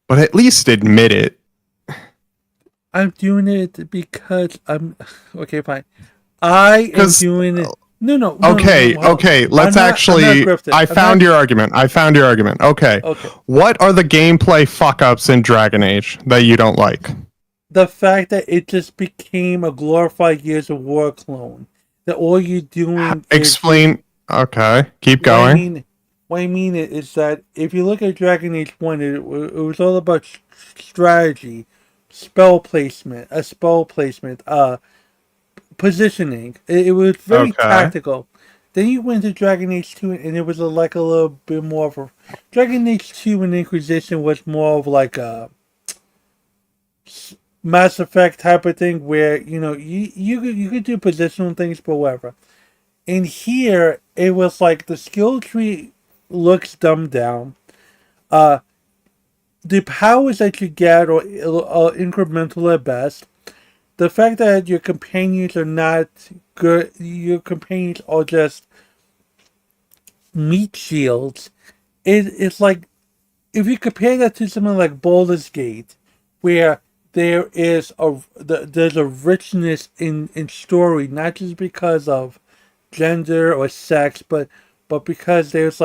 But at least admit it. I'm doing it because I'm okay. Fine. I am doing it. No. Okay. Let's actually. I found your argument. Okay. What are the gameplay fuck ups in Dragon Age that you don't like? The fact that it just became a glorified Gears of War clone. That all you're doing. Explain. Okay. Keep going. What I mean is that if you look at Dragon Age 1, it was all about strategy. Spell placement, positioning. It was very tactical. Then you went to Dragon Age 2, and it was a little bit more of a... Dragon Age 2 and Inquisition was more of a Mass Effect type of thing, where, you could do positional things, but whatever. In here, it was the skill tree looks dumbed down. The powers that you get are incremental at best. The fact that your companions are not good, your companions are just meat shields. It's like, if you compare that to something like Baldur's Gate, where there's a richness in story, not just because of gender or sex, but because there's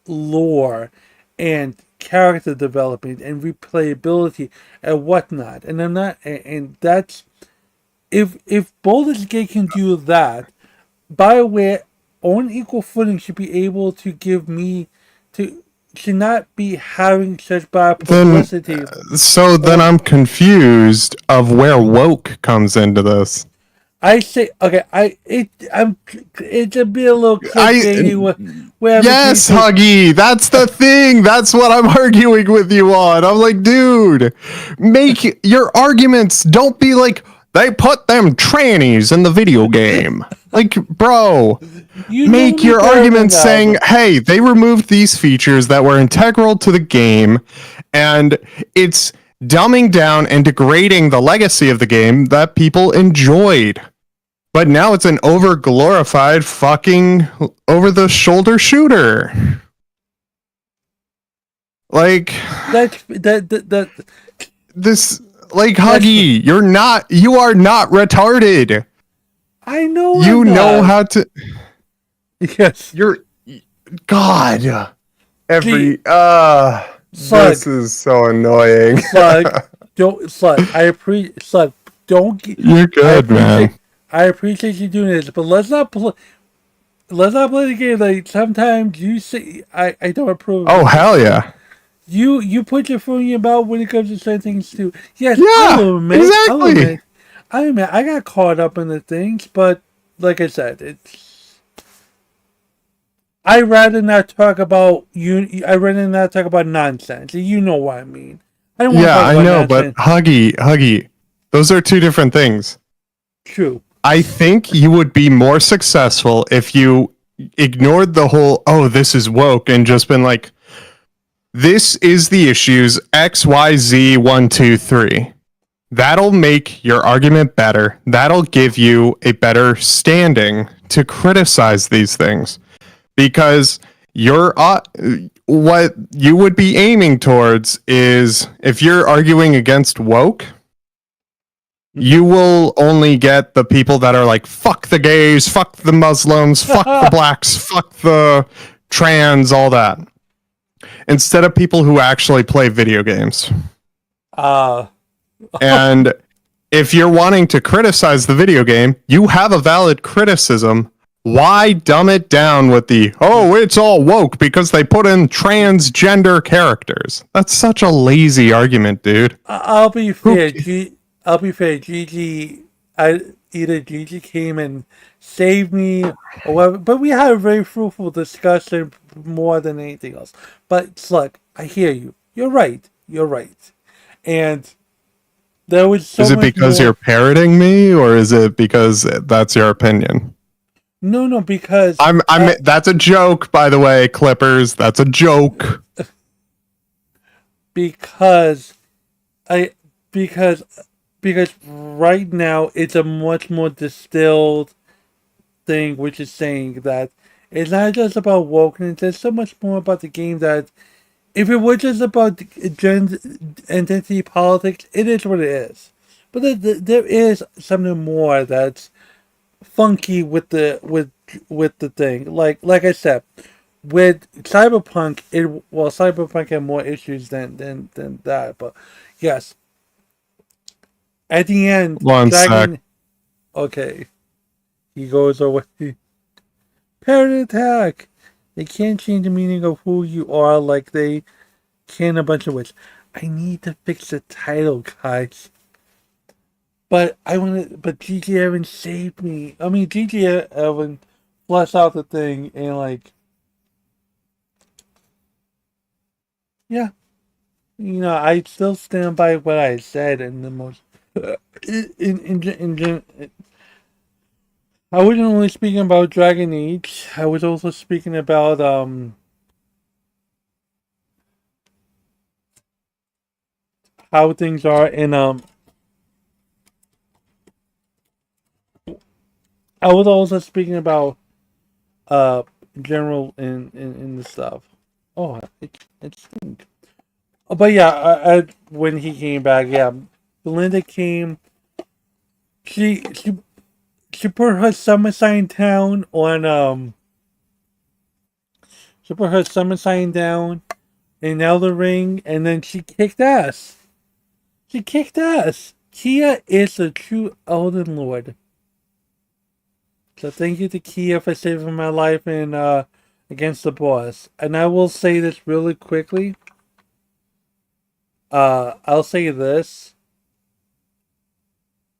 lore and character development and replayability and whatnot. And I'm not, and that's, if Baldur's Gate can do that, BioWare on equal footing should be able to give me should not be having such bad publicity. Then I'm confused of where woke comes into this. I say okay. It's a bit a little clickbaity. Yes, Huggy. That's the thing. That's what I'm arguing with you on. I'm like, dude, make your arguments. Don't be like they put them trannies in the video game. Like, bro, make your arguments saying, hey, they removed these features that were integral to the game, and it's dumbing down and degrading the legacy of the game that people enjoyed. But now it's an over-glorified fucking over-the-shoulder shooter. Like... This... Like, Huggy, you are not retarded. I know. You know how to... Yes. God. This is so annoying. Slug, don't You're good, man. I appreciate you doing this, but let's not play the game. Like sometimes you say I don't approve. Oh hell yeah! You put your foot in your mouth when it comes to certain things too. Yes, Yeah, exactly. I admit I got caught up in the things, but like I said, I'd rather not talk about I'd rather not talk about nonsense. You know what I mean? I don't want to Yeah, talk I about know, nonsense. but Huggy, those are two different things. True. I think you would be more successful if you ignored the whole "oh, this is woke" and just been like, "This is the issues X, Y, Z, 1, 2, 3." That'll make your argument better. That'll give you a better standing to criticize these things, because you're what you would be aiming towards is, if you're arguing against woke, you will only get the people that are like, fuck the gays, fuck the Muslims, fuck the blacks, fuck the trans, all that. Instead of people who actually play video games. And if you're wanting to criticize the video game, you have a valid criticism. Why dumb it down with the, oh, it's all woke because they put in transgender characters? That's such a lazy argument, dude. I'll be fair. Gigi, either Gigi came and saved me, or whatever, but we had a very fruitful discussion more than anything else. But Slug, I hear you. You're right. And there was so Is it much because more... you're parroting me, or is it because that's your opinion? No, because that's a joke, by the way, Clippers. That's a joke. Because right now it's a much more distilled thing, which is saying that it's not just about wokeness. There's so much more about the game that if it were just about identity politics, it is what it is. But there is something more that's funky with the thing. Like I said, with Cyberpunk, Cyberpunk had more issues than that. But yes, at the end, One sec. Okay, he goes away. Parrot attack. They can't change the meaning of who you are like they can a bunch of which. I need to fix the title, guys. But Gigi Evans saved me. I mean, Gigi Evans flushed out the thing and yeah. I still stand by what I said in the most. I wasn't only speaking about Dragon Age. I was also speaking about how things are in I was also speaking about general in the stuff. Oh, it's but yeah, when he came back, yeah, Belinda came. She put her summer sign down on She put her summer sign down in Elden Ring, and then she kicked ass. Kia is a true Elden Lord. So thank you to Kia for saving my life in against the boss. And I will say this really quickly. I'll say this.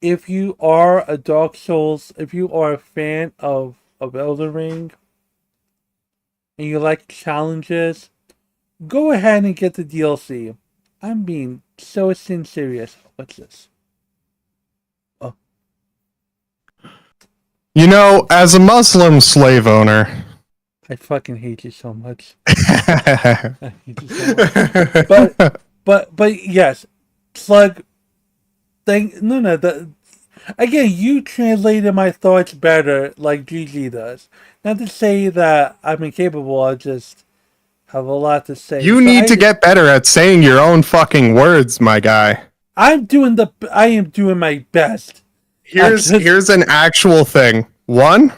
If you are a Dark Souls, if you are a fan of Elden Ring, and you like challenges, go ahead and get the DLC. I'm being so serious. What's this? Oh. As a Muslim slave owner, I fucking hate you so much. I hate you so much. But yes, Slug. Again, you translated my thoughts better, like GG does. Not to say that I'm incapable. I just have a lot to say. You need to get better at saying your own fucking words, my guy. I am doing my best. Here's an actual thing. 1,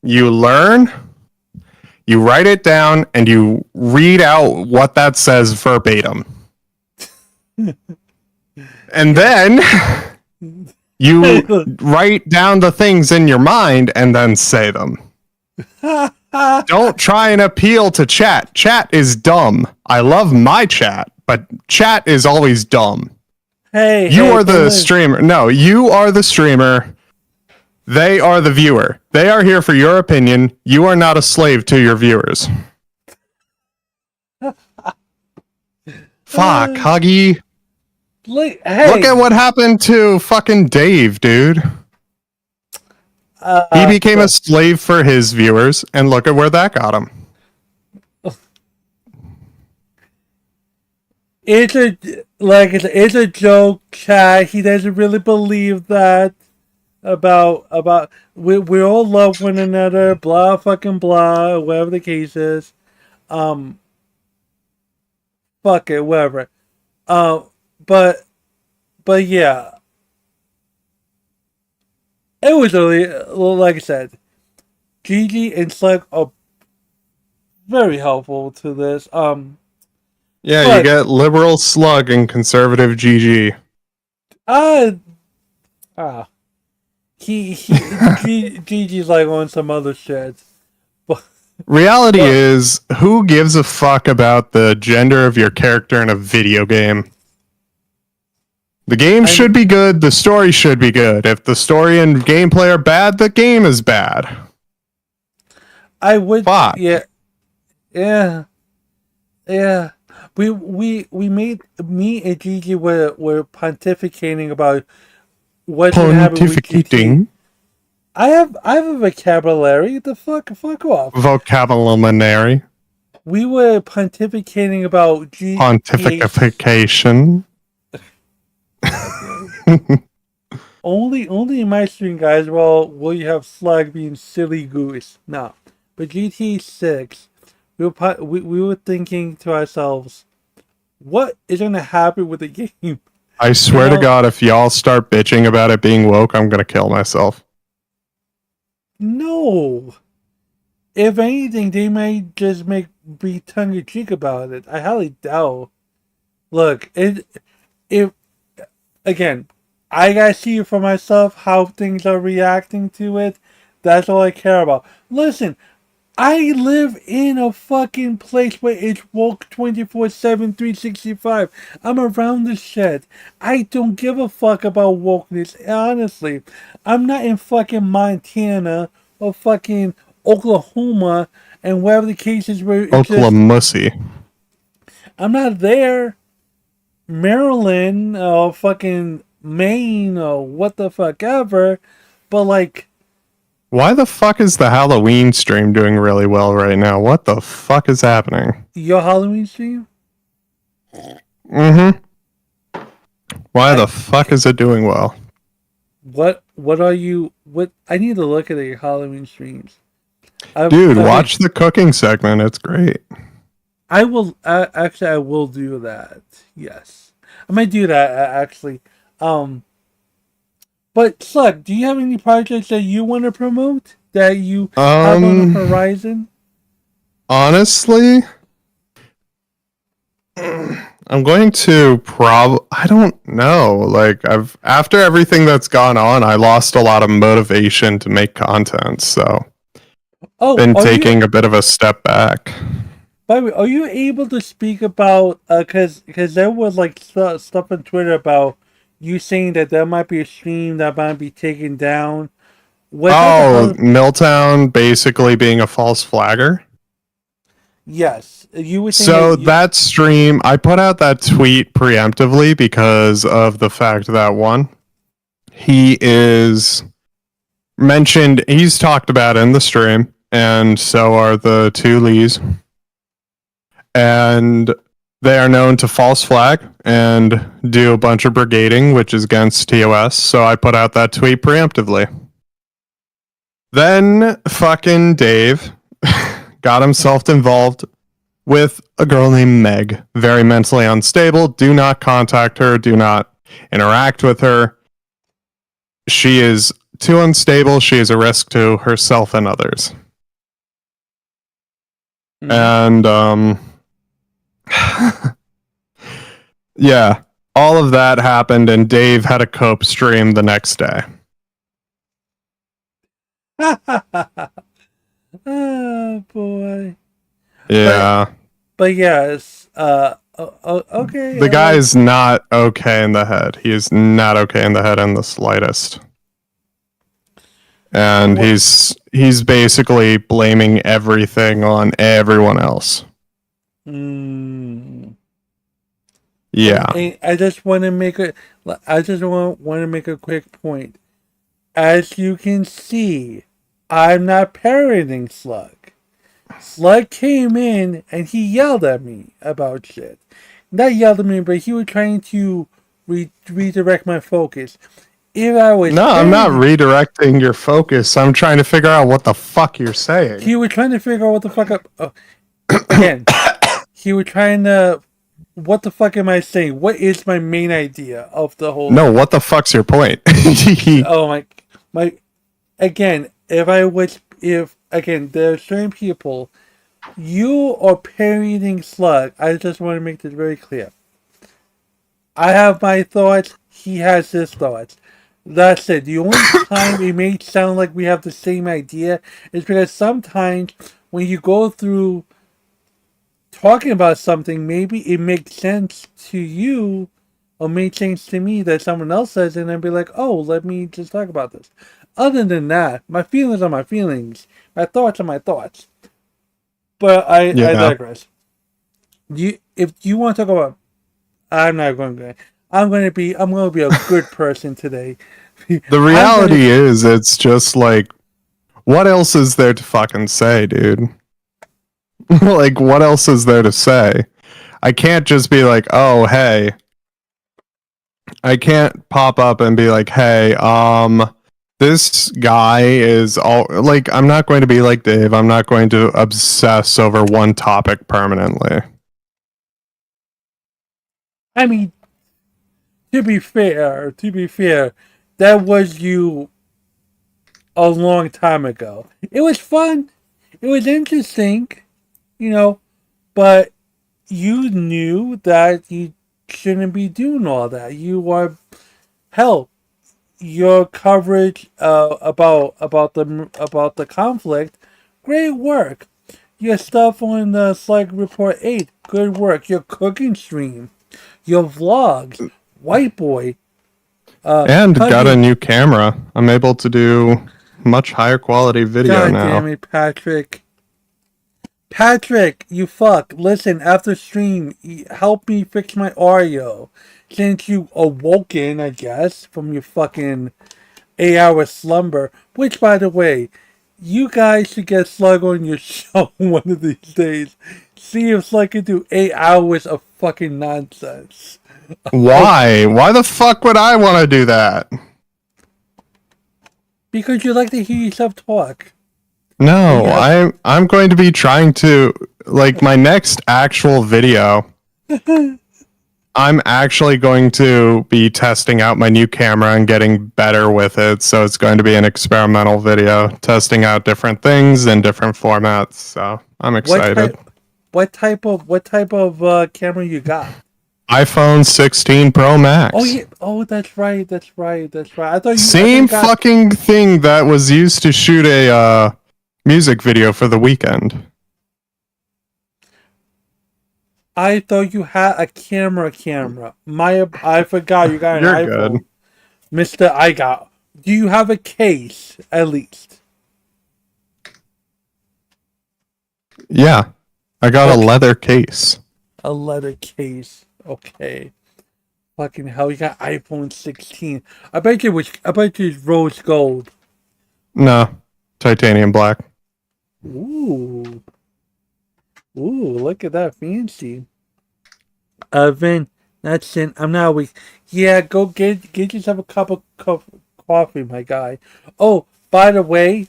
you learn, you write it down, and you read out what that says verbatim. And then You write down the things in your mind and then say them. Don't try and appeal to chat. Chat is dumb. I love my chat, but chat is always dumb. Hey, you are the listen. streamer. No, you are the streamer. They are the viewer. They are here for your opinion. You are not a slave to your viewers. Fuck, Huggy. Look at what happened to fucking Dave, dude. He became a slave for his viewers, and look at where that got him. It's a joke, chat. He doesn't really believe that about we all love one another, blah fucking blah, whatever the case is. Fuck it, whatever. But yeah. It was really, like I said, Gigi and Slug are very helpful to this. Yeah, you get liberal Slug and conservative GG. Gigi's like on some other shit. Reality is, who gives a fuck about the gender of your character in a video game? The game should be good, the story should be good. If the story and gameplay are bad, the game is bad. I would fuck. Yeah. We made me and Gigi were pontificating about what Pontificating? I have a vocabulary. The fuck off. Vocabulary. We were pontificating about Gigi. Pontification. Only in my stream, guys. Will you have Slug being silly goose? No, but GT 6, we were thinking to ourselves, what is going to happen with the game? I swear to God, if y'all start bitching about it being woke, I'm gonna kill myself. No. If anything, they might just be tongue in cheek about it. I highly doubt. Look, again, I gotta see for myself how things are reacting to it. That's all I care about. Listen, I live in a fucking place where it's woke 24/7, 365. I'm around this shit. I don't give a fuck about wokeness, honestly. I'm not in fucking Montana or fucking Oklahoma and wherever the case is where Oklahoma. I'm not there. Maryland or fucking Maine or what the fuck ever, but like, why the fuck is the Halloween stream doing really well right now? What the fuck is happening? Your Halloween stream? Mm-hmm. Why the fuck is it doing well? What are you? What I need to look at your Halloween streams. Dude, watch the cooking segment. It's great. I will actually. I will do that. Yes, I might do that actually. But Slug, do you have any projects that you want to promote that you have on the horizon? Honestly, I'm going to I don't know. Like after everything that's gone on, I lost a lot of motivation to make content. So, been taking a bit of a step back. By the way, are you able to speak about because there was like stuff on Twitter about you saying that there might be a stream that might be taken down? Milltown basically being a false flagger. Yes, you were saying. So that stream, I put out that tweet preemptively because of the fact that one, he is mentioned. He's talked about in the stream, and so are the two Lees. And they are known to false flag and do a bunch of brigading, which is against TOS. So I put out that tweet preemptively. Then fucking Dave got himself involved with a girl named Meg. Very mentally unstable. Do not contact her. Do not interact with her. She is too unstable. She is a risk to herself and others. And yeah, all of that happened, and Dave had a cope stream the next day. Oh boy. Yeah. But yes, okay. The guy is not okay in the head. He is not okay in the head in the slightest. And he's basically blaming everything on everyone else. Yeah. I just want to make a quick point. As you can see, I'm not parroting Slug. Slug came in and he yelled at me about shit. Not yelled at me, but he was trying to redirect my focus. If I was I'm not redirecting your focus. I'm trying to figure out what the fuck you're saying. He was trying to figure out what the fuck again. He was trying to. What the fuck am I saying? What is my main idea of the whole? No, what the fuck's your point? Oh my. Again, there are certain people. You are parroting Slug. I just want to make this very clear. I have my thoughts. He has his thoughts. That's it. The only time it may sound like we have the same idea is because sometimes when you go through talking about something, maybe it makes sense to you or makes sense to me that someone else says it, and I'd be like, oh, let me just talk about this. Other than that, my feelings are my feelings. My thoughts are my thoughts. But I digress. If you want to talk about, I'm going to be a good person today. The reality is, it's just like, what else is there to fucking say, dude? Like, what else is there to say? I can't just be like, oh, hey. I can't pop up and be like, hey, this guy is all like, I'm not going to be like Dave. I'm not going to obsess over one topic permanently. I mean, to be fair, that was you a long time ago. It was fun. It was interesting, but you knew that you shouldn't be doing all that. You are, hell, your coverage about the conflict, great work. Your stuff on the Slug Report 8, good work. Your cooking stream, your vlogs, White Boy. And got a new camera. I'm able to do much higher quality video God now. Damn it, Patrick. Patrick, you fuck. Listen, after stream, help me fix my audio. Since you awoken, I guess, from your fucking 8-hour slumber. Which, by the way, you guys should get Slug on your show one of these days. See if Slug can do 8 hours of fucking nonsense. Why? Why the fuck would I want to do that? Because you like to hear yourself talk. No, I'm going to be trying to, like, my next actual video, I'm actually going to be testing out my new camera and getting better with it. So it's going to be an experimental video, testing out different things in different formats. So I'm excited. What type of camera you got? iPhone 16 Pro Max. Oh yeah. Oh, that's right. I thought you same fucking thing that was used to shoot a music video for The Weeknd. I thought you had a camera. I forgot you got an You're iPhone. good. Mr. I got. Do you have a case at least? Yeah. I got a leather case. A leather case. Okay. Fucking hell, you got iPhone 16. I bet you it's rose gold. No. Titanium black. Ooh, look at that, fancy. Vin, that's it. I'm not weak. Yeah, go get yourself a cup of coffee, my guy. Oh, by the way,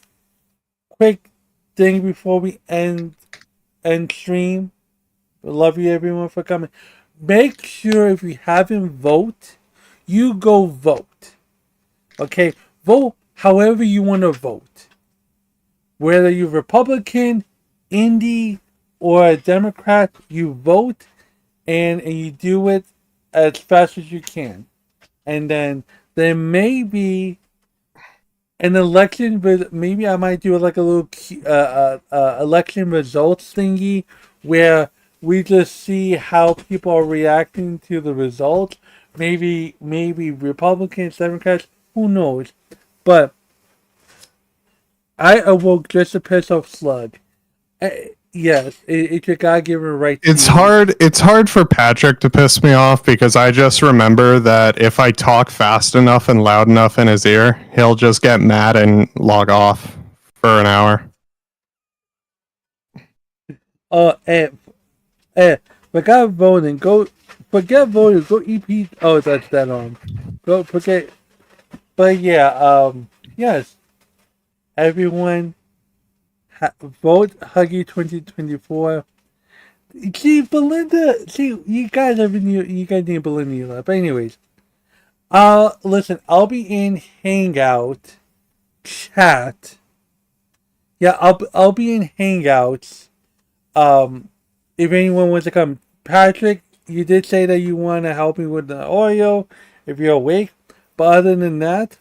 quick thing before we end stream. I love you, everyone, for coming. Make sure if you haven't voted, you go vote. Okay, vote however you want to vote. Whether you're Republican, Indie, or a Democrat, you vote and you do it as fast as you can. And then there may be an election, but maybe I might do like a little election results thingy where we just see how people are reacting to the results. Maybe Republicans, Democrats, who knows? But I awoke just to piss off Slug. Yes, it's your God-given right. It's hard. It's hard for Patrick to piss me off because I just remember that if I talk fast enough and loud enough in his ear, he'll just get mad and log off for an hour. Forget voting. Forget voting. Go EP. Oh, that's that on. Go forget. But yeah, yes. Everyone, vote Huggy 2024. See, Belinda. See, you guys need Belinda. But anyways, listen. I'll be in Hangout chat. Yeah, I'll be in Hangouts. If anyone wants to come, Patrick, you did say that you want to help me with the audio if you're awake. But other than that,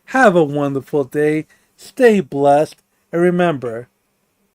have a wonderful day. Stay blessed. And remember,